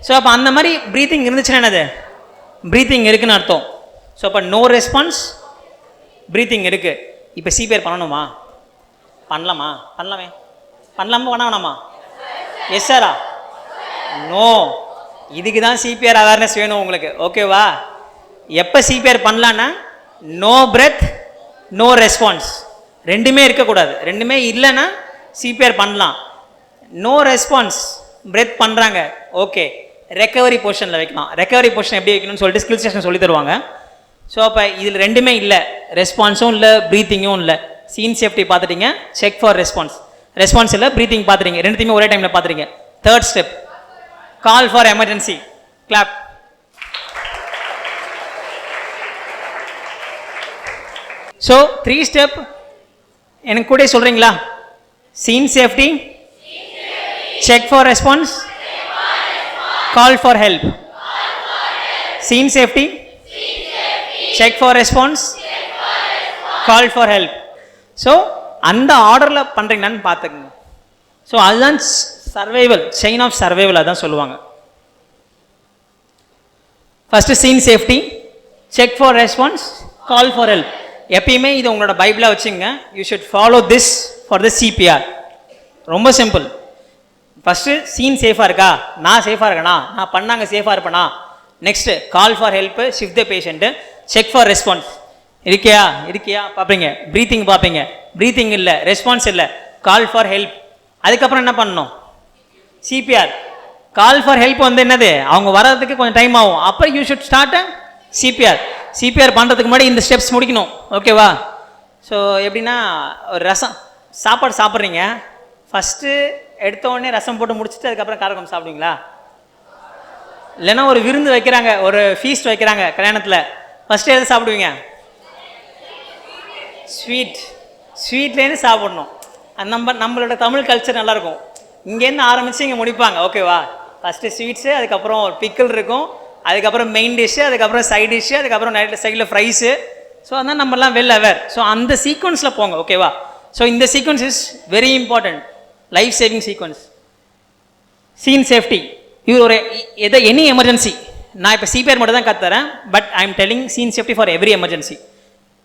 ஸோ அப்போ அந்த மாதிரி ப்ரீத்திங் இருந்துச்சுன்னா என்னது, ப்ரீத்திங் இருக்குன்னு அர்த்தம். ஸோ அப்போ நோ ரெஸ்பான்ஸ், ப்ரீத்திங் இருக்குது. இப்போ சிபிஆர் பண்ணணுமா? பண்ணலாமா பண்ண வேணாமா? எஸ் சாரா? நோ. இதுக்கு தான் சிபிஆர் அவேர்னஸ் வேணும் உங்களுக்கு, ஓகேவா? எப்போ சிபிஆர் பண்ணலான்னா நோ பிரெத் நோ ரெஸ்பான்ஸ், ரெண்டுமே இருக்கக்கூடாது. ரெண்டுமே இல்லைன்னா சிபிஆர் பண்ணலாம். நோ ரெஸ்பான்ஸ், பிரெத் பண்ணுறாங்க, ஓகே, ரெக்கவரி பொசிஷனில் வைக்கலாம். ரெக்கவரி பொசிஷன் எப்படி வைக்கணும்னு சொல்லிட்டு ஸ்கில் செஷன் சொல்லி தருவாங்க. ஸோ அப்போ இதில் ரெண்டுமே இல்லை, ரெஸ்பான்ஸும் இல்லை ப்ரீத்திங்கும் இல்லை. சீன் சேஃப்டி பார்த்துட்டீங்க, செக் ஃபார் ரெஸ்பான்ஸ் இல்லை, ப்ரீத்திங் பார்த்துட்டீங்க, ரெண்டுத்தையுமே ஒரே டைமில் பார்த்துட்டீங்க. Third step, call for emergency. Clap. So 3 step எனக்கு கூட சொல்கிறீங்களா? Scene safety, check for response, call for help. Scene safety, check for response, call for help. So அந்த ஆர்டரில் பண்ணுறீங்கன்னு பார்த்துக்குங்க. ஸோ அதுதான் சர்வைவல், செயின் ஆஃப் சர்வைவல் அதான் சொல்லுவாங்க. First scene safety, check for response, call for help. எப்பயுமே இது உங்களோட பைபிளாக வச்சுங்க. You should follow this for the CPR. ரொம்ப சிம்பிள். ஃபஸ்ட்டு சீன் சேஃபாக இருக்கா, நான் சேஃபாக இருக்கேனா, நான் பண்ணாங்க சேஃபாக இருப்பேனா. Next call for help, shift the patient, check for response. இருக்கியா பார்ப்பீங்க, ப்ரீத்திங் பார்ப்பீங்க, ப்ரீத்திங் இல்லை, ரெஸ்பான்ஸ் இல்லை, கால் ஃபார் ஹெல்ப். அதுக்கப்புறம் என்ன பண்ணணும், சிபிஆர். கால் ஃபார் ஹெல்ப் வந்து என்னது, அவங்க வர்றதுக்கு கொஞ்சம் டைம் ஆகும். அப்புறம் யூ ஷுட் ஸ்டார்ட் சிபிஆர் பண்ணுறதுக்கு முன்னாடி இந்த ஸ்டெப்ஸ் முடிக்கணும், ஓகேவா? ஸோ எப்படின்னா, ஒரு சாப்பாடு சாப்பிட்றீங்க, ஃபஸ்ட்டு எடுத்தோடனே ரசம் போட்டு முடிச்சுட்டு அதுக்கப்புறம் காரக்கம் சாப்பிடுவீங்களா? இல்லைன்னா ஒரு விருந்து வைக்கிறாங்க, ஒரு ஃபீஸ்ட் வைக்கிறாங்க கல்யாணத்தில், ஃபஸ்ட்டு எது சாப்பிடுவீங்க? ஸ்வீட்லேருந்து சாப்பிடணும். அது நம்மளோட தமிழ் கல்ச்சர் நல்லாயிருக்கும். இங்கேருந்து ஆரம்பித்து இங்கே முடிப்பாங்க. ஓகேவா? ஃபஸ்ட்டு ஸ்வீட்ஸு, அதுக்கப்புறம் பிக்கிள் இருக்கும், அதுக்கப்புறம் மெயின் டிஷ்ஷு, அதுக்கப்புறம் சைட் டிஷ்ஷு, அதுக்கப்புறம் நைட்டில் சைடில் ஃப்ரைஸு. ஸோ அதான் நம்மலாம் வெல் அவேர். ஸோ அந்த சீக்வன்ஸில் போங்க. ஓகேவா? ஸோ இந்த sequence is very important, life saving sequence. Scene safety, இது ஒரு எனி எமர்ஜென்சி. நான் இப்போ சிபிஆர் மட்டும் தான் கற்றுறேன், but I am telling scene safety for every emergency.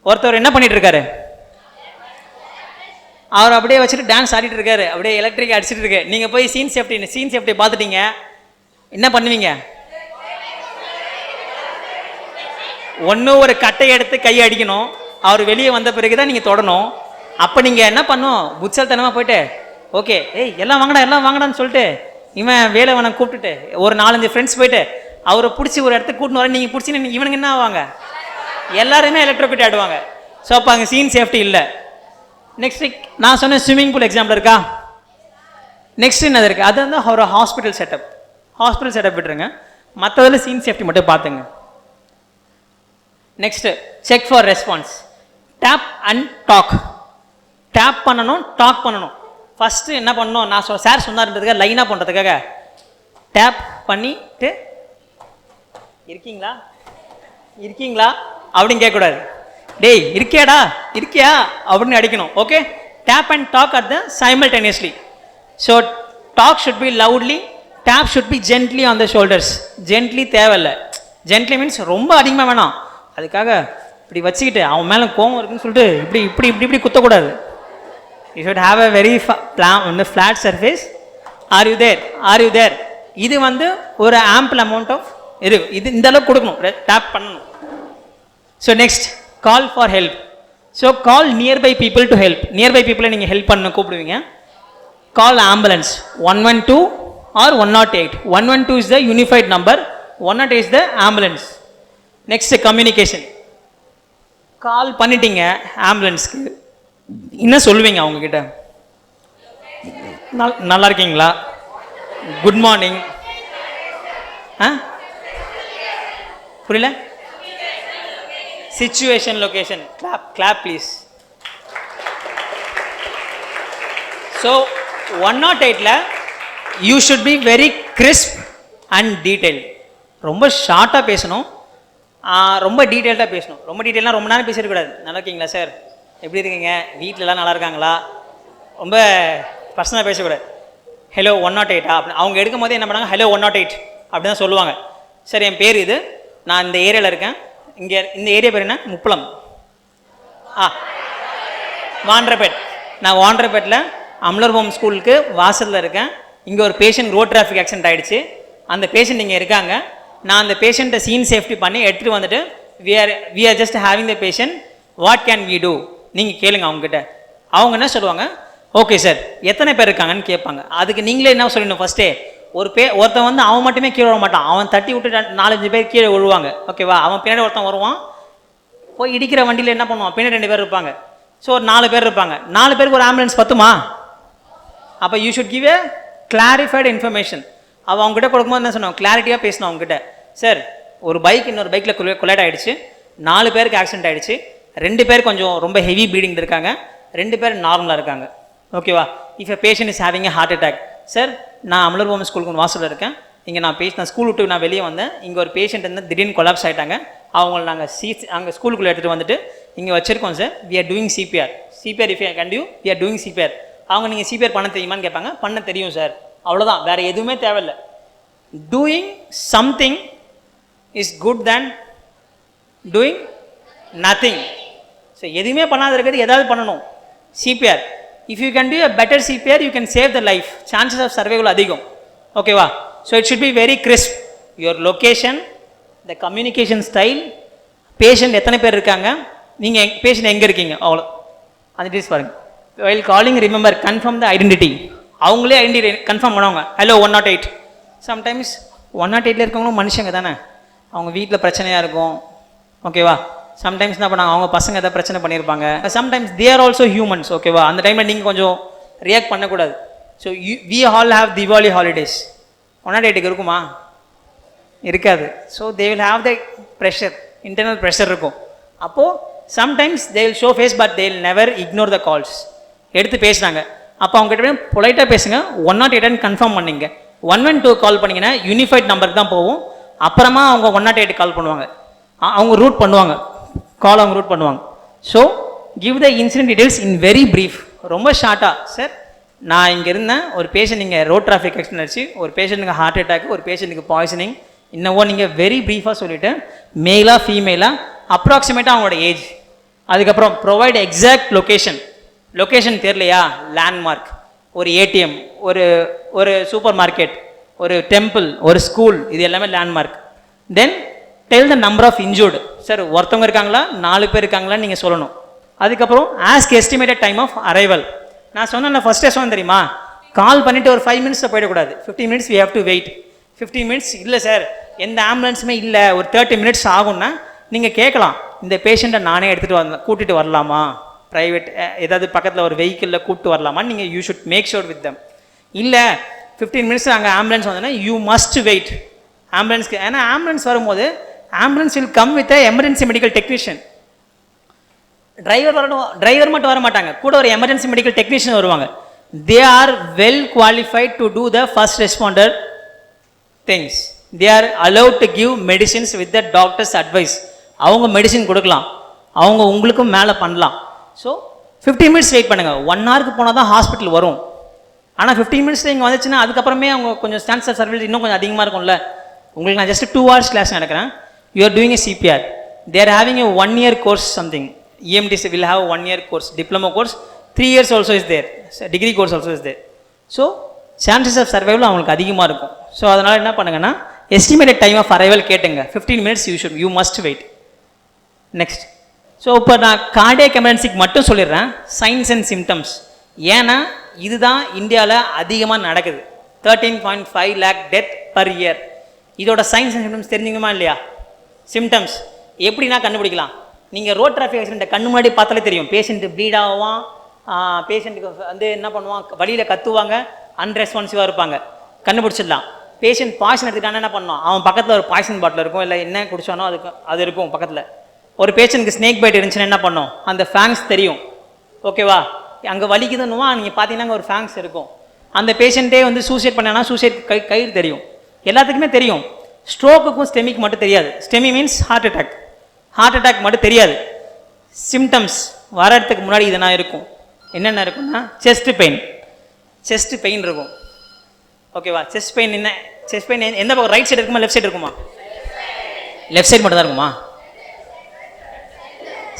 ஒருத்தர் என்ன பண்ணிட்டு இருக்காரு, அவர் அப்படியே வச்சுட்டு டான்ஸ் ஆடிட்டு இருக்காரு, அப்படியே எலக்ட்ரிக் அடிச்சுட்டு இருக்கு. நீங்கள் போய் சீன் சேஃப்டி பார்த்துட்டீங்க, என்ன பண்ணுவீங்க? ஒன்று ஒரு கட்டை எடுத்து கை அடிக்கணும், அவர் வெளியே வந்த பிறகு தான் நீங்கள் தொடணும். அப்போ நீங்கள் என்ன பண்ணும், புச்சல்தனமாக போயிட்டு ஓகே ஏய் எல்லாம் வாங்கடான்னு சொல்லிட்டு இவன் வேலைவனை கூப்பிட்டுட்டு ஒரு 4-5 ஃப்ரெண்ட்ஸ் போயிட்டு அவரை பிடிச்சி ஒரு இடத்துக்கு கூட்டின்னு வர, நீங்கள் பிடிச்சின்னு இவனுக்கு என்ன ஆவாங்க, எல்லாருமே எலக்ட்ரிக்யூட் ஆகிடுவாங்க. ஸோ அப்போ அங்கே சீன் சேஃப்டி இல்லை. நெக்ஸ்ட் நான் சொன்ன ஸ்விம்மிங் பூல் எக்ஸாம்பிள் இருக்கா? நெக்ஸ்ட் என்னது இருக்குது, அது வந்து ஒரு ஹாஸ்பிட்டல் செட்டப் விட்டுருங்க, மற்றதில் சீன் சேஃப்டி மட்டும் பார்த்துங்க. Next check for response, tap and talk. Tap பண்ணணும், டாக் பண்ணணும். ஃபஸ்ட்டு என்ன பண்ணணும், நான் சார் சொன்னார்ன்றதுக்காக லைனாக பண்ணுறதுக்காக டேப் பண்ணிட்டு இருக்கீங்களா அப்படின்னு கேட்கக்கூடாது. டேய் இருக்கியா அப்படின்னு அடிக்கணும். Okay, tap and talk at the simultaneously. So talk should be loudly, tap should be gently on the shoulders. Gently தேவையில்லை, ஜென்ட்லி மீன்ஸ் ரொம்ப அதிகமாக வேணாம். அதுக்காக இப்படி வச்சுக்கிட்டு அவன் மேலே கோவம் இருக்குன்னு சொல்லிட்டு இப்படி குத்தக்கூடாது. You should have a very flat surface. Are you there? இது வந்து ஒரு ஆம்பிள் அமௌண்ட் ஆஃப் இது இந்த அளவுக்கு கொடுக்கணும், டேப் பண்ணணும். So next call for help. So call nearby people to help. Nearby பீப்புளை நீங்கள் ஹெல்ப் பண்ண கூப்பிடுவீங்க. Call ambulance 112 or 108. 112 is the unified number, 108 is the ambulance. Next communication. Call பண்ணிட்டீங்க ஆம்புலன்ஸ்க்கு, என்ன சொல்லுவீங்க அவங்கக்கிட்ட? நல்லா இருக்கீங்களா, குட் மார்னிங், புரியல? Situation, location. Clap please. So 108ல் you should be very crisp and detail. ரொம்ப ஷார்ட்டாக பேசணும், ரொம்ப டீட்டெயில்டாக பேசணும். ரொம்ப டீட்டெயிலாக ரொம்ப நேரம் பேசிடக்கூடாது. நல்லா இருக்கீங்களா சார், எப்படி இருக்கீங்க, வீட்டிலலாம் நல்லா இருக்காங்களா, ரொம்ப பர்சனலாக பேசக்கூடாது. ஹலோ 108 அப்படி அவங்க எடுக்கும் போது என்ன பண்ணாங்க, ஹலோ 108 அப்படி தான் சொல்லுவாங்க. சார் என் பேர் இது, நான் இந்த ஏரியாவில் இருக்கேன், இங்கே இந்த ஏரியா பேர் என்ன, முப்பலம், வாண்டர்பேட். நான் வாண்டர்பேட்டில் அம்லர் ஹோம் ஸ்கூலுக்கு வாசலில் இருக்கேன். இங்கே ஒரு பேஷண்ட் ரோட் டிராஃபிக் ஆக்சிடென்ட் ஆகிடுச்சு, அந்த பேஷண்ட் இங்கே இருக்காங்க. நான் அந்த பேஷண்ட்டை சீன் சேஃப்டி பண்ணி எடுத்துகிட்டு வந்துட்டு we are just having the patient, what can we do, நீங்கள் கேளுங்க அவங்ககிட்ட. அவங்க என்ன சொல்லுவாங்க, ஓகே சார் எத்தனை பேர் இருக்காங்கன்னு கேட்பாங்க. அதுக்கு நீங்களே என்ன சொல்லணும், ஃபஸ்ட்டே ஒருத்தன் வந்து அவன் மட்டுமே கீழே விட மாட்டான், அவன் தட்டி விட்டு 4-5 பேர் கீழே விழுவாங்க. ஓகேவா? அவன் பின்னாடி ஒருத்தன் வருவான், போய் இடிக்கிற வண்டியில் என்ன பண்ணுவான், பின்னாடி 2 பேர் இருப்பாங்க. ஸோ ஒரு 4 பேர் இருப்பாங்க. 4 பேருக்கு ஒரு ஆம்புலன்ஸ் பத்துமா? அப்போ you should give A clarified information. அவன் அவங்ககிட்ட கொடுக்கும்போது என்ன சொன்னோம், கிளாரிட்டியாக பேசணும் அவங்ககிட்ட. சார் ஒரு பைக் இன்னொரு பைக்கில் கொலைட் ஆகிடுச்சு, 4 பேருக்கு ஆக்சிடென்ட் ஆகிடுச்சு, 2 பேர் கொஞ்சம் ரொம்ப ஹெவி ப்ளீடிங் இருக்காங்க, 2 பேர் நார்மலாக இருக்காங்க. ஓகேவா? If a patient is having a heart attack, sir நான் அமலர் ஹோம் ஸ்கூலுக்கு வாசலில் இருக்கேன், இங்கே நான் ஸ்கூல் விட்டு நான் வெளியே வந்தேன், இங்கே ஒரு பேஷண்ட் வந்து திடீர்னு கொலாப்ஸ் ஆகிட்டாங்க, அவங்கள நாங்கள் அங்கே ஸ்கூலுக்குள்ளே எடுத்துகிட்டு வந்துட்டு இங்கே வச்சுருக்கோம் sir, we are doing CPR if you can do we are doing CPR. அவங்க நீங்கள் சிபிஆர் பண்ண தெரியுமான்னு கேட்பாங்க, பண்ண தெரியும் சார், அவ்வளோதான், வேறு எதுவுமே தேவையில்லை. Doing something is good then doing nothing. So எதுவுமே பண்ணாத இருக்கிறது ஏதாவது பண்ணணும். CPR, if you can do a better CPR you can save the life, chances of survival அதிகம். ஓகேவா? So it should be very crisp, your location, the communication style, patient எத்தனை பேர் இருக்காங்க, நீங்கள் பேஷண்ட் எங்கே இருக்கீங்க, அவ்வளோ அந்த டீஸ் பாருங்கள். வைல் காலிங் ரிமெம்பர் கன்ஃபார்ம் த ஐடென்டிட்டி. அவங்களே ஐடென்டிட்டி கன்ஃபார்ம் பண்ணுவாங்க, ஹலோ 108. சம்டைம்ஸ் 108ல் இருக்கவங்களும் மனுஷங்க தானே, அவங்க வீட்டில் பிரச்சனையாக இருக்கும். ஓகேவா? சம்டைம்ஸ் என்ன பண்ணாங்க, அவங்க பசங்க எதாவது பிரச்சனை பண்ணியிருப்பாங்க. Sometimes they are also humans. ஓகேவா? அந்த டைமில் நீங்கள் கொஞ்சம் ரியாக்ட் பண்ணக்கூடாது. So we all have Deepavali holidays. 108க்கு இருக்குமா? இருக்காது. So they will have the pressure, internal pressure இருக்கும். அப்போது sometimes they will show face but they will never ignore the calls. எடுத்து பேசுகிறாங்க, அப்போ அவங்ககிட்ட போய் பொலைட்டாக பேசுங்க. 108 கன்ஃபார்ம் பண்ணிங்க. 112 கால் பண்ணிங்கன்னா யூனிஃபைட் நம்பருக்கு தான் போகும். அப்புறமா அவங்க 108 கால் பண்ணுவாங்க. அவங்க ரூட் பண்ணுவாங்க, கால் அவங்க ரூட் பண்ணுவாங்க. So give the incident details in very brief. ரொம்ப ஷார்ட்டாக, சார் நான் இங்கே இருந்தேன், ஒரு பேஷண்ட் நீங்கள் ரோட் டிராஃபிக் ஆக்சிடென்ட் ஆச்சு, ஒரு பேஷண்ட்டுக்கு ஹார்ட் அட்டாக், ஒரு பேஷண்ட்டுக்கு பாய்சனிங், இன்னவோ நீங்கள் வெரி ப்ரீஃபாக சொல்லிவிட்டு மேலா ஃபீமேலாக அப்ராக்சிமேட்டாக அவங்களோட ஏஜ், அதுக்கப்புறம் ப்ரொவைட் எக்ஸாக்ட் லொக்கேஷன். லொக்கேஷன் தெரியலையா, லேண்ட்மார்க், ஒரு ஏடிஎம், ஒரு சூப்பர் மார்க்கெட், ஒரு டெம்பிள், ஒரு ஸ்கூல், இது எல்லாமே landmark. Then tell the number of injured. Sir ஒருத்தவங்க இருக்காங்களா 4 பேர் இருக்காங்களான்னு நீங்கள் சொல்லணும். அதுக்கப்புறம் ask estimated time of arrival. நான் சொன்னேன் ஃபஸ்ட்டே சொன்னேன் தெரியுமா, கால் பண்ணிவிட்டு ஒரு 5 மினிட்ஸில் போயிடக்கூடாது. 15 minutes we have to wait. 15 minutes இல்லை சார், எந்த ஆம்புலன்ஸுமே இல்லை, ஒரு 30 மினிட்ஸ் ஆகும்னா நீங்கள் கேட்கலாம், இந்த பேஷண்ட்டை நானே எடுத்துகிட்டு கூட்டிகிட்டு வரலாமா, ப்ரைவேட் ஏதாவது பக்கத்தில் ஒரு வெஹிக்கிளில் கூப்பிட்டு வரலாமான்னு நீங்கள் you should make sure with them. இல்லை 15 மினிட்ஸ் அங்கே ஆம்புலன்ஸ் வந்தோன்னா யூ மஸ்ட் வெயிட் ஆம்புலன்ஸ்க்கு. ஏன்னா ஆம்புலன்ஸ் வரும்போது ambulance will come with emergency medical technician. Driver மட்டும் வர மாட்டாங்க, கூட ஒரு எமர்ஜென்சி மெடிக்கல் டெக்னீஷியன் வருவாங்க. They are well qualified to do the first responder things. They are allowed to give medicines with the doctor's advice. அவங்க medicine கொடுக்கலாம், அவங்க உங்களுக்கும் மேலே பண்ணலாம். ஸோ 15 மினிட்ஸ் வெயிட் பண்ணுங்கள். 1 ஹவருக்கு போனால் தான் ஹாஸ்பிட்டல் வரும். ஆனால் 15 மினிட்ஸில் இங்கே வந்துச்சுன்னா அதுக்கப்புறமே அவங்க கொஞ்சம் ஸ்டாண்ட்ஸ் ஆஃப் சர்வீஸ் இன்னும் கொஞ்சம் அதிகமாக இருக்கும்ல. உங்களுக்கு நான் ஜஸ்ட் 2 hours கிளாஸ் நடக்கிறேன். You are doing a CPR. They are having a 1 year course something. EMTs will have 1 year course, diploma course, 3 years also is there, degree course also is there. So chances of survival அவங்களுக்கு அதிகமாக இருக்கும். So அதனால் என்ன பண்ணுங்கன்னா estimated time of arrival கேட்டுங்க. 15 minutes you must wait. Next, so இப்போ நான் cardiac எமர்ஜென்சிக்கு மட்டும் சொல்லிடுறேன், சைன்ஸ் அண்ட் சிம்டம்ஸ். ஏன்னா இதுதான் இந்தியாவில் அதிகமாக நடக்குது. 13.5 lakh டெத் பர் இயர். இதோட சைன்ஸ் அண்ட் சிம்டம்ஸ் தெரிஞ்சுக்கணுமா இல்லையா? சிம்டம்ஸ் எப்படின்னா கண்டுபிடிக்கலாம். நீங்கள் ரோட் டிராஃபிக் ஆக்சிடென்ட்டை கண்ணு முன்னாடி பார்த்தாலே தெரியும். பேஷண்ட்டு ப்ளீட் ஆவான், பேஷண்ட்டுக்கு வந்து என்ன பண்ணுவான், வழியில் கத்துவாங்க, அன்ரெஸ்பான்சிவாக இருப்பாங்க, கண்டுபிடிச்சிடலாம். பேஷண்ட் பாய்சன் எடுத்துக்கிட்டானா என்ன பண்ணுவான், அவன் பக்கத்தில் ஒரு பாய்சன் பாட்டில் இருக்கும், இல்லை என்ன குடிச்சானோ அது இருக்கும் பக்கத்தில். ஒரு பேஷண்ட்டுக்கு ஸ்னேக் பைட் இருந்துச்சுன்னா என்ன பண்ணும், அந்த ஃபேங்ஸ் தெரியும். ஓகேவா, அங்கே வலிக்குதுன்னுவா, நீங்கள் பார்த்தீங்கன்னா அங்கே ஒரு ஃபேங்ஸ் இருக்கும். அந்த பேஷண்ட்டே வந்து சூசைட் பண்ணானா சூசைட் கயிறு தெரியும், எல்லாத்துக்குமே தெரியும். ஸ்ட்ரோக்குக்கும் ஸ்டெமிக் மட்டும் தெரியாது. ஸ்டெமி மீன்ஸ் ஹார்ட் அட்டாக் மட்டும் தெரியாது. சிம்டம்ஸ் வரதுக்கு முன்னாடி இதெல்லாம் இருக்கும். என்னென்ன இருக்குன்னா செஸ்ட் பெயின் இருக்கும். ஓகேவா, செஸ்ட் பெயின் எந்த பக்கம், ரைட் சைடு இருக்குமா லெஃப்ட் சைடு இருக்குமா? லெஃப்ட் சைடு மட்டும் தான் இருக்குமா,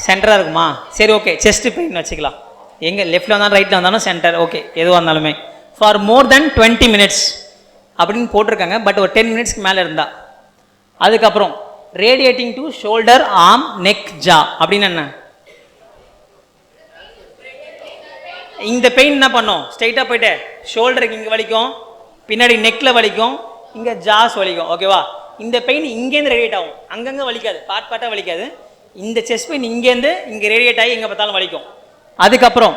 சென்டராக இருக்குமா? சரி, ஓகே, செஸ்ட் பெயின் வச்சுக்கலாம். எங்கே லெஃப்ட்டில் வந்தாலும் ரைட்டில் வந்தாலும் சென்டர், ஓகே, எதுவாக இருந்தாலுமே. ஃபார் மோர் தென் 20 மினிட்ஸ் அப்படின்னு போட்டிருக்காங்க. பட் ஒரு 10 மினிட்ஸ்க்கு மேலே இருந்தால். அதுக்கப்புறம் radiating to shoulder, arm, neck, jaw அப்படின்னு என்ன, இந்த பெயின் என்ன பண்ணும், ஸ்ட்ரைட்டாக போயிட்டு ஷோல்டருக்கு இங்கே வலிக்கும், பின்னாடி நெக்கில் வலிக்கும், இங்கே ஜாஸ் வலிக்கும். ஓகேவா, இந்த பெயின் இங்கேருந்து ரேடியேட் ஆகும், அங்கங்கே வலிக்காது, பார்ட்டாக வலிக்காது. இந்த செஸ்ட் பெயின் இங்கேருந்து இங்கே ரேடியேட் ஆகி எங்கே பார்த்தாலும் வலிக்கும். அதுக்கப்புறம்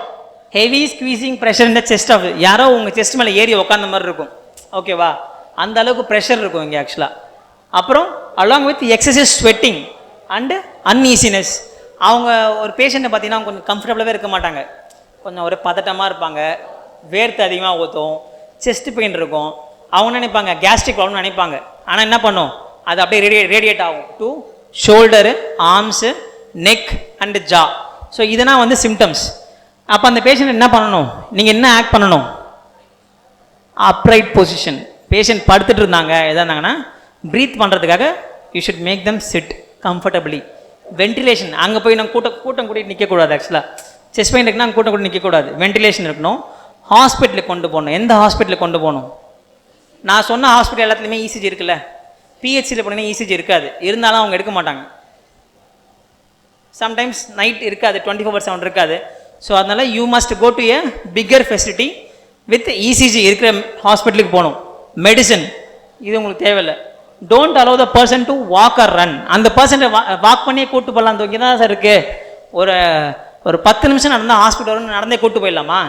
ஹெவி ஸ்குவீசிங் ப்ரெஷர் இந்த செஸ்ட் ஆஃப், யாரோ உங்கள் செஸ்ட் மேலே ஏறி உட்காந்த மாதிரி இருக்கும். ஓகேவா, அந்த அளவுக்கு ப்ரெஷர் இருக்கும் இங்கே ஆக்சுவலாக. அப்புறம் along with excessive sweating and uneasiness. அவங்க ஒரு பேஷண்ட்டை பார்த்தீங்கன்னா அவங்க கொஞ்சம் கம்ஃபர்டபுளாகவே இருக்க மாட்டாங்க, கொஞ்சம் ஒரு பதட்டமாக இருப்பாங்க, வேர்த்து அதிகமாக ஊற்றும், செஸ்ட் பெயின் இருக்கும். அவங்க நினைப்பாங்க கேஸ்ட்ரிக் ப்ராப்ளம் நினைப்பாங்க. ஆனால் என்ன பண்ணும், அது அப்படியே ரேடியேட் ஆகும் to shoulder, arms, neck and jaw. So இதெல்லாம் வந்து சிம்டம்ஸ். அப்போ அந்த பேஷண்ட் என்ன பண்ணணும், நீங்கள் என்ன ஆக்ட் பண்ணணும், அப்ரைட் பொசிஷன். பேஷண்ட் படுத்துட்டு இருந்தாங்க எதாக இருந்தாங்கன்னா ப்ரீத் பண்ணுறதுக்காக you should make them sit comfortably. Ventilation, அங்கே போய் நான் கூட்டம் கூட்டிகிட்டு நிற்கக்கூடாது. ஆக்சுவலாக செஸ்ட் பெயின் இருக்குன்னா அங்கே கூட்டம் கூட்டி நிற்கக்கூடாது, வென்டிலேஷன் இருக்கணும். ஹாஸ்பிட்டலுக்கு கொண்டு போகணும். எந்த ஹாஸ்பிட்டலுக்கு கொண்டு போகணும், நான் சொன்ன ஹாஸ்பிட்டல் எல்லாத்துலேயுமே இசிஜி இருக்குல்ல. பிஹெச்சியில் போனீங்கன்னா இசிஜி இருக்காது, இருந்தாலும் அவங்க எடுக்க மாட்டாங்க. சம்டைம்ஸ் நைட் இருக்காது, 24/7 இருக்காது. ஸோ அதனால் you must go to a bigger facility with ECG இருக்கிற ஹாஸ்பிட்டலுக்கு போகணும். மெடிசன் இது உங்களுக்கு தேவையில்லை. Don't allow the person to walk or run. அந்த பர்சனை வாக் பண்ணியே கூட்டு போகலாம். அந்த இங்கே தான் சார் இருக்குது, ஒரு 10 நிமிஷம் நடந்தால் ஹாஸ்பிட்டல் வரும், நடந்தே கூட்டு போயிடலாமா?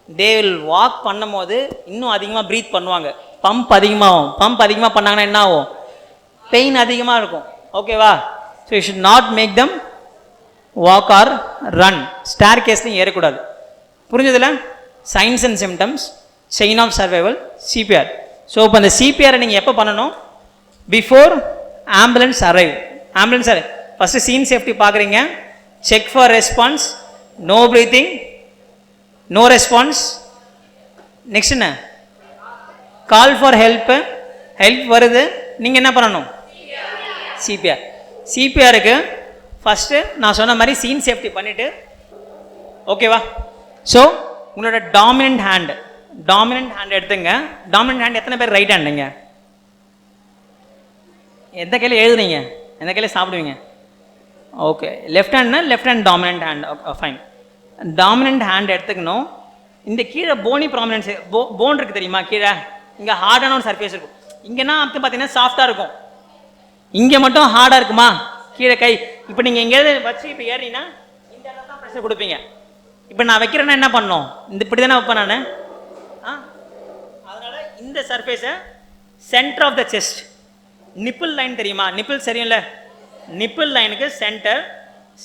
தே வில் வாக் பண்ணும் போது இன்னும் அதிகமாக ப்ரீத் பண்ணுவாங்க, பம்ப் அதிகமாகும். பம்ப் அதிகமாக பண்ணாங்கன்னா என்ன ஆகும், பெயின் அதிகமாக இருக்கும். ஓகேவா, so you should not make them walk or run. ஸ்டேர் கேஸ்லையும் ஏறக்கூடாது. புரிஞ்சதில்ல? Signs and symptoms, chain of survival, CPR. So இப்போ அந்த சிபிஆரை நீங்கள் எப்போ பண்ணணும்? Before ambulance arrive. Ambulance arrive first scene safety பார்க்குறீங்க, check for response, no breathing, no response. Next என்ன? கால் ஃபார் ஹெல்ப்பு, ஹெல்ப் வருது, நீங்கள் என்ன பண்ணணும்? சிபிஆர். சிபிஆருக்கு ஃபஸ்ட்டு நான் சொன்ன மாதிரி சீன் சேஃப்டி பண்ணிவிட்டு, ஓகேவா? ஸோ உங்களோட டாமினன்ட் ஹேண்ட் எடுத்துங்க. டாமினன்ட் ஹேண்ட் எத்தனை பேர் ரைட் ஹேண்டுங்க? எந்த கையில் எழுதுறீங்க, எந்த கையில் சாப்பிடுவீங்க? Okay, left hand dominant hand. Fine. Dominant hand எடுத்துக்கணும். இந்த கீழே போனி ப்ராமினன்ஸ் போன் இருக்குது தெரியுமா? கீழே இங்கே ஹார்டான ஒரு சர்ஃபேஸ் இருக்கும். இங்கேனா வந்து பார்த்தீங்கன்னா சாஃப்டாக இருக்கும், இங்கே மட்டும் ஹார்டாக இருக்குமா? கீழே கை இப்போ நீங்கள் எங்கேயாவது வச்சு இப்போ ஏறினா இந்த இடத்துல தான் ப்ரெஷர் கொடுப்பீங்க. இப்போ நான் வைக்கிறேன்னா என்ன பண்ணணும்? இந்த இப்படி தானே வைப்பேன் நான். அதனால் இந்த சர்ஃபேஸை centre of the chest, nipple line தெரியுமா? நிப்பிள் சரியில்ல, நிப்பிள் லைனுக்கு சென்டர்,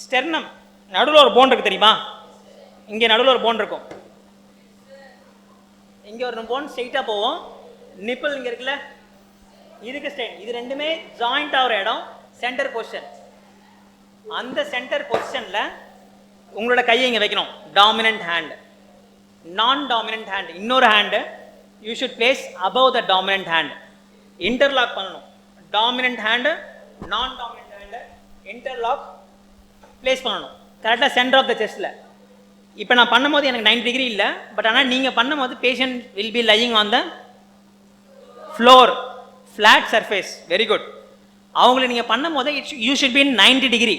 ஸ்டெர்னம் நடுவில் ஒரு போன் இருக்குது தெரியுமா? இங்கே நடுவில் ஒரு போன் இருக்கும், இங்கே ஒரு போன் ஸ்ட்ரெயிட்டாக போவோம். நிப்பிள் இங்கே இருக்குல்ல, இதுக்கு ஸ்ட்ரெயிட், இது ரெண்டுமே ஜாயிண்ட் ஆகிற இடம் சென்டர் பொசிஷன். அந்த சென்டர் பொசிஷனில் உங்களோட கையை இங்கே வைக்கணும். டாமினன்ட் ஹேண்ட், நான் டாமினன்ட் ஹேண்ட், இன்னொரு hand you should place above the dominant hand. Interlock பண்ணணும். டாமினன்ட் ஹேண்டு, நான் டாமினன்ட் ஹேண்டு இன்டர்லாக் பிளேஸ் பண்ணணும் கரெக்டாக சென்டர் ஆஃப் த செஸ்ட்டில். இப்போ நான் பண்ணும்போது எனக்கு 90 டிகிரி இல்லை, பட் ஆனால் நீங்கள் பண்ணும்போது patient will be lying on the floor, flat surface. Very good. அவங்களை நீங்கள் பண்ணும்போது you should be in 90 degree.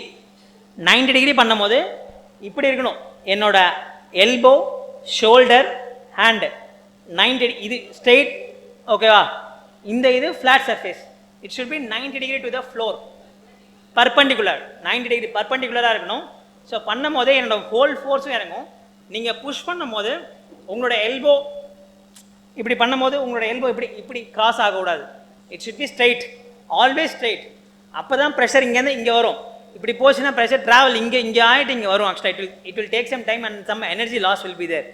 90 degree பண்ணும்போது இப்படி இருக்கணும். என்னோட எல்போ, ஷோல்டர், ஹேண்டு 90, இது ஸ்ட்ரெயிட், ஓகேவா? இந்த இது flat surface. It should be 90 degree to the floor, perpendicular. 90 degree பர்பண்டிகுலராக இருக்கணும். ஸோ பண்ணும் போதே என்னோட ஹோல் ஃபோர்ஸும் இறங்கும். நீங்கள் புஷ் பண்ணும் போது உங்களோட எல்போ இப்படி பண்ணும் போது உங்களோட எல்போ இப்படி கிராஸ் ஆகக்கூடாது. It should be straight, always straight. அப்போ தான் ப்ரெஷர் இங்கேருந்து இங்கே வரும். இப்படி போச்சுன்னா ப்ரெஷர் ட்ராவல் இங்கே ஆகிட்டு இங்கே வரும். ஆக்சுவலாக it will take some time and some energy loss will be there.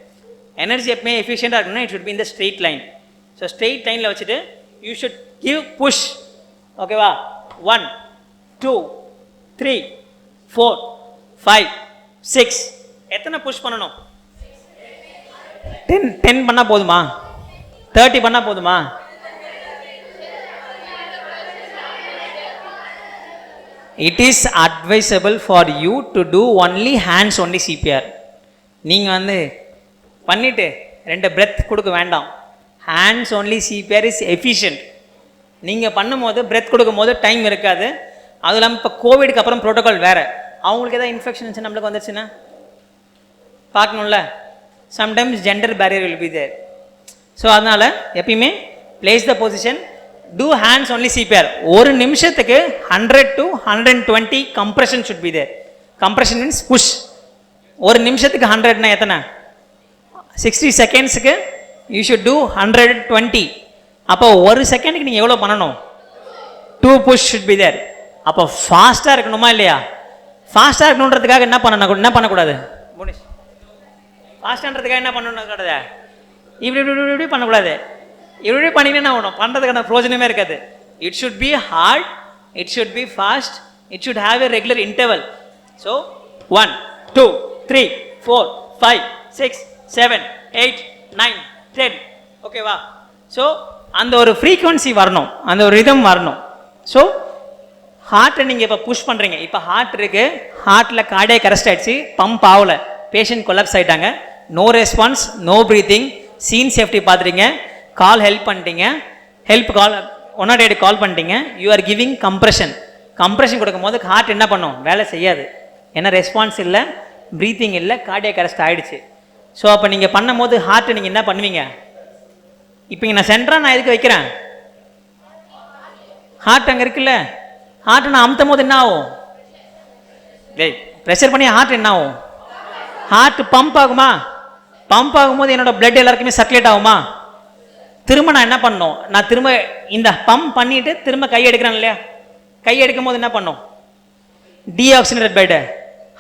Energy எப்பவுமே எஃபிஷியண்டாக இருக்கணும்னா இட் ஷுட் பி இந்த ஸ்ட்ரெயிட் லைன். ஸோ ஸ்ட்ரெயிட் லைனில் வச்சுட்டு யூ ஷுட் கிவ் புஷ், ஓகேவா? 1 2 3 4 5 6. எத்தனை புஷ் பண்ணணும்? 10 பண்ணால் போதுமா? 30 பண்ணால் போதுமா? It is advisable for you to do only hands only CPR. நீங்கள் வந்து பண்ணிவிட்டு 2 breath கொடுக்க வேண்டாம். hands only CPR is efficient. நீங்கள் பண்ணும்போது பிரெத் கொடுக்கும் போது டைம் இருக்காது. அதுவும் இல்லாமல் இப்போ கோவிடுக்கு அப்புறம் ப்ரோட்டோகால் வேறு. அவங்களுக்கு ஏதாவது இன்ஃபெக்ஷன் இருந்துச்சு நம்மளுக்கு வந்துச்சுன்னா பார்க்கணும்ல. Sometimes gender barrier will be there. So அதனால் எப்பயுமே place the position, two hands only CPR. ஒரு நிமிஷத்துக்கு 100 to 120 compression should be there. Compression means push. ஒரு நிமிஷத்துக்கு 100னா எத்தனை? 60 செகண்ட்ஸுக்கு யூ ஷுட் டூ 120. அப்போ ஒரு செகண்டுக்கு நீங்கள் எவ்வளோ பண்ணணும்? 2 புஷ் ஷுட் பி தேர். அப்போ ஃபாஸ்ட்டாக இருக்கணுமா இல்லையா? ஃபாஸ்ட்டாக இருக்கணுன்றதுக்காக என்ன பண்ணக்கூடாது? முனிஷ், ஃபாஸ்ட்டான்றதுக்காக என்ன பண்ணக்கூடாது? இப்படி பண்ணக்கூடாது. இப்படி பண்ணிங்கன்னா ஒன்றும் பண்ணுறதுக்கான பிரோஜனமே இருக்காது. It should be hard, it should be fast, it should have a regular interval. So 1 2 3 4 5 6 7 8 9 10. ஓகேவா? ஸோ அந்த ஒரு ஃப்ரீக்வன்சி வரணும், அந்த ஒரு ரிதம் வரணும். ஸோ ஹார்ட்டை நீங்கள் இப்போ புஷ் பண்ணுறீங்க. இப்போ ஹார்ட் இருக்குது, ஹார்ட்டில் கார்டியாக் அரெஸ்ட் ஆகிடுச்சு, பம்ப் ஆகலை, பேஷண்ட் கொலாப்ஸ் ஆகிட்டாங்க, no response, no breathing, scene safety பார்த்துறீங்க, கால் ஹெல்ப் பண்ணிட்டீங்க, ஹெல்ப் கால் 108 கால் பண்ணிட்டீங்க, you are giving compression. Compression கொடுக்கும் போது ஹார்ட் என்ன பண்ணும்? வேலை செய்யாது. ஏன்னா ரெஸ்பான்ஸ் இல்லை, ப்ரீத்திங் இல்லை, கார்டியாக் அரெஸ்ட் ஆகிடுச்சு. ஸோ அப்போ நீங்கள் பண்ணும் போது ஹார்ட்டை நீங்கள் என்ன பண்ணுவீங்க? இப்போ இங்கே நான் சென்டராக நான் எதுக்கு வைக்கிறேன்? ஹார்ட் அங்கே இருக்குல்ல, ஹார்ட்டை நான் அமுத்தும் போது என்ன ஆகும்? டேய், ப்ரெஷர் பண்ணி ஹார்ட் என்ன ஆகும்? ஹார்ட் பம்ப் ஆகுமா? பம்ப் ஆகும்போது என்னோட பிளட் எல்லாருக்குமே சர்க்குலேட் ஆகுமா? திரும்ப நான் என்ன பண்ணணும்? நான் திரும்ப இந்த பம்ப் பண்ணிட்டு திரும்ப கை எடுக்கிறேன் இல்லையா? கை எடுக்கும் போது என்ன பண்ணும்? டீஆக்சிஜனேட்டட் பிளட்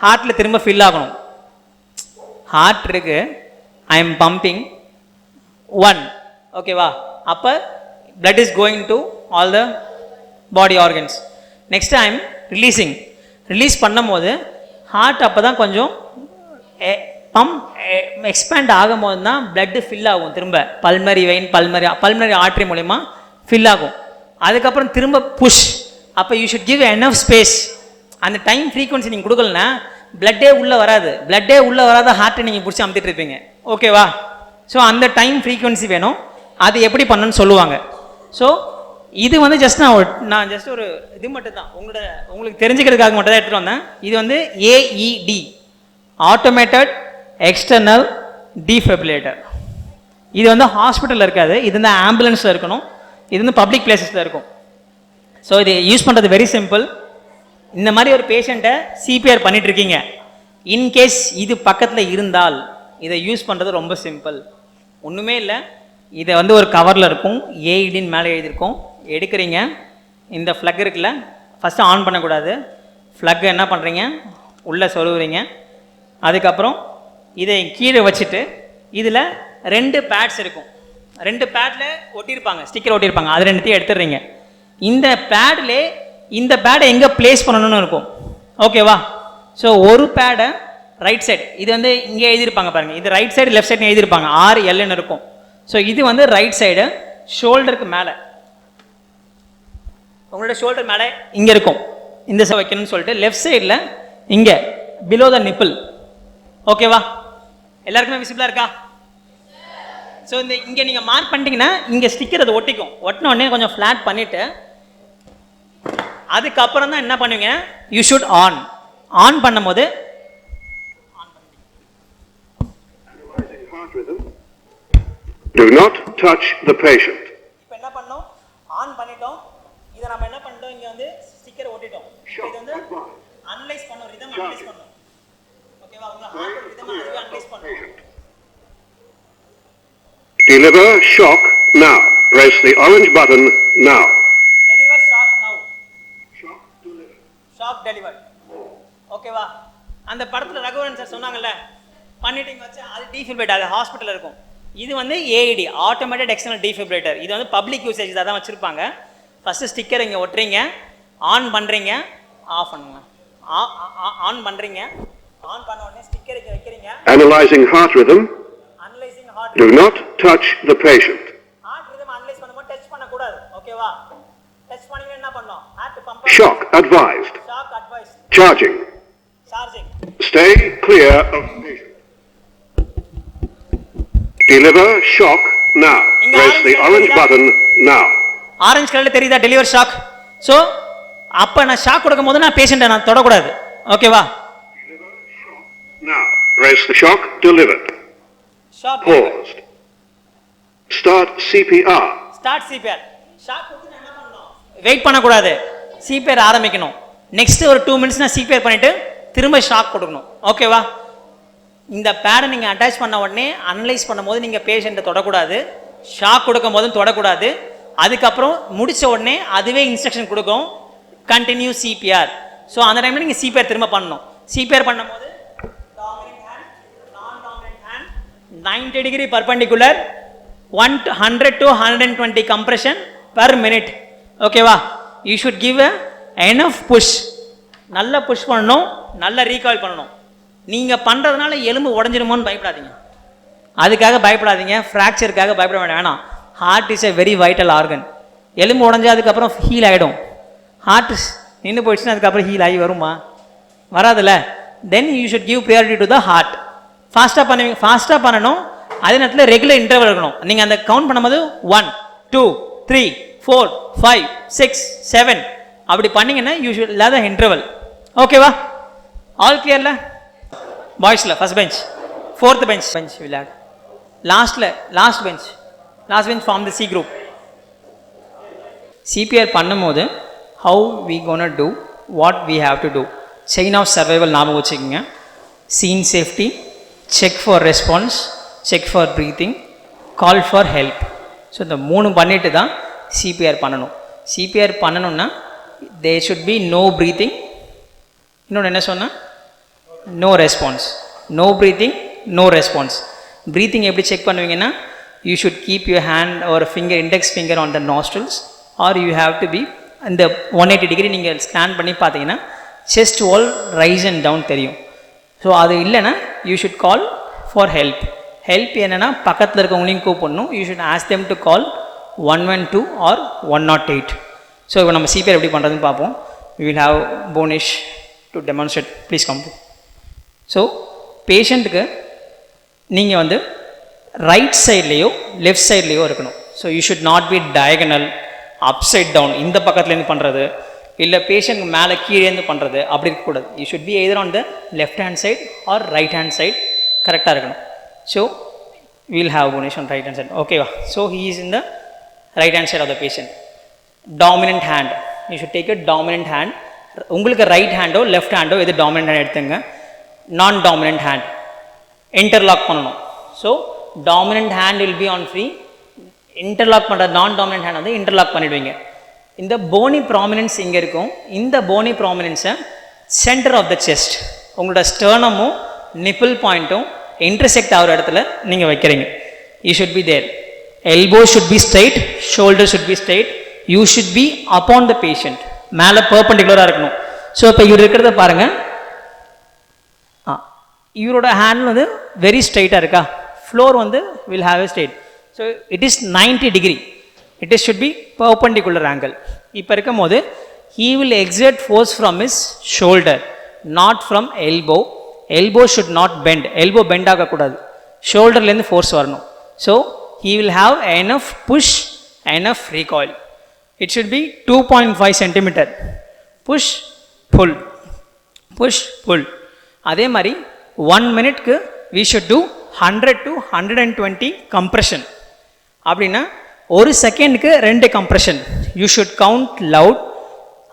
ஹார்ட்டில் திரும்ப ஃபில் ஆகணும். ஹார்ட் இருக்கு, ஐ எம் பம்பிங் 1, ஓகேவா? அப்போ blood is going to all the body organs. Next I am releasing. Release பண்ணும்போது ஹார்ட் அப்போ தான் கொஞ்சம் எக்ஸ்பேண்ட் ஆகும்போது தான் பிளட்டு ஃபில் ஆகும். திரும்ப பல்மரி வெயின் பல்மரி ஆர்ட்ரி மூலிமா ஃபில் ஆகும். அதுக்கப்புறம் திரும்ப புஷ். அப்போ you should give enough space. அந்த டைம் ஃப்ரீக்வன்சி நீங்கள் கொடுக்கலன்னா பிளட்டே உள்ளே வராது. பிளட்டே உள்ளே வராத ஹார்ட்டை நீங்கள் பிடிச்சி அமுத்திட்டு இருப்பீங்க, ஓகேவா? ஸோ அந்த டைம் ஃப்ரீக்வன்சி வேணும். அது எப்படி பண்ணணும்னு சொல்லுவாங்க. ஸோ இது வந்து நான் ஜஸ்ட் ஒரு இது மட்டும் தான் உங்களுக்கு தெரிஞ்சுக்கிறதுக்காக மட்டும் தான் எடுத்துகிட்டு வந்தேன். இது வந்து ஏஇடி, ஆட்டோமேட்டட் எக்ஸ்டர்னல் டீஃபிபிரிலேட்டர். இது வந்து ஹாஸ்பிட்டலில் இருக்காது, இது வந்து ஆம்புலன்ஸில் இருக்கணும், இது வந்து பப்ளிக் பிளேசஸில் இருக்கும். ஸோ இது யூஸ் பண்ணுறது வெரி சிம்பிள். இந்த மாதிரி ஒரு பேஷண்ட்டை சிபிஆர் பண்ணிகிட்ருக்கீங்க, இன்கேஸ் இது பக்கத்தில் இருந்தால் இதை யூஸ் பண்ணுறது ரொம்ப சிம்பிள். ஒன்றுமே இல்லை, இதை வந்து ஒரு கவரில் இருக்கும், ஏஇடின்னு மேலே எழுதியிருக்கும். எடுக்கிறீங்க, இந்த ஃப்ளக் இருக்குல்ல, ஃபஸ்ட்டு ஆன் பண்ணக்கூடாது. ஃப்ளக் என்ன பண்ணுறீங்க, உள்ளே சொருவுறீங்க. அதுக்கப்புறம் இதை கீழே வச்சுட்டு இதில் 2 பேட்ஸ் இருக்கும். 2 பேடில் ஒட்டியிருப்பாங்க, ஸ்டிக்கர் ஒட்டியிருப்பாங்க. அது 2த்தையும் எடுத்துடுறீங்க. இந்த பேட்லே இந்த பேடை எங்கே பிளேஸ் பண்ணணும்னு இருக்கும், ஓகேவா? ஸோ ஒரு பேடை ரைட் சைடு, இது வந்து இங்கே எழுதியிருப்பாங்க பாருங்கள், இது ரைட் சைடு லெஃப்ட் சைடு எழுதியிருப்பாங்க, RLன்னு இருக்கும். ஸோ இது வந்து ரைட் சைடு ஷோல்டருக்கு மேலே, உங்களோட ஷோல்டர் மேலே இங்கே இருக்கும், இந்த சைடு வைக்கணும்னு சொல்லிட்டு லெஃப்ட் சைடில் இங்கே பிலோ த நிப்பிள், ஓகேவா? எல்லாருக்குமே விசிபிளாக இருக்கா? ஸோ இந்த இங்கே நீங்கள் மார்க் பண்ணிட்டீங்கன்னா இங்கே ஸ்டிக்கர் அது ஒட்டிக்கும். ஒட்டின உடனே கொஞ்சம் ஃப்ளாட் பண்ணிவிட்டு அதுக்கப்புறம் தான் என்ன பண்ணுவீங்க, யூ ஷுட் ஆன் பண்ணும்போது Do not touch the patient. இப்போ என்ன பண்ணோம், ஆன் பண்ணிட்டோம். இதை நம்ம என்ன பண்ணிட்டோம், இங்கே வந்து ஸ்டிக்கர் ஒட்டிட்டோம். இது வந்து அனலைஸ் பண்ணோம், ரிதம் அனலைஸ் பண்ணோம், ஓகேவா? உங்க ஹார்ட் ரிதம் அதுவே அனலைஸ் பண்ணோம். Deliver shock now. Press the orange button now. Deliver shock now. Shock delivered. Shock delivered. ஓகேவா? அந்த படத்தில் ரகுவரன் சார் சொன்னாங்கல்ல, பண்ணிட்டீங்க வச்சு அது டீஃபிபிரிலேட்டர், அது ஹாஸ்பிட்டலில் இருக்கும். இது வந்து ஏஇடி, ஆட்டோமேட்டட் எக்ஸ்டர்னல் டீஃபிபிரிலேட்டர். இது வந்து பப்ளிக் யூசேஜ் தான் வச்சுருப்பாங்க. ஃபஸ்ட்டு ஸ்டிக்கர் இங்கே ஒட்டுறீங்க, ஆன் பண்ணுறீங்க, ஆஃப் பண்ணுங்க, ஆன் பண்ணுறீங்க, ஆன் பண்ண உடனே ஸ்டிக்கர் இங்கே வைக்கிறீங்க. Analyzing heart rhythm. Analysing heart. Do not touch the patient. Heart rhythm analyse பண்ணும்போது டச் பண்ணக்கூடாது, ஓகேவா? டச் பண்ணீங்கன்னா என்ன பண்ணோம், heart pump. Shock advised. Shock advise. Charging. Charging. Stay clear of patient. Deliver shock now. Press the orange button now. Orange கலர்ல தெரியுதா deliver shock? So அப்போ நான் ஷாக் கொடுக்கும் போது நான் பேஷண்ட்டை நான் தொடக்கூடாது, ஓகேவா? Now press the shock delivered. Shock Paused. Start CPR. Start CPR. Shock கொடுத்து என்ன பண்ணணும், வெயிட் பண்ணக்கூடாது, சிபிஆர் ஆரம்பிக்கணும். நெக்ஸ்ட் ஒரு 2 மினிட்ஸ் நான் சிபிஆர் பண்ணிட்டு திரும்ப ஷாக் கொடுக்கணும், ஓகேவா? இந்த பேடை நீங்கள் அட்டாச் பண்ண உடனே அனலைஸ் பண்ணும்போது நீங்கள் பேஷண்ட்டை தொடக்கூடாது, ஷாக் கொடுக்கும் போதும் தொடக்கூடாது. அதுக்கப்புறம் முடித்த உடனே அதுவே இன்ஸ்ட்ரக்ஷன் கொடுக்கும், கண்டினியூ சிபிஆர். ஸோ அந்த டைமில் நீங்கள் சிபிஆர் திரும்ப பண்ணணும். சிபிஆர் பண்ணும்போது டாமினன்ட் ஹேண்ட், நான் dominant hand, 90 degree perpendicular, 100 to 120 compression per minute, ஓகேவா? You should give enough push. நல்லா புஷ் பண்ணணும், நல்லா ரீகால் பண்ணணும். நீங்கள் பண்ணுறதுனால எலும்பு உடஞ்சிருமோன்னு பயப்படாதீங்க, அதுக்காக பயப்படாதீங்க, ஃப்ராக்சருக்காக பயப்பட வேணாம். Heart is a very vital organ. எலும்பு உடஞ்சி அதுக்கப்புறம் ஹீல் ஆகிடும். ஹார்ட் நின்று போயிடுச்சுன்னா அதுக்கப்புறம் ஹீல் ஆகி வருமா? வராதுல்ல. Then you should give priority to the heart. ஃபாஸ்ட்டாக பண்ணணும். அதே நேரத்தில் ரெகுலர் இன்டர்வல் இருக்கணும். நீங்கள் அந்த கவுண்ட் பண்ணும்போது 1 2 3 4 5 6 7 அப்படி பண்ணிங்கன்னா யூ ஷுட் இல்லாத இன்டர்வல், ஓகேவா? ஆல் கிளியரில்? பாய்ஸில் ஃபர்ஸ்ட் பெஞ்ச், 4th பெஞ்ச் விளையாடு, last bench form the C group. CPR பண்ணும்போது how we gonna do, what we have to do, chain of survival ஞாபகம் வச்சுக்கோங்க. Scene safety, check for response, check for breathing, call for help. So இந்த 3 பண்ணிட்டு தான் CPR பண்ணணும். CPR பண்ணணும்னா they should be no breathing, இன்னொன்று என்ன சொன்னால் no response, no breathing, no response. Breathing எப்படி செக் பண்ணுவீங்கன்னா, you should keep your hand or finger, index finger on the nostrils, or you have to be இந்த 180 degree நீங்கள் scan பண்ணி பார்த்தீங்கன்னா chest wall rise and down தெரியும். So அது இல்லைன்னா you should call for help. Help என்னென்னா பக்கத்தில் இருக்கவங்களையும் கூப்பிடணும். You should ask them to call 112 or 108. So இப்போ நம்ம சிபிஆர் எப்படி பண்ணுறதுன்னு பார்ப்போம். we will have Bonish to demonstrate. Please come. So பேஷண்ட்டுக்கு நீங்கள் வந்து ரைட் சைட்லேயோ லெஃப்ட் சைட்லேயோ இருக்கணும். So you should not be diagonal, upside down, இந்த பக்கத்துலேருந்து பண்ணுறது இல்லை பேஷண்ட் மேலே கீழேருந்து பண்ணுறது அப்படி இருக்கக்கூடாது. You should be either on the left hand side or right hand side கரெக்டாக இருக்கணும். So we'll have Bonish on right hand side. ஓகேவா? So he is in the right hand side of the patient. Dominant hand, you should take a dominant hand. உங்களுக்கு right ஹேண்டோ left ஹேண்டோ எது dominant hand எடுத்துங்க. நான் dominant hand interlock பண்ணணும். So dominant hand will be on free. Interlock பண்ணுற நான் dominant hand வந்து இன்டர்லாக் பண்ணிவிடுவீங்க. இந்த போனி ப்ராமினன்ஸ் இங்கே இருக்கும். இந்த போனி ப்ராமினன்ஸை சென்டர் ஆஃப் த செஸ்ட், உங்களோட ஸ்டர்னமும் நிப்பிள் பாயிண்ட்டும் இன்டர்செக்ட் ஆகிற இடத்துல நீங்கள் வைக்கிறீங்க. You should be there. Elbow should be straight, shoulder should be straight. You should be upon the patient, மேலே பர்பண்டிகுலராக இருக்கணும். ஸோ இப்போ இவர் இருக்கிறத பாருங்கள். இவரோட ஹேண்ட் வந்து வெரி ஸ்ட்ரைட்டாக இருக்கா, ஃப்ளோர் வந்து will have a straight. So it is 90 degree. It is should be perpendicular angle. இப்போ இருக்கும் போது he will exert force from his shoulder, not from elbow. Elbow should not bend. Elbow bend ஆகக்கூடாது, ஷோல்டர்லேருந்து force வரணும். So he will have enough push, enough recoil. It should be 2.5 centimeter. Push, pull, push, pull. அதே மாதிரி 1 மினிட்க்கு we should do 100 to 120 compression. அப்படின்னா ஒரு செகண்டுக்கு 2 compression. You should count loud.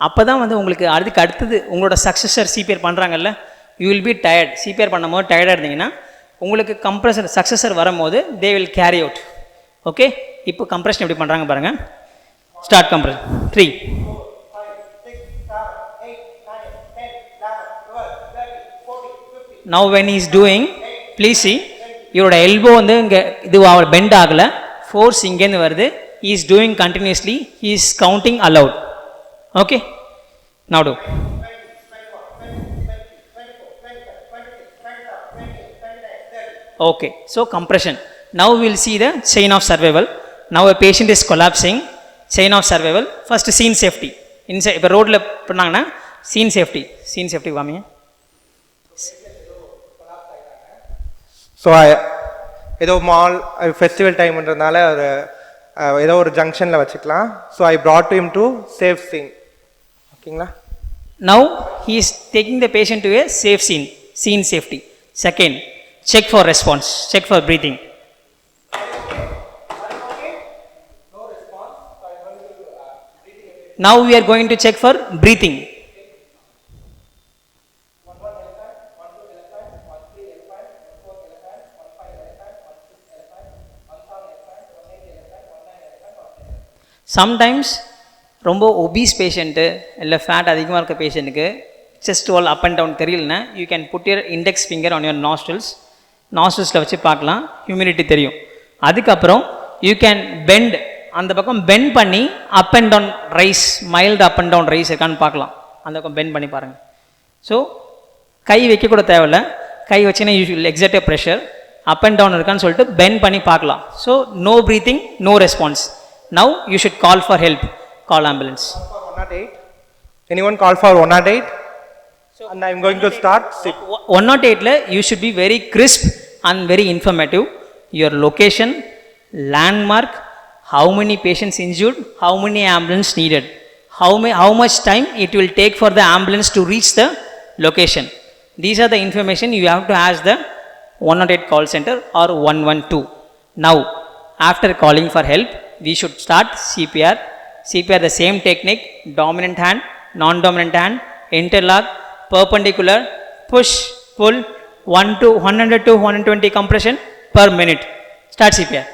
அப்போ தான் வந்து உங்களுக்கு அதுக்கு அடுத்தது உங்களோட சக்ஸஸர் சிபிஆர் பண்ணுறாங்கல்ல, யூ வில் பி டயர்ட். சிபிஆர் பண்ணும் போது டயர்டாக இருந்தீங்கன்னா உங்களுக்கு கம்ப்ரெஷர் சக்ஸஸர் வரும்போது they will carry out. Okay, இப்போ கம்ப்ரெஷன் எப்படி பண்ணுறாங்க பாருங்கள். Start compression. 3 now when he is doing, please see, இவரோட எல்போ வந்து இங்கே இது பெண்ட் ஆகலை, ஃபோர்ஸ் இங்கேருந்து வருது. he is doing continuously, he is counting aloud. Okay, now do. Okay, so compression. Now we will see the chain of survival. Now a patient is collapsing. Chain of survival. First scene safety. Inside இப்போ ரோட்டில் பண்ணாங்கன்னா scene safety. Scene safety வாமிங்க. So ஏதோ mall festival டைம்ன்றதுனால ஒரு ஏதோ ஒரு ஜங்ஷனில் வச்சுக்கலாம். So I brought him to safe scene. ஓகேங்களா? Now he is taking the patient to a safe scene. Scene safety. Second, check for response. Check for breathing. Now we are going to check for breathing. Sometimes ரொம்ப obese patient இல்லை fat அதிகமாக இருக்க பேஷண்ட்டுக்கு chest wall up and down தெரியலனா you can put your index finger on your நாஸ்ட்ரில்ஸில் வச்சு பார்க்கலாம், humidity தெரியும். அதுக்கப்புறம் யூ கேன் பெண்ட், அந்த பக்கம் பெண்ட் பண்ணி up and down rise, mild up and down rise இருக்கான்னு பார்க்கலாம். அந்த பக்கம் பெண்ட் பண்ணி பாருங்கள். ஸோ கை வைக்கக்கூட தேவையில்லை, கை வச்சிங்கன்னா you will exert a pressure, up and down இருக்கான்னு சொல்லிட்டு பெண்ட் பண்ணி பார்க்கலாம். So no breathing, no response. Now you should call for help. Call ambulance. For 108. Anyone call for 108? So, and I am going to start. 108 la you should be very crisp and very informative. Your location, landmark, how many patients injured, how many ambulance needed, how much time it will take for the ambulance to reach the location. These are the information you have to ask the 108 call center or 112. Now after calling for help, we should start CPR. CPR the same technique, dominant hand, non-dominant hand, interlock, perpendicular, push, pull, 100 to 120 compression per minute. Start CPR.